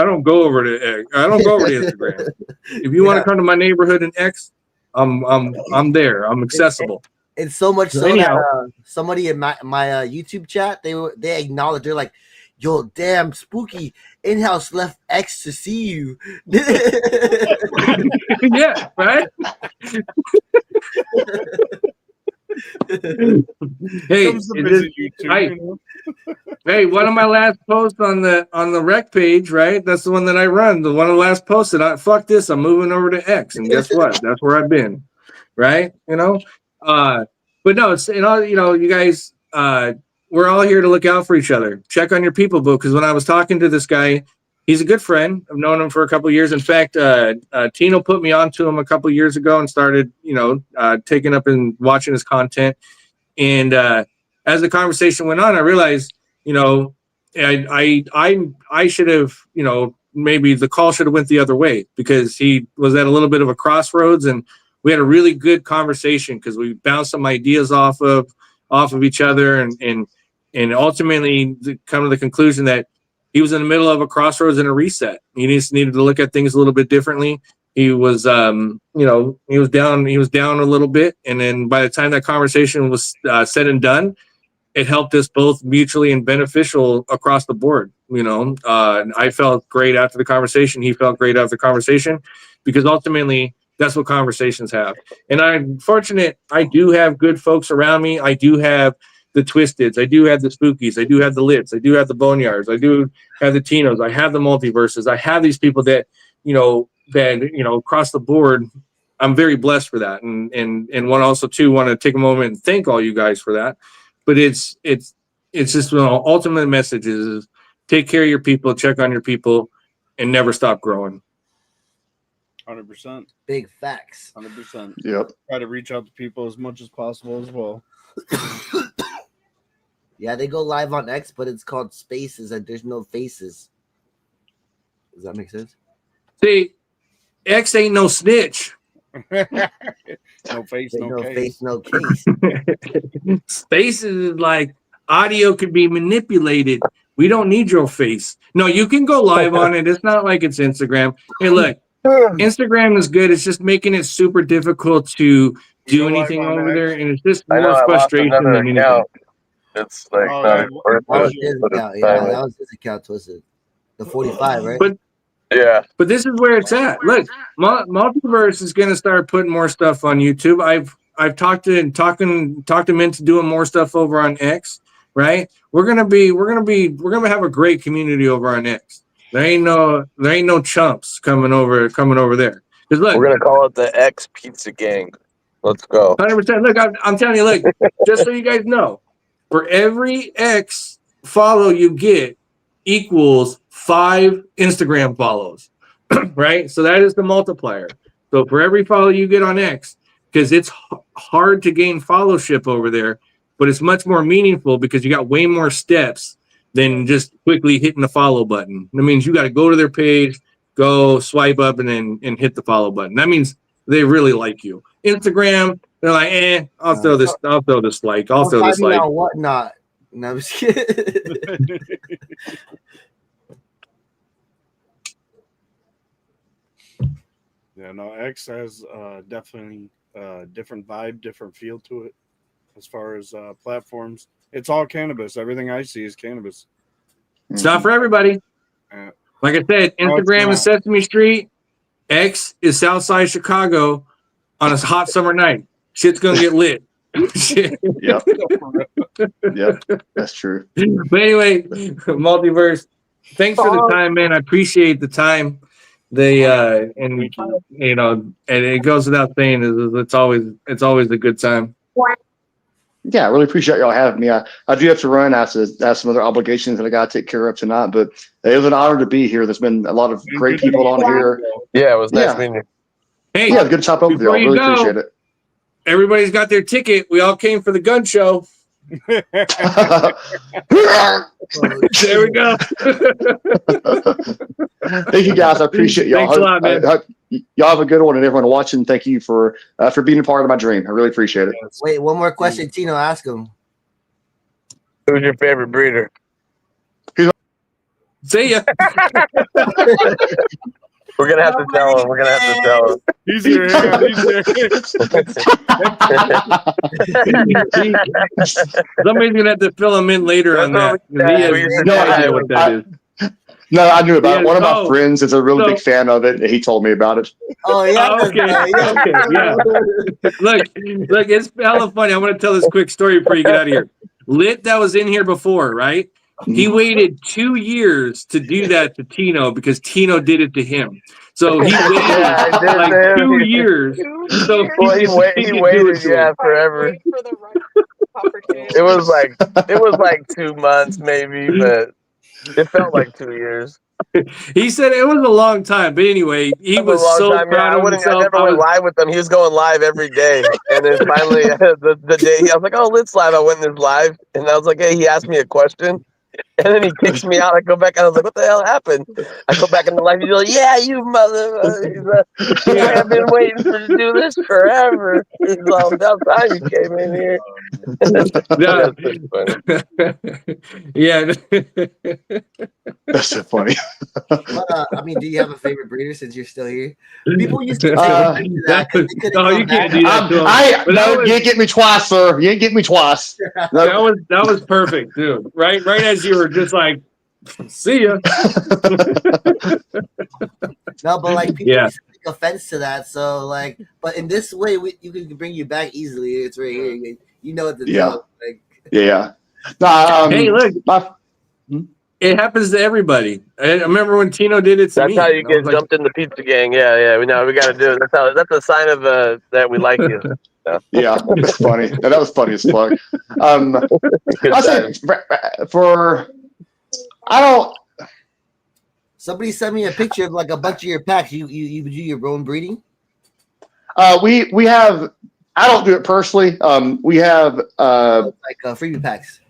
don't go over to X. I don't go over to Instagram. If you want to come to my neighborhood in X, I'm there. I'm accessible. It's so much so that somebody in my YouTube chat, they acknowledge, they're like, yo, damn, Spooky, in-house left X to see you. Yeah, right? Hey, one of my last posts on the rec page, right? That's the one that I run. The one of the last posts that fuck this, I'm moving over to X, and guess what? That's where I've been, right? You know, but no, it's you guys. We're all here to look out for each other. Check on your people, boo. Because when I was talking to this guy, he's a good friend. I've known him for a couple of years. In fact, Tino put me onto him a couple of years ago and started, taking up and watching his content. And as the conversation went on, I realized, I should have, maybe the call should have went the other way because he was at a little bit of a crossroads, and we had a really good conversation because we bounced some ideas off of each other, and ultimately come to the conclusion that he was in the middle of a crossroads and a reset. He needed to look at things a little bit differently. He was, he was down a little bit. And then by the time that conversation was said and done, it helped us both mutually and beneficial across the board. I felt great after the conversation. He felt great after the conversation because ultimately that's what conversations have. And I'm fortunate. I do have good folks around me. I do have the Twisteds. I do have the Spookies. I do have the Litts. I do have the Boneyards. I do have the Tinos. I have the Multiverses. I have these people that, across the board, I'm very blessed for that. And want to take a moment and thank all you guys for that. But it's just ultimate message is take care of your people, check on your people, and never stop growing. 100%. Big facts. 100%. Yep. Try to reach out to people as much as possible as well. Yeah, they go live on X, but it's called Spaces and there's no faces. Does that make sense? See, X ain't no snitch. No face, no case. Face, no case. Spaces is like audio can be manipulated. We don't need your face. No, you can go live on it. It's not like it's Instagram. Hey, look, Instagram is good. It's just making it super difficult to do anything over there, and it's just more frustration than anything. It's like that was his account. Yeah, that was his account twisted. The 45, right? But this is where it's at. Look, Multiverse is going to start putting more stuff on YouTube. I've talked him into doing more stuff over on X. Right? We're gonna have a great community over on X. There ain't no chumps coming over there. Because look, we're gonna call it the X Pizza Gang. Let's go. 100%. Look, I'm telling you, look, just so you guys know, for every X follow you get equals 5 Instagram follows. Right? So that is the multiplier. So for every follow you get on X, because it's hard to gain followership over there, but it's much more meaningful because you got way more steps than just quickly hitting the follow button. That means you got to go to their page, go swipe up, and hit the follow button. That means they really like you. Instagram, they're like, I'll throw this like. I'll throw this like. Whatnot. No, I'm just kidding. Yeah, no, X has definitely a different vibe, different feel to it. As far as platforms, it's all cannabis. Everything I see is cannabis. It's not for everybody. Like I said, Instagram is Sesame Street. X is Southside Chicago on a hot summer night. Shit's gonna get lit. Yep. Yep. That's true. But anyway, Multiverse, thanks for the time, man. I appreciate the time. And it goes without saying, it's always a good time. Yeah, I really appreciate y'all having me. I do have to run. I have some other obligations that I got to take care of tonight, but it was an honor to be here. There's been a lot of great people on here. Yeah, it was nice meeting you. Hey, yeah, good to chop up with y'all. Really appreciate it. Everybody's got their ticket. We all came for the gun show. There we go. Thank you guys. I appreciate y'all. Thanks a lot, man. Y'all have a good one, and everyone watching, thank you for being a part of my dream. I really appreciate it. Wait, one more question, Tino. Ask him. Who's your favorite breeder? See ya. We're gonna have to tell him. He's here. Somebody's gonna have to fill him in later on that. He has no idea what that is. No, I knew about it. One of my friends is a really big fan of it, and he told me about it. Oh, yeah. Yeah. Look, it's hella funny. I want to tell this quick story before you get out of here. Litt, that was in here before, right? He waited 2 years to do that to Tino because Tino did it to him. So he waited like 2 years. So he waited forever. It was like 2 months maybe, but it felt like 2 years. He said it was a long time, but anyway, he was so proud of himself. I never went live with him. He was going live every day, and then finally the day I was like, "Oh, Litt's live." I went in his live, and I was like, "Hey," he asked me a question. And then he kicks me out. I go back and I was like, what the hell happened? I go back in the live. He's like, yeah, you mother. I've been waiting to do this forever. He's like, about time you came in here. Yeah. That's so funny. I mean, do you have a favorite breeder since you're still here? People used to that. No, you can't do that. No, you ain't get me twice, sir. You ain't get me twice. No. That was perfect, dude. Right as you were just like, see ya. No, but like people used to take offense to that. So like, but in this way, you can bring you back easily. It's right here. You know what to do. Like, Yeah. No, Hey, look, my, it happens to everybody. I remember when Tino did it to That's me. how you and I was get like, jumped in the pizza gang. Yeah, yeah. We know we got to do it. That's a sign of that we like you. yeah, that's funny. That was funny as fuck. Good I say times. for I don't. Somebody sent me a picture of like a bunch of your packs. You do your own breeding? We have. I don't do it personally. We have Like freebie packs.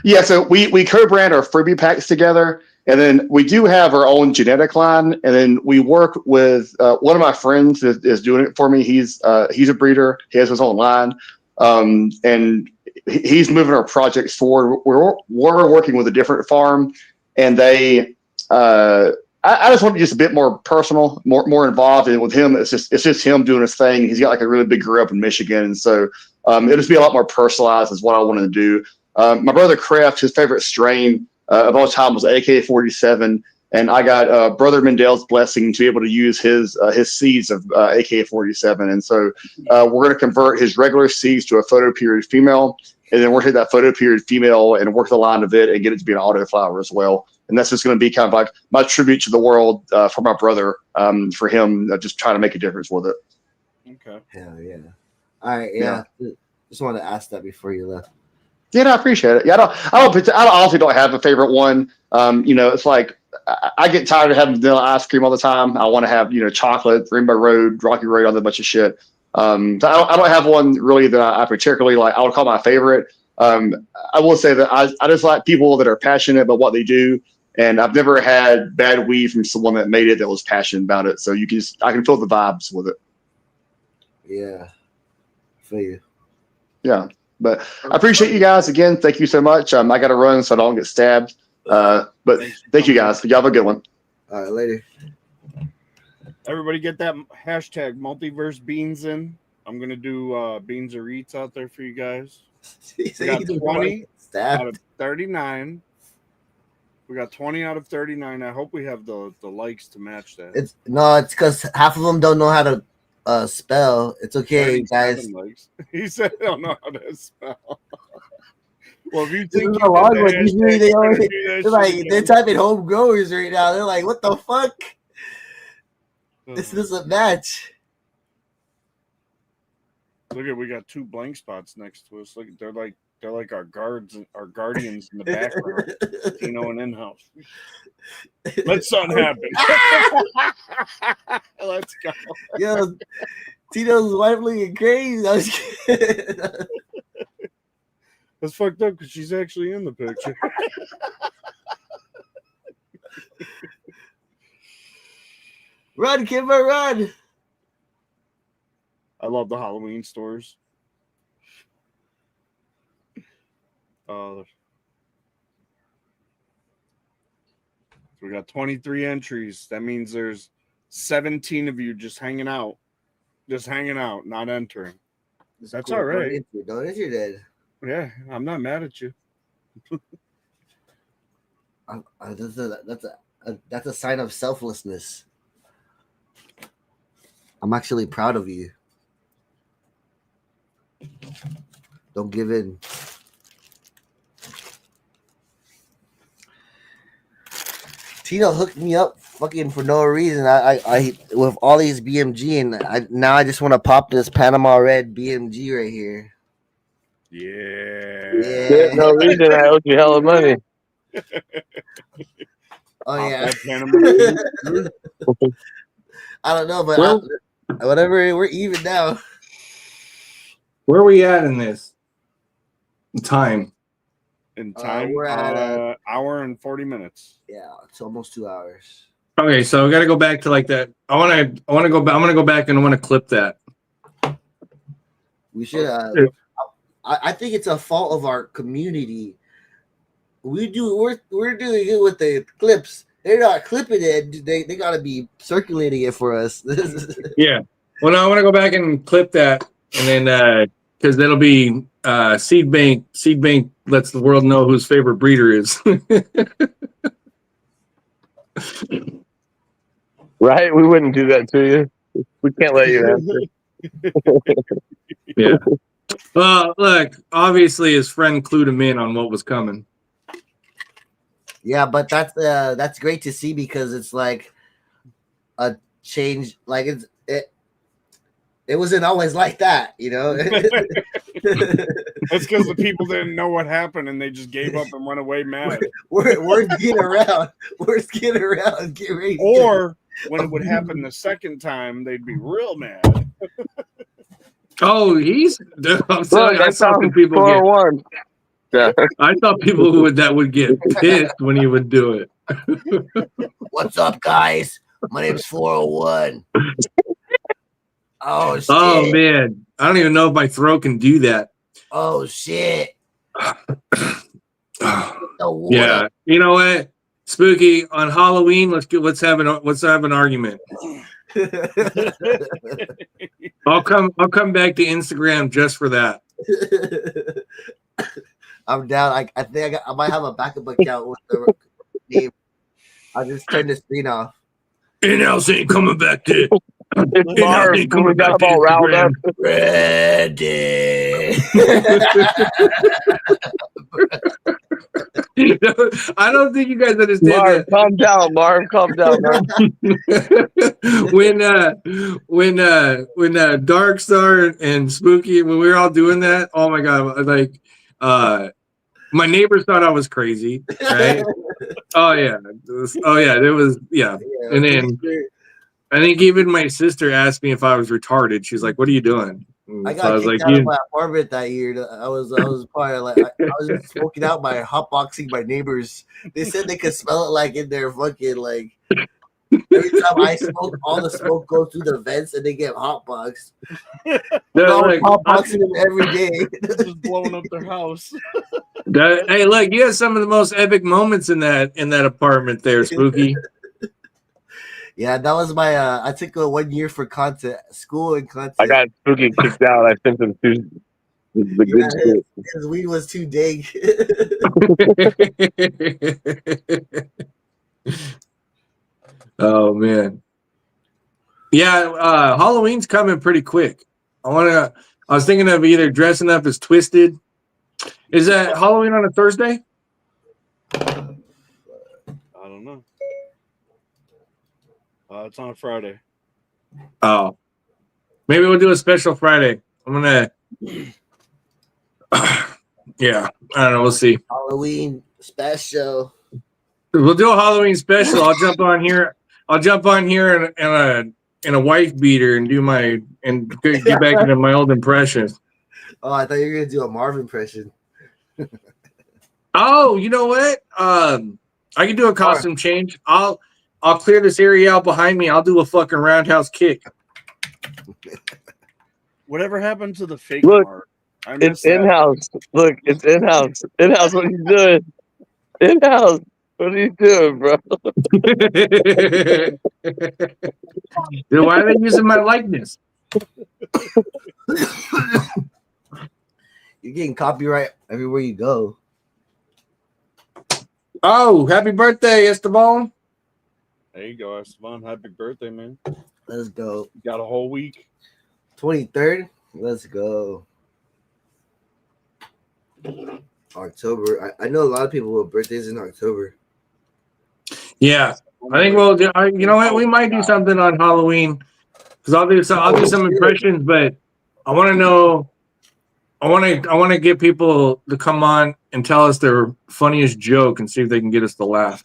yeah. So we co-brand our freebie packs together, and then we do have our own genetic line, and then we work with one of my friends is doing it for me. He's a breeder. He has his own line, and he's moving our projects forward. We're working with a different farm, and they. I just want to be just a bit more personal, more involved, and with him, it's just him doing his thing. He's got like a really big group up in Michigan, and so it'll just be a lot more personalized. Is what I wanted to do. My brother Kraft, his favorite strain of all time was AK-47, and I got Brother Mendel's blessing to be able to use his seeds of AK-47, and so we're going to convert his regular seeds to a photo period female, and then we're going to take that photo period female and work the line of it and get it to be an autoflower as well. And that's just going to be kind of like my tribute to the world for my brother, for him just trying to make a difference with it. Okay. Hell yeah. All right. Yeah. Just wanted to ask that before you left. Yeah, no, I appreciate it. Yeah, I honestly don't have a favorite one. It's like I get tired of having vanilla ice cream all the time. I want to have chocolate, Rainbow Road, Rocky Road, all that bunch of shit. So I don't have one really that I particularly like. I would call my favorite. I will say that I just like people that are passionate about what they do. And I've never had bad weed from someone that made it that was passionate about it. So I can feel the vibes with it. Yeah. For you. Yeah. But I appreciate you guys again. Thank you so much. I got to run so I don't get stabbed. But thank you guys. Y'all have a good one. All right, later. Everybody get that hashtag multiverse beans in. I'm gonna do beans or eats out there for you guys. We got 20 out of 39. We got 20 out of 39. I hope we have the likes to match that. It's because half of them don't know how to spell. It's okay, guys. Likes. He said they don't know how to spell. Well, if you think a long one, usually they're typing home growers right now. They're like, what the fuck? This doesn't match. Look at, we got 2 blank spots next to us. Look, they're like our guardians in the background. Tino and in-house. Let something happen. Let's go. Yo, Tino's wife looking crazy. I was kidding. That's fucked up because she's actually in the picture. Run, Kimber, run. I love the Halloween stores. We got 23 entries. That means there's 17 of you just hanging out. Just hanging out, not entering. That's cool. All right. Don't enter then. Yeah, I'm not mad at you. That's a sign of selflessness. I'm actually proud of you. Don't give in. Tino hooked me up fucking for no reason. I with all these BMG, and I just want to pop this Panama Red BMG right here. Yeah. No reason. I owed you hella money. Oh yeah. Panama. I don't know, but whatever. We're even now. Where are we at in this time? In time, we're at an hour and 40 minutes. Yeah, it's almost 2 hours. Okay, so we got to go back to like that. I want to go back. I'm going to go back and I want to clip that. We should. I think it's a fault of our community. We're doing it with the clips. They're not clipping it. They got to be circulating it for us. Yeah. Well, no, I want to go back and clip that, and then because that'll be Seed Bank. Seed Bank lets the world know whose favorite breeder is. Right? We wouldn't do that to you. We can't let you answer. Yeah. Well, look, obviously his friend clued him in on what was coming. Yeah, but that's great to see because it's like a change. Like it wasn't always like that, you know. That's because the people didn't know what happened and they just gave up and went away mad. We're getting around. We're getting around. Get ready. Or when it would happen the second time, they'd be real mad. Oh, I'm sorry. I saw some people get. 401. Yeah. I thought people that would get pissed when he would do it. What's up, guys? My name's 401. Oh shit. Oh man, I don't even know if my throat can do that. Oh shit. Yeah, you know what, Spooky, on Halloween, let's have an argument. I'll come back to Instagram just for that. I'm down. I think I might have a backup account with the name. I just turned the screen off. In-house ain't coming back to. Marv, we got them all riled up. Ready. I don't think you guys understand Marv, that. calm down, Marv. Calm down, Marv. when Darkstar and Spooky, when we were all doing that, oh my god, like my neighbors thought I was crazy, right? Oh yeah, it was and then I think even my sister asked me if I was retarded. She's like, "What are you doing?" I got kicked out of my apartment that year. I was probably like I was just smoking out my hotboxing my neighbors. They said they could smell it like in their fucking like every time I smoke, all the smoke goes through the vents and they get hotboxed. Like, hotboxing them every day. Just blowing up their house. Hey, look, you had some of the most epic moments in that apartment there, Spooky. Yeah, that was my. I took 1 year for school and content. I got Spooky kicked out. I sent him to the good school. His weed was too dank. Oh man, yeah. Halloween's coming pretty quick. I was thinking of either dressing up as Twisted. Is that Halloween on a Thursday? I don't know. It's on a Friday. Oh, maybe we'll do a special Friday. I'm gonna. Yeah, I don't know. We'll see. Halloween special. We'll do a Halloween special. I'll jump on here in a wife beater and get back into my old impressions. Oh, I thought you were gonna do a Marv impression. Oh, you know what? I can do a costume change. I'll clear this area out behind me. I'll do a fucking roundhouse kick. Whatever happened to the fake Look, Marv? it's in-house. Look, it's in-house. In-house, what are you doing? In-house. What are you doing, bro? Then why are they using my likeness? You're getting copyright everywhere you go. Oh, happy birthday, Esteban. There you go, Esteban. Happy birthday, man. Let's go. You got a whole week. 23rd. Let's go. October. I know a lot of people with birthdays in October. Yeah, I think we'll do. You know what? We might do something on Halloween because I'll do some impressions, but I want to know. I want to get people to come on and tell us their funniest joke and see if they can get us to laugh.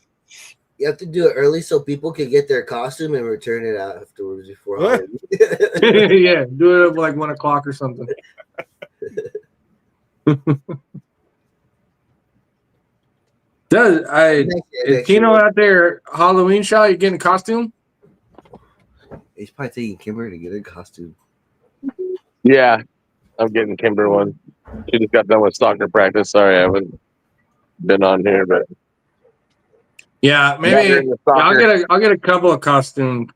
You have to do it early so people can get their costume and return it out afterwards before Halloween. Yeah, do it at like 1 o'clock or something. Is Tino out there Halloween shot? You getting a costume? He's probably taking Kimber to get a costume. Yeah, I'm getting Kimber one. She just got done with soccer practice. Sorry, I haven't been on here, but yeah, maybe I'll get a couple of costume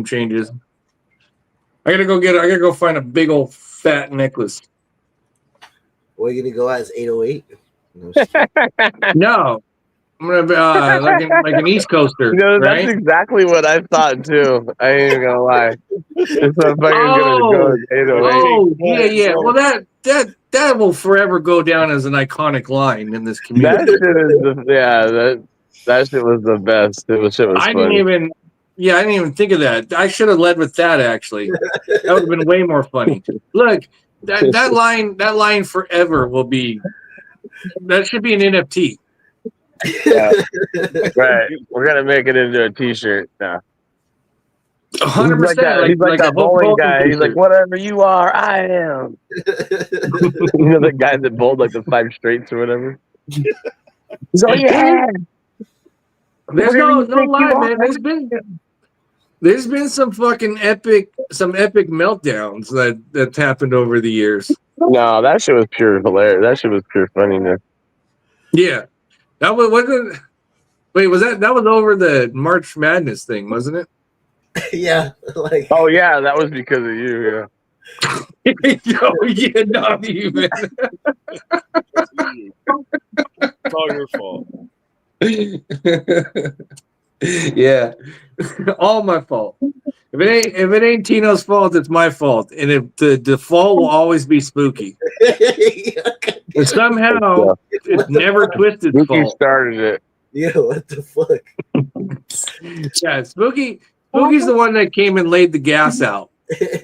changes. I gotta go find a big old fat necklace. What are you gonna go as 808? No, I'm gonna be like an East Coaster. No, right? That's exactly what I thought too. I ain't even gonna lie. It's not fucking gonna go as 808. Oh, yeah. Well, that will forever go down as an iconic line in this That community. shit is that shit was the best. Shit was I funny. didn't even think of that. I should have led with that actually. That would have been way more funny. Look, that line forever will be. That should be an NFT. Yeah. Right. We're gonna make it into a T-shirt now. 100%. He's like that bowling guy. He's like, whatever you are, I am. You know the guy that bowled like the 5 straights or whatever. He's like, yeah. There's no lie, man. There's been some fucking epic meltdowns that's happened over the years. No, that shit was pure hilarious. That shit was pure funniness. Yeah, that wasn't. Wait, was that was over the March Madness thing, wasn't it? Yeah, like. Oh yeah, that was because of you. Yeah. Oh yeah, not even. It's all your fault. Yeah, all my fault. If it ain't Tino's fault, it's my fault. And if the default will always be Spooky. And somehow it's never Twisted's Spooky fault. started it. Yeah, what the fuck? Yeah, Spooky's the one that came and laid the gas out.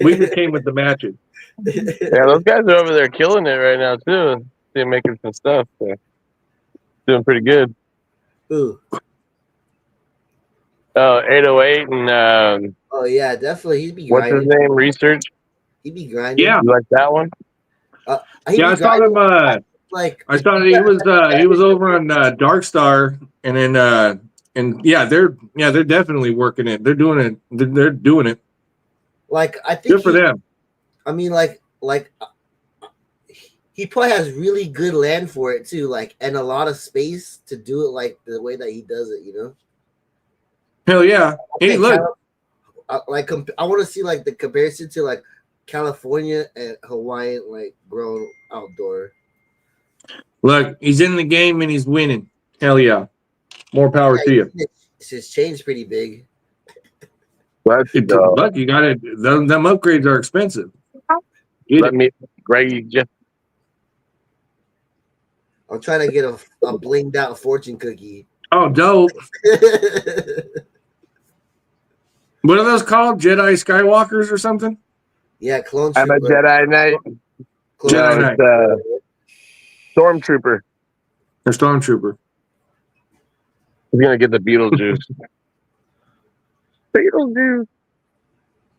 We just came with the matches. Yeah, those guys are over there killing it right now too. They're making some stuff. So. Doing pretty good. Who? Oh, 808 and Oh yeah, definitely. He'd be what's grinding. his name? Research. He'd be grinding. Yeah. You like that one? Yeah, I saw him. Like I thought he was over on Dark Star, and then they're definitely working it. They're doing it. They're doing it. Like I think Good for them. I mean, like he probably has really good land for it too, like, and a lot of space to do it like the way that he does it. You know. Hell yeah! Hey, look. I want to see like the comparison to like California and Hawaiian, like grown outdoor. Look, he's in the game and he's winning. Hell yeah! More power to you. His chain's pretty big. Look, you got it. Them upgrades are expensive. Greg, just. I'm trying to get a blinged out fortune cookie. Oh, dope! What are those called? Jedi Skywalkers or something? Yeah, clone. I'm a Jedi Knight. Jedi Knight. Stormtrooper. Or Stormtrooper. He's gonna get the Beetlejuice. Beetlejuice.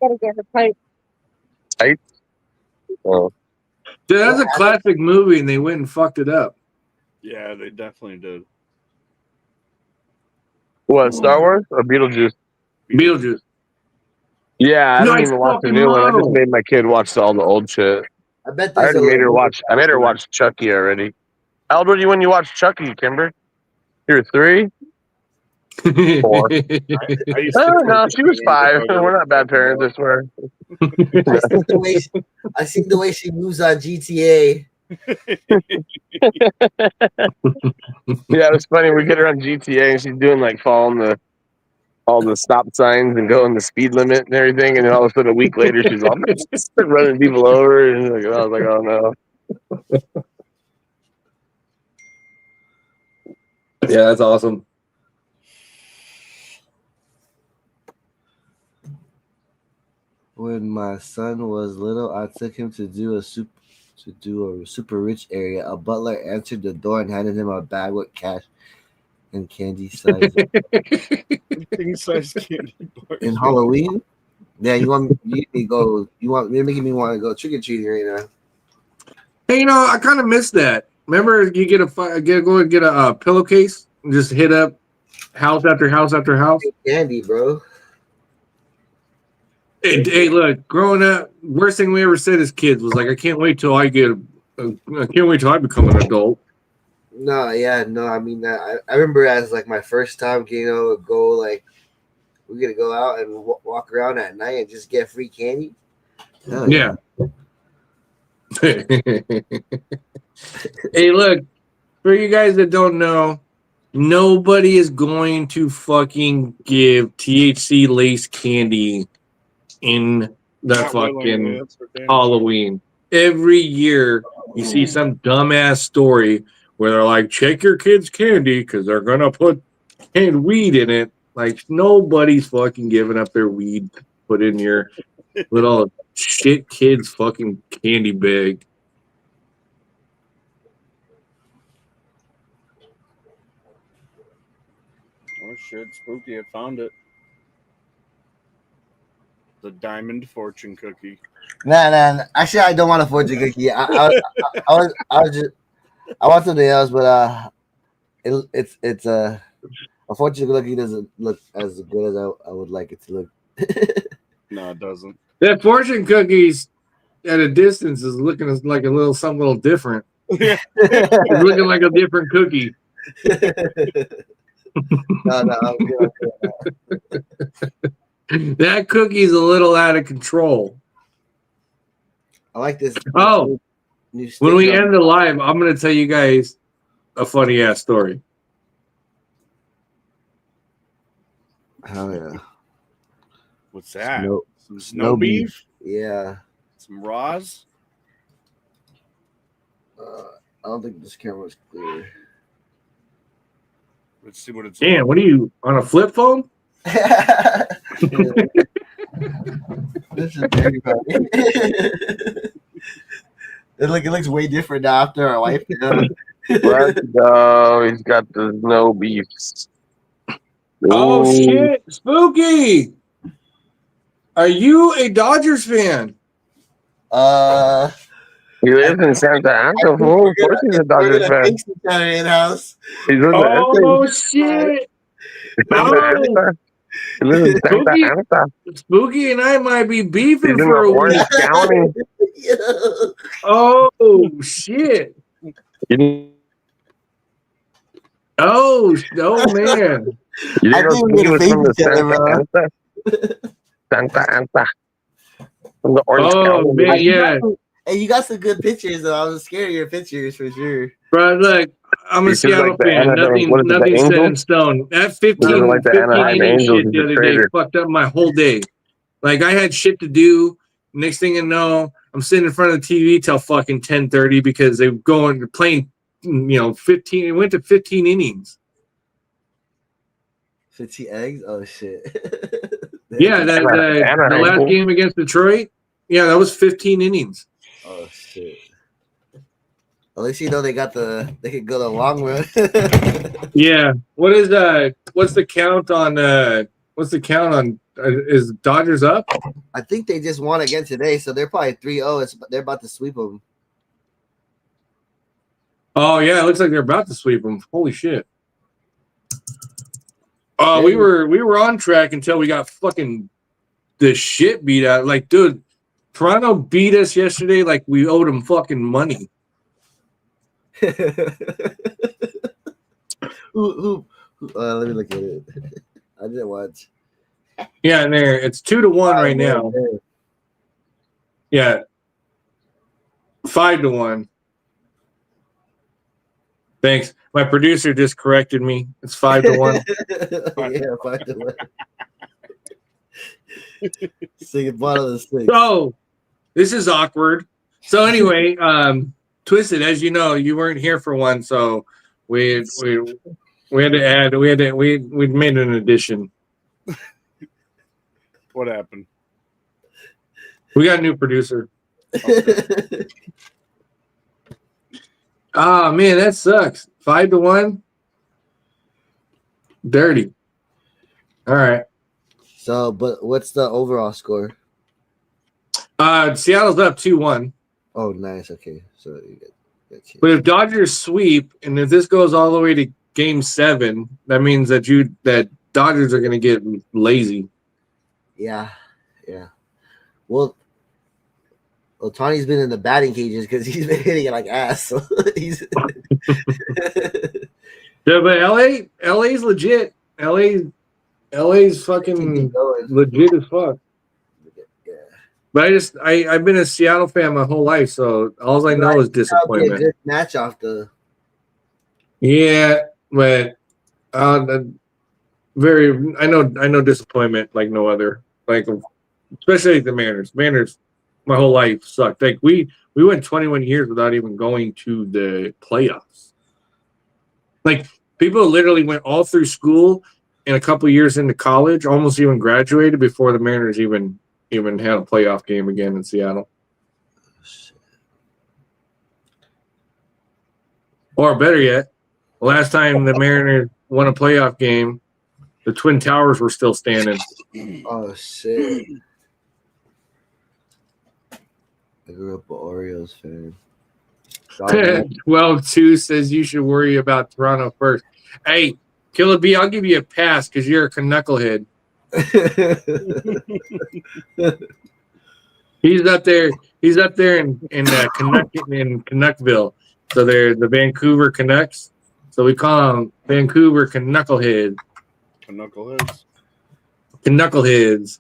Gotta get the pipe. Pipe? Oh. Dude, that's a classic movie, and they went and fucked it up. Yeah, they definitely did. What, Star Wars or Beetlejuice? Beetlejuice. Yeah, I didn't Nice even watch the fucking new one. I just model. made my kid watch all the old shit. I bet I there's already made her watch. I made her watch Chucky already. How old were you when you watched Chucky, Kimber? You were 3? 4. I used Oh to no, she was 5. We're not bad parents, I swear. I see the way she moves on GTA. Yeah, it was funny. We get her on GTA and she's doing like following all the stop signs and going the speed limit and everything, and then all of a sudden a week later she's all running people over, and I was like, oh no. Yeah, that's awesome. When my son was little, I took him to do a super rich area. A butler answered the door and handed him a bag with cash and candy size. King size candy bar. In Halloween? Yeah, you're making me want to go trick or treating right now. Hey, I kind of miss that. Remember, you go and get a pillowcase and just hit up house after house after house. Candy, bro. Hey, look, growing up, worst thing we ever said as kids was like, I can't wait till I become an adult. No, yeah, no. I mean, I remember as like my first time, go like we're gonna go out and walk around at night and just get free candy. Oh, yeah. Hey, look, for you guys that don't know, nobody is going to fucking give THC lace candy in the fucking Halloween. Every year you see some dumbass story where they're like, check your kids' candy because they're gonna put canned weed in it. Like nobody's fucking giving up their weed to put in your little shit kid's fucking candy bag. Oh shit, spooky! I found it. The diamond fortune cookie. Nah. Actually, I don't want a fortune cookie. I want something else, but it's a fortune cookie doesn't look as good as I would like it to look. No, it doesn't. That fortune cookies at a distance is looking like a little something a little different. It's looking like a different cookie. No, I'm good. That cookie's a little out of control. I like this. Oh, when we end the live, I'm going to tell you guys a funny ass story. Oh yeah. What's that? Some snow beef? Yeah. Some raws? I don't think this camera's clear. Let's see what it's. Damn, what are you on a flip phone? This is very funny. It looks way different now after our wife. Let's go. He's got the snow beefs. Oh Ooh. shit, Spooky! Are you a Dodgers fan? He lives in Santa Ana. Fool. Of course he's a Dodgers fan. In-house. He lives Oh shit! Oh. He lives in Santa Ana. Spooky and I might be beefing He's in for a Orange week. County. Oh shit! Oh man! You I didn't think know we he need was to from the face each other, Santa Ana. From the Orange Oh County. man, yeah, Hey, you got some good pictures, though. I was scared of your pictures for sure. bro. Look, I'm a He's just Seattle like the fan. Anaheim- what is it, the Nothing set in Angels? stone. That He's 15 like the 15 Anaheim inning Angels. shit He's the a other day traitor. fucked up my whole day. Like I had shit to do. Next thing you know, I'm sitting in front of the TV till fucking 10:30 because they were playing. 15. It went to 15 innings. 50 eggs? Oh shit. Yeah, the last game against Detroit. Yeah, that was 15 innings. Oh shit. At least you know they could go the long run. Yeah. What's the count on is Dodgers up? I think they just won again today, so they're probably 3-0. They're about to sweep them. Oh yeah, it looks like they're about to sweep them. Holy shit. We were on track until we got fucking the shit beat out. Like, dude, Toronto beat us yesterday like we owed them fucking money. Who let me look at it. I didn't watch. Yeah, and it's 2-1 right now. Yeah. 5-1. Thanks. My producer just corrected me. It's 5-1. Yeah, 5-1. Second bottom of the six. So this is awkward. So anyway, Twisted, as you know, you weren't here for one, so we had to add. We made an addition. What happened? We got a new producer. Okay. Ah man, that sucks. 5-1. Dirty. All right. So, but what's the overall score? Seattle's up 2-1. Oh, nice. Okay, so you get But if Dodgers sweep, and if this goes all the way to Game 7, that means that Dodgers are going to get lazy. Yeah. Well, Tony's been in the batting cages because he's been hitting it like ass. So he's Yeah, but LA's legit. LA's fucking legit as fuck. Yeah. But I've been a Seattle fan my whole life, so all I know is Be a disappointment. good match off the. Yeah, but I know disappointment like no other. Like especially like the Mariners. Mariners, my whole life sucked. Like we We went 21 years without even going to the playoffs. Like people literally went all through school and a couple years into college, almost even graduated before the Mariners even had a playoff game again in Seattle. Or better yet, the last time the Mariners won a playoff game, the Twin Towers were still standing. Oh shit! I grew up an Orioles fan. 12-2 says you should worry about Toronto first. Hey, Killer B, I'll give you a pass because you're a knucklehead. He's up there in Canuckville. So they're the Vancouver Canucks. So we call them Vancouver Knucklehead. Knuckleheads.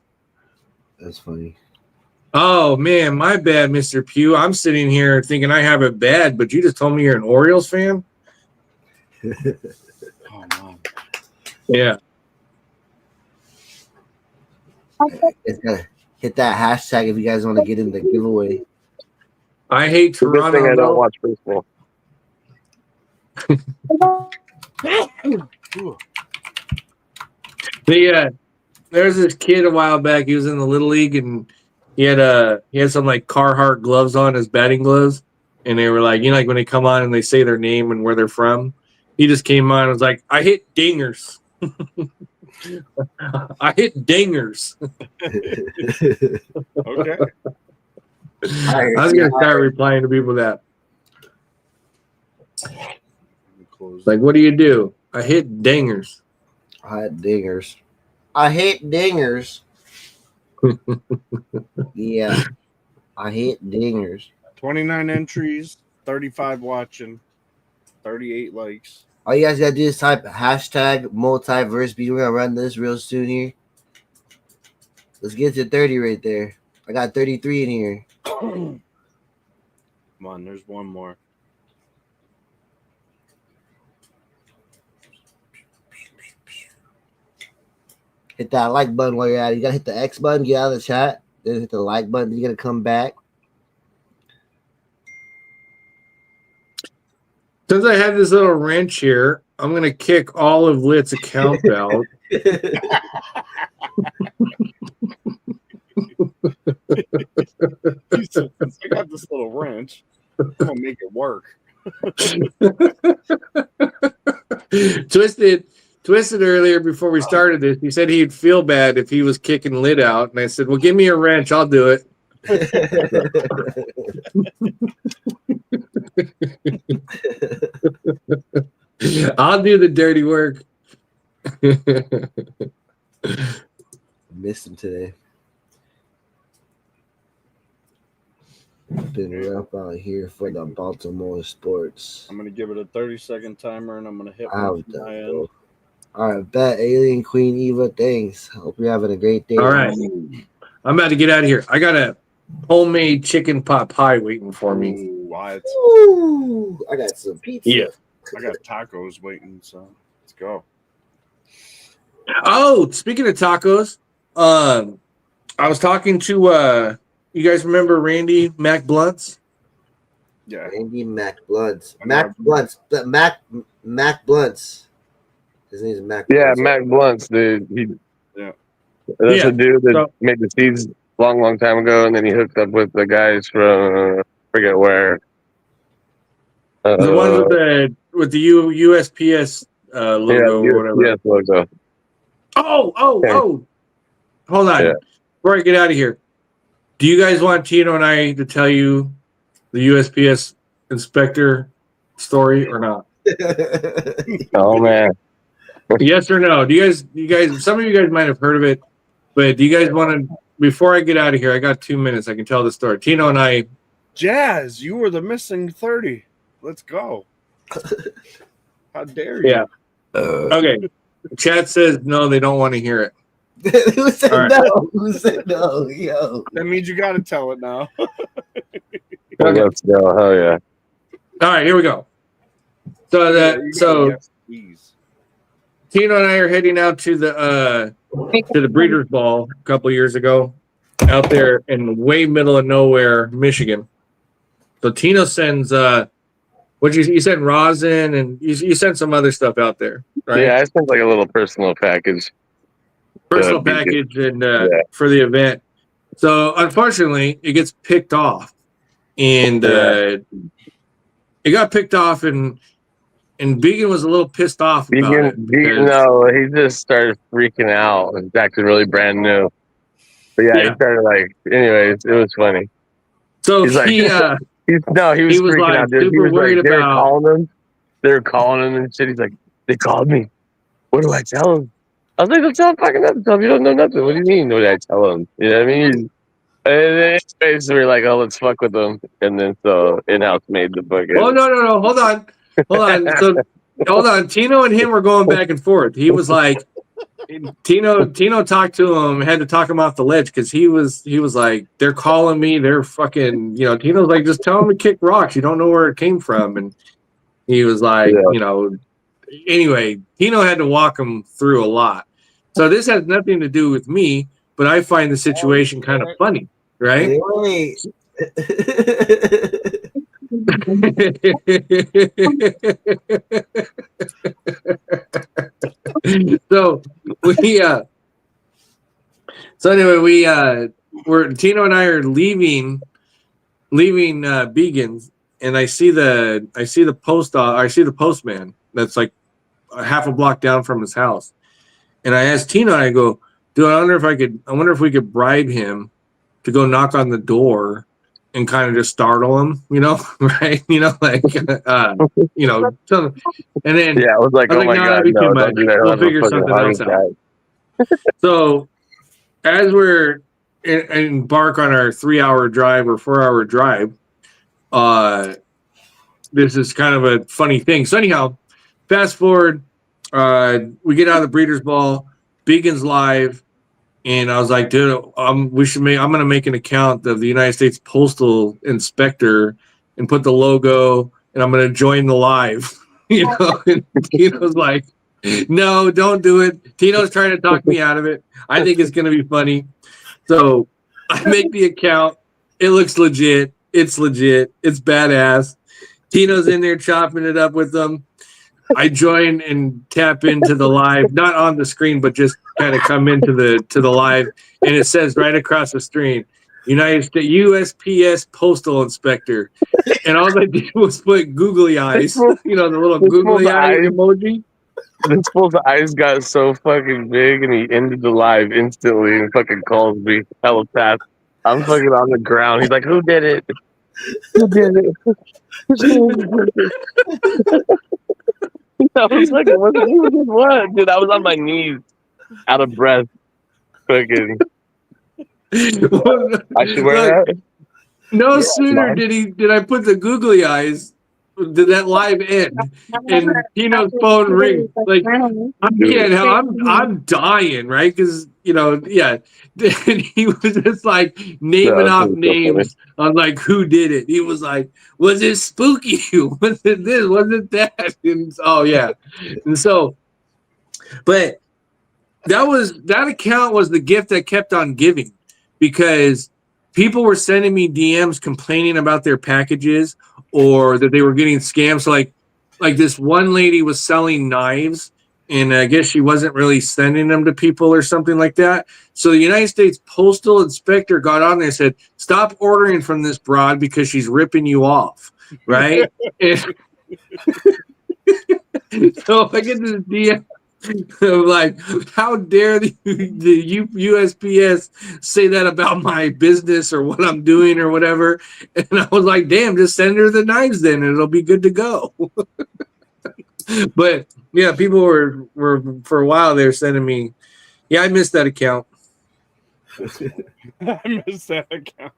That's funny. Oh man, my bad, Mr. Pugh. I'm sitting here thinking I have it bad, but you just told me you're an Orioles fan. Oh man. Yeah. It's gonna hit that hashtag if you guys want to get in the giveaway. I hate Good Toronto. thing I don't watch baseball. There's this kid a while back. He was in the Little League and he had some like Carhartt gloves on, his batting gloves, and they were like, like when they come on and they say their name and where they're from. He just came on and was like, I hit dingers. I hit dingers. Okay. I was gonna start replying to people that. Like, what do? I hit dingers. I hit dingers. I hate dingers. Yeah. I hate dingers. 29 entries, 35 watching, 38 likes. All you guys gotta do is type hashtag multiverse beat. We're gonna run this real soon here. Let's get to 30 right there. I got 33 in here. Come on, there's one more. Hit that like button while you're at it. You gotta hit the X button, get out of the chat, then hit the like button, then you gotta come back. Since I have this little wrench here, I'm gonna kick all of Litt's accounts out. I got this little wrench. I'm gonna make it work. Twisted earlier before we started this, he said he'd feel bad if he was kicking Litt out, and I said, "Well, give me a wrench, I'll do it." I'll do the dirty work. Missed him today. Been rough out here for the Baltimore sports. I'm gonna give it a 30-second timer, and I'm gonna hit Out my there, end. bro. All right, bet Alien Queen Eva. Thanks. Hope you're having a great day. All right, I'm about to get out of here. I got a homemade chicken pot pie waiting for me. Ooh, what? Ooh, I got some pizza. Yeah. I got tacos waiting, so let's go. Oh, speaking of tacos, I was talking to you guys remember Randy Mac Blunts? Yeah. Randy Mac Blunts. Mac Blunts. Mac Blunts. His name is Mac. Yeah, Blunts. Mac Blunts, dude. Yeah. That's a dude that made the seeds long time ago, and then he hooked up with the guys from forget where. The ones with the USPS logo or whatever. Yes, logo. Oh. Hold on. Yeah. Before I get out of here, do you guys want Tino and I to tell you the USPS inspector story or not? Oh man. Yes or no? Do you guys some of you guys might have heard of it, but do you guys want to, before I get out of here, I got 2 minutes, I can tell the story. Tino and I. Jazz, you were the missing 30. Let's go. How dare you? Yeah. Okay. Chat says no, they don't want to hear it. Who said no? Who said no? Yo. That means you got to tell it now. Okay. Let's go. Oh yeah. All right, here we go. So Tino and I are heading out to the Breeders' Ball a couple years ago, out there in the way middle of nowhere, Michigan. So Tino sends what you sent rosin and you sent some other stuff out there, right? Yeah, I sent like a little personal package. Personal Vegan. package and for the event. So unfortunately, it gets picked off, and it got picked off, and Vegan was a little pissed off about it. No, he just started freaking out. It's actually really brand new. But yeah, he started like. Anyways, it was funny. So he's like, he was freaking like out, dude. He super was worried like, they about. were calling him and shit. He's like, they called me. What do I tell him? I was like, don't tell him fucking nothing. Tell him you don't know nothing. What do you mean? What did I tell him? You know what I mean? And then basically we're like, oh, let's fuck with them. And then so in-house made the fucking. Oh no! Hold on. So hold on. Tino and him were going back and forth. He was like, Tino talked to him, had to talk him off the ledge because he was like, they're calling me. They're fucking. Tino's like, just tell them to kick rocks. You don't know where it came from, and he was like, Anyway, Tino had to walk him through a lot. So this has nothing to do with me, but I find the situation kind of funny, right? Wait. So we're Tino and I are leaving Begans, and I see the postman that's like a half a block down from his house, and I asked Tino, I go, dude, I wonder if we could bribe him to go knock on the door and kind of just startle him, right? Like, and then I was like, oh my god, no, don't do that. We'll figure something else out. So as we're embark on our 3-hour drive or 4-hour drive, this is kind of a funny thing. So anyhow, fast forward, we get out of the Breeders' Ball, Beacon's live, and I was like, dude, I'm going to make an account of the United States Postal Inspector and put the logo, and I'm going to join the live. And Tino's like, no, don't do it. Tino's trying to talk me out of it. I think it's going to be funny. So I make the account. It looks legit. It's legit. It's badass. Tino's in there chopping it up with them. I join and tap into the live, not on the screen, but just kind of come into the live, and it says right across the screen, United States USPS Postal Inspector, and all I did was put googly eyes, the little googly eye emoji. This fool's eyes got so fucking big, and he ended the live instantly and fucking calls me hella fast. I'm fucking on the ground. He's like, "Who did it? Who did it?" I was like, "What? Dude, I was on my knees, out of breath, fucking." I should wear that. No sooner did I put the googly eyes, did that live end, and Tino's phone rings. Like, I'm dying, right? Because and he was just like naming off names on like who did it. He was like, was it spooky? Was it this? Was it that? And and so, but that account was the gift that kept on giving, because people were sending me DMs complaining about their packages or that they were getting scammed. So like this one lady was selling knives, and I guess she wasn't really sending them to people or something like that. So the United States Postal Inspector got on there and said, stop ordering from this broad because she's ripping you off, right? So I get this DM of like, how dare the USPS say that about my business or what I'm doing or whatever. And I was like, damn, just send her the knives then and it'll be good to go. But yeah, people were for a while they were sending me. Yeah, I missed that account. I missed that account.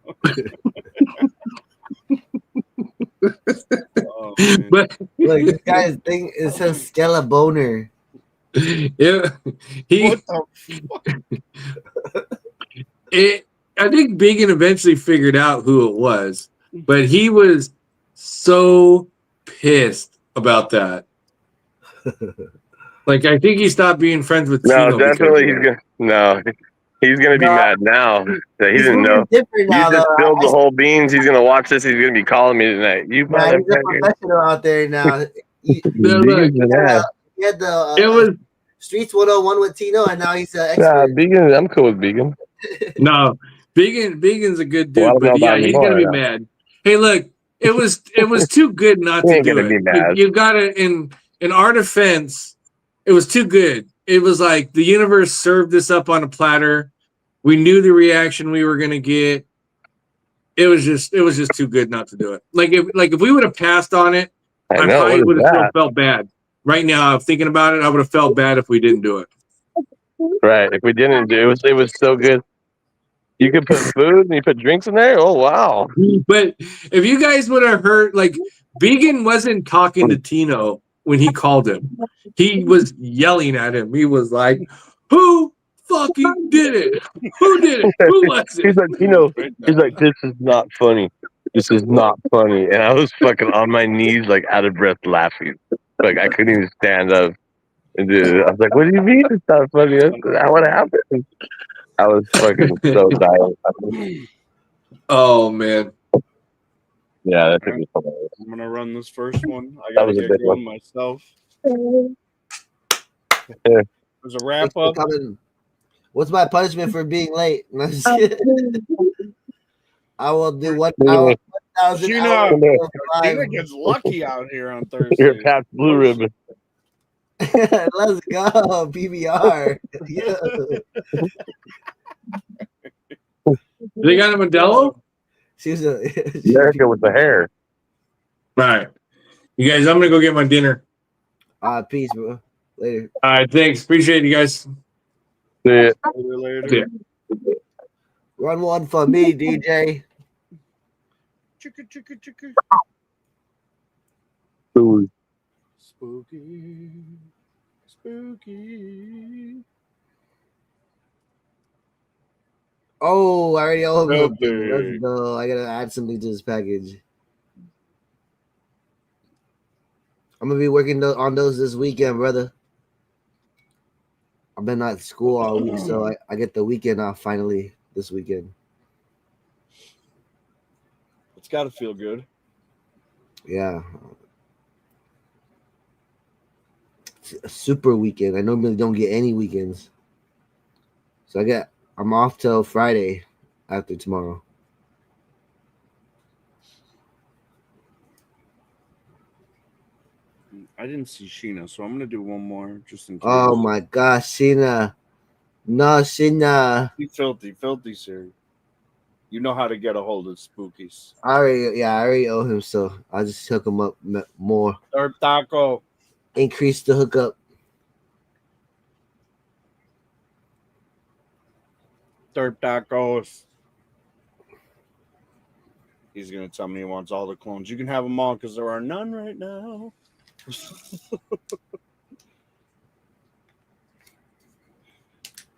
Oh, but look, this guy's thing, it says Stella Boner. Yeah, what the fuck? I think Biggin eventually figured out who it was, but he was so pissed about that. Like, I think he stopped being friends with Tino. No, definitely he's gonna. No, He's gonna be mad now that he He's didn't know. different now, You just though. spilled the whole beans. He's gonna watch this. He's gonna be calling me tonight. You Nah, he's a motherfucker. professional out there now. He Biggins an ass. had the It was Streets 101 with Tino, and now he's an Nah, expert. Biggins. I'm cool with Biggins. no Vegan's a good Well, I dude, don't know but yeah, about he's anymore, gonna be yeah. mad. Hey, look, it was too good not He to ain't do gonna be it. mad. You got it in our defense. It was too good. It was like the universe served this up on a platter. We knew the reaction we were gonna get. It was just too good not to do it. Like if we would have passed on it, I I know. probably What would is have still that? felt bad. Right now, I'm thinking about it. I would have felt bad if we didn't do it. Right. If we didn't do it, it was so good. You could put food and you put drinks in there. Oh wow. But if you guys would have heard, like, Vegan wasn't talking to Tino when he called him. He was yelling at him. He was like, "Who fucking did it? Who did it? Who was it?" He's like, he's like, this is not funny. This is not funny. And I was fucking on my knees, like out of breath, laughing. Like I couldn't even stand up. And dude, I was like, what do you mean it's not funny? That's not what happened. I was fucking so dying. Oh man. Yeah, that took me hilarious. I'm gonna run this first one. I That gotta was a get big going one. myself. Yeah. There's a wrap up. What's my punishment for being late? No, I'm just kidding. I will do 1 hour, 1,000 Gina, hours of Gina live. gets lucky out here on You're Thursday. Pat's Blue Ribbon. Let's go, PBR. Yeah. They got a Modelo? She was a America with the hair. All right. You guys, I'm gonna go get my dinner. peace, bro. Later. All right, thanks. Appreciate you guys. See it. Later. See ya. Run one for me, DJ. Chicka, chicka, chicka. Ooh. Spooky. Spooky. Oh, I already owe him. Okay. Let's go. I gotta add something to this package. I'm gonna be working on those this weekend, brother. I've been at school all week, so I get the weekend off finally this weekend. It's gotta feel good. Yeah. It's a super weekend. I normally don't get any weekends. So I'm off till Friday after tomorrow. I didn't see Sheena, so I'm gonna do one more just in case. Oh my gosh, Sheena. No, Sheena. Filthy, sir. You know how to get a hold of Spookies. I already owe him, so I'll just hook him up more. Derp Taco. Increase the hookup. Derp Tacos. He's gonna tell me he wants all the clones. You can have them all because there are none right now.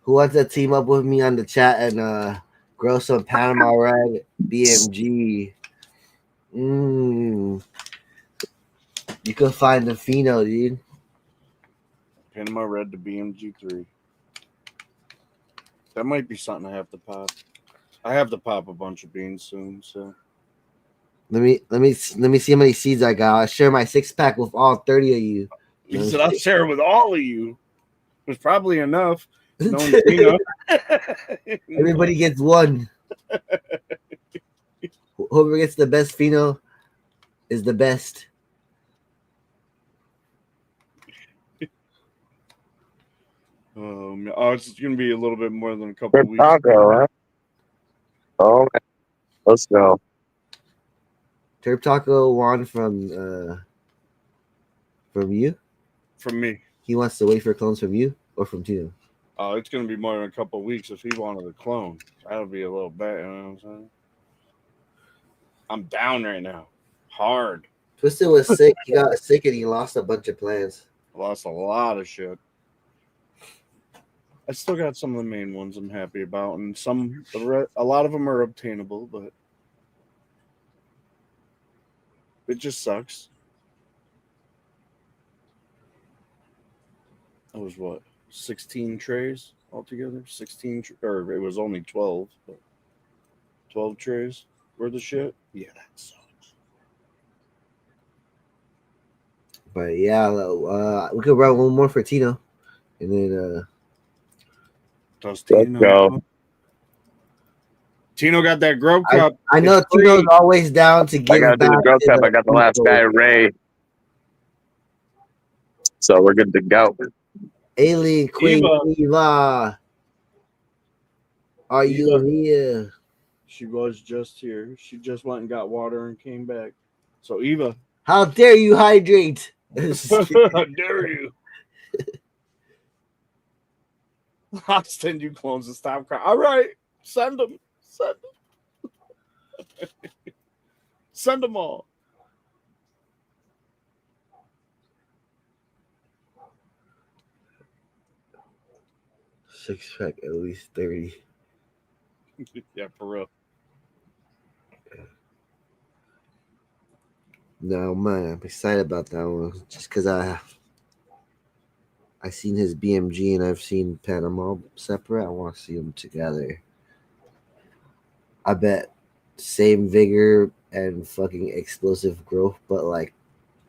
Who wants to team up with me on the chat and grow some Panama Red BMG? You can find the pheno, dude. Panama Red to BMG3. That might be something I have to pop. I have to pop a bunch of beans soon, so Let me see how many seeds I got. I'll share my 6-pack with all 30 of you. he said I'll share it with all of you. There's probably enough. No, you know. Everybody gets one. Whoever gets the best pheno is the best. It's gonna be a little bit more than a couple Good weeks. taco, huh? Oh, man. Let's go. Turp Taco won from you. From me. He wants to wait for clones from you or from Tino. Oh, it's gonna be more than a couple weeks if he wanted a clone. That'll be a little bad, you know what I'm saying? I'm down right now. Hard. Twisted was sick. He got sick and he lost a bunch of plans. I lost a lot of shit. I still got some of the main ones I'm happy about, and a lot of them are obtainable, but it just sucks. That was what, 16 trays? altogether. 16, or it was only 12. But 12 trays worth of shit. Yeah, that sucks. But yeah, we could run one more for Tino, and then Does Let's Tino go. Tino got that grow cup. I know It's free. Tino's always down to I give got back. the Growth to Cup. I got the last people. guy, Ray. So we're good to go. Alien Queen Eva, are you Eva. here? She was just here. She just went and got water and came back. So Eva, How dare you hydrate? how dare you? I'll send you clones to stop crying. All right, send them. Send them. Send them all. Six pack at least 30. Yeah, for real. No man, I'm excited about that one just because I seen his BMG and I've seen Panama separate. I want to see them together. I bet same vigor and fucking explosive growth, but like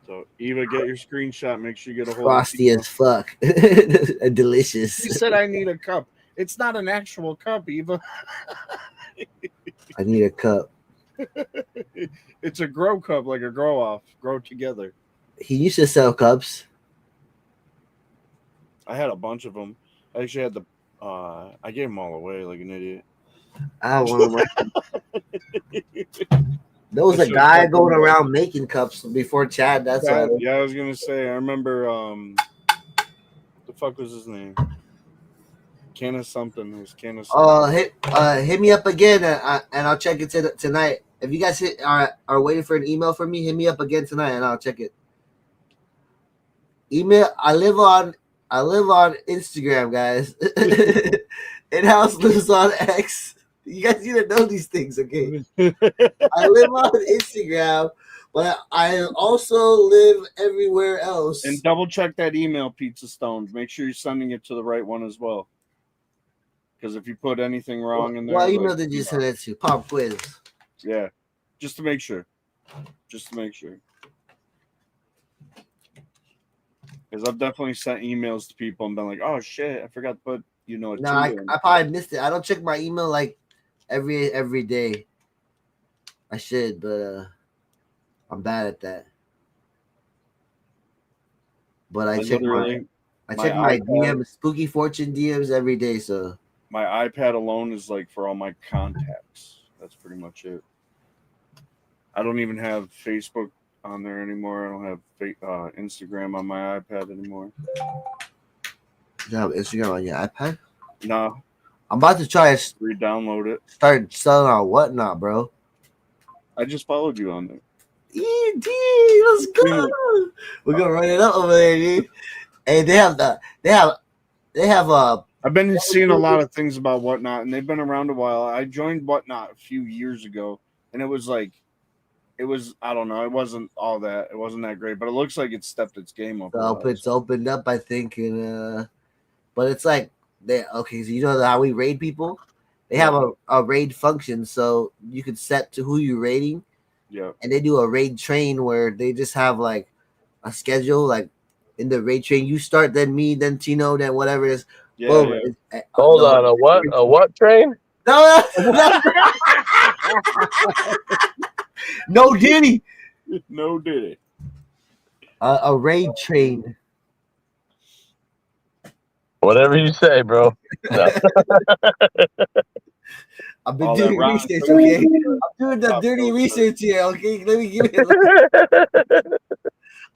So Eva, get your screenshot. Make sure you get a hold frosty of as fuck. And delicious. You said I need a cup. It's not an actual cup, Eva. I need a cup. It's a grow cup, like a grow off, grow together. He used to sell cups. I had a bunch of them. I actually had the. I gave them all away like an idiot. I want them. There was a guy going around making cups before Chad. That's why. Yeah, I was gonna say. I remember. The fuck was his name? Canna something. It was Canna something. Hit me up again, and I'll check it tonight. If you guys are waiting for an email from me, hit me up again tonight, and I'll check it. Email. I live on Instagram, guys. In-house lives on X. You guys need to know these things, okay? I live on Instagram, but I also live everywhere else. And double check that email, Pizza Stones. Make sure you're sending it to the right one as well. Because if you put anything wrong in there, what email did you send it to? Pop quiz. Yeah, just to make sure. Because I've definitely sent emails to people and been like, "Oh shit, I forgot to put No, I probably missed it. I don't check my email like every day. I should, but I'm bad at that. But I check my DMs, Spooky Fortune DMs every day. So my iPad alone is like for all my contacts. That's pretty much it. I don't even have Facebook on there anymore. I don't have Instagram on my iPad anymore. You have Instagram on your iPad? No. I'm about to try to re-download it. Start selling on Whatnot, bro. I just followed you on there. ED, let's go. We're gonna run it up over there, dude. Hey, they have I've been seeing a lot of things about Whatnot, and they've been around a while. I joined Whatnot a few years ago, and it was I don't know, it wasn't all that. It wasn't that great, but it looks like it's stepped its game up. It's opened up, I think, and but it's like so you know how we raid people? They have a raid function, so you could set to who you're raiding. Yeah. And they do a raid train where they just have like a schedule, like in the raid train, you start, then me, then Tino, then whatever it is. Yeah. Hold on, a what train? No, no Diddy. No Diddy. A raid train. Whatever you say, bro. No. I've been doing research, okay? I'm doing the dirty research here, okay? Let me give it.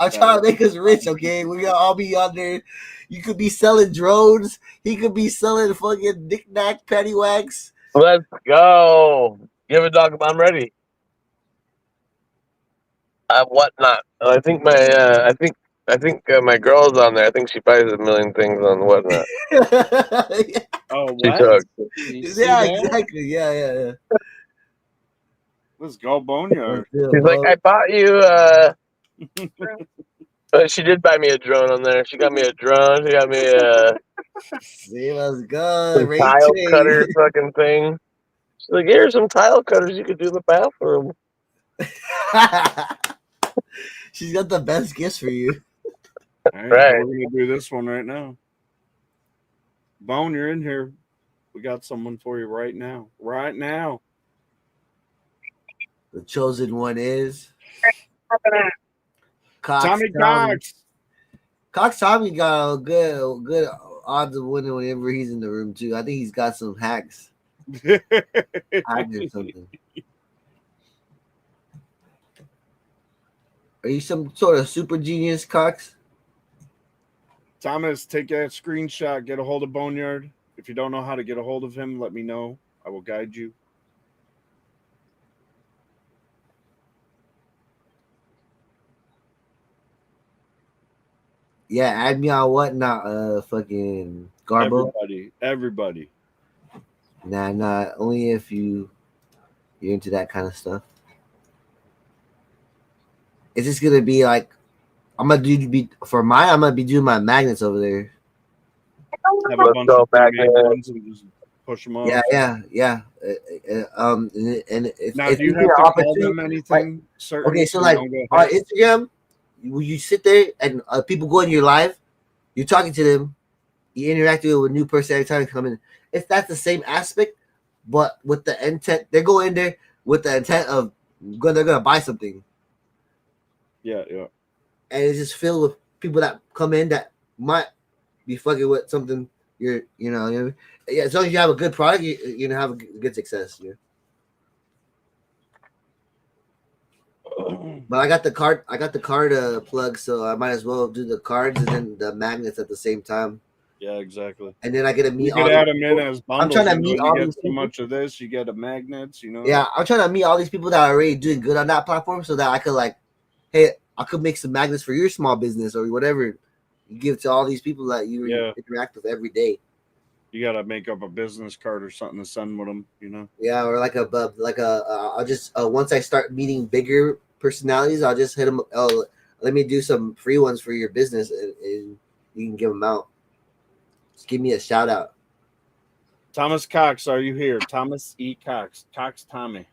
I'm trying to make us rich, okay? We're gonna all be on there. You could be selling drones. He could be selling fucking knick-knack paddywhacks. Let's go. Give it, dog. I'm ready. Whatnot. I think my girl's on there. I think she buys a million things on Whatnot. Oh, she what? Yeah, exactly. Yeah. Let's go, Boneyard. She's like, I bought you But she did buy me a drone on there. She got me a drone. She got me a See, let's go. Ray tile Trace. cutter fucking thing. She's like, here's some tile cutters you could do in the bathroom. She's got the best gifts for you. All right, Right. we're gonna do this one right now. Bone, you're in here. We got someone for you right now. Right now. The chosen one is Cox Tommy Cox. Cox Tommy got a good odds of winning whenever he's in the room too. I think he's got some hacks. Hacks or something. Are you some sort of super genius, Cox? Thomas, take that screenshot. Get a hold of Boneyard. If you don't know how to get a hold of him, let me know. I will guide you. Yeah, add me on what? Not fucking Garbo. Everybody. Nah. Only if you're into that kind of stuff. It's just gonna be like I'm gonna be doing my magnets over there. Have a bunch of ones and just push them off. Yeah. And it's, Now, it's do you usually have an to call opportunity- them anything certain? Okay, so you like don't go on ahead? Instagram, you sit there and people go in your live, you're talking to them, you interact with a new person every time you come in. If that's the same aspect, but with the intent, they go in there with the intent of they're gonna buy something, Yeah. and it's just filled with people that come in that might be fucking with something. Yeah. As long as you have a good product, you're gonna have a good success. Yeah. But I got the card plug, so I might as well do the cards and then the magnets at the same time. Yeah, exactly. And then I get to meet You all could add these them in people. as bundles. I'm trying to meet all you these get so people. much of this, you get a magnets. Yeah, I'm trying to meet all these people that are already doing good on that platform, so that I could hey, I could make some magnets for your small business or whatever. You give to all these people that you interact with every day. You gotta make up a business card or something to send with them. Yeah, or I'll just once I start meeting bigger personalities, I'll just hit them. Oh, let me do some free ones for your business, and you can give them out. Just give me a shout out. Thomas Cox, are you here? Thomas E. Cox. Cox Tommy.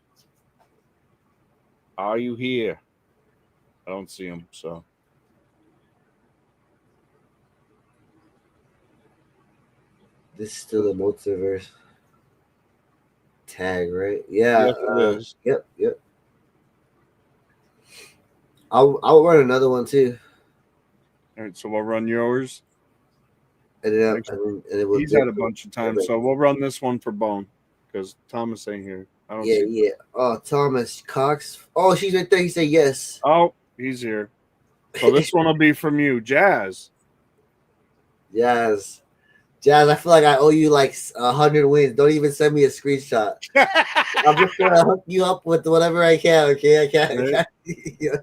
Are you here? I don't see him, so. This is still the multiverse tag, right? Yeah. Yes, it is. Yep. I'll run another one too. All right, so we'll run yours. And then we'll He's had a bunch of times, so we'll run this one for Bone because Thomas ain't here. I don't see. Yeah. Oh, Thomas Cox. Oh, she's right there. He said yes. Oh, he's here. So this one will be from you, Jazz. Jazz, I feel like I owe you like 100 wins. Don't even send me a screenshot. I'm just gonna hook you up with whatever I can. Okay, I can't. Yeah.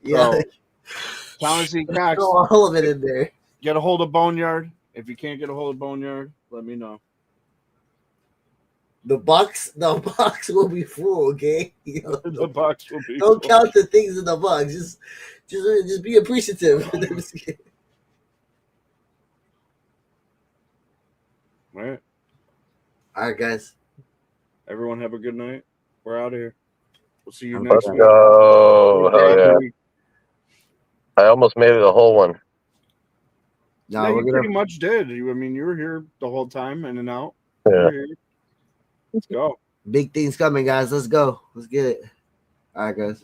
So, Thomas E. Cox. Throw all of it in there. Get a hold of Boneyard. If you can't get a hold of Boneyard, let me know. The box will be full. Okay. The box will be. Don't full. count the things in the box. Just be appreciative. All right. All right, guys. Everyone have a good night. We're out of here. We'll see you Let's next week. go. Hell yeah. I almost made it a whole one. No, Yeah, we're you gonna. pretty much did. You were here the whole time, in and out. Yeah. Let's go. Big things coming, guys. Let's go. Let's get it. All right, guys.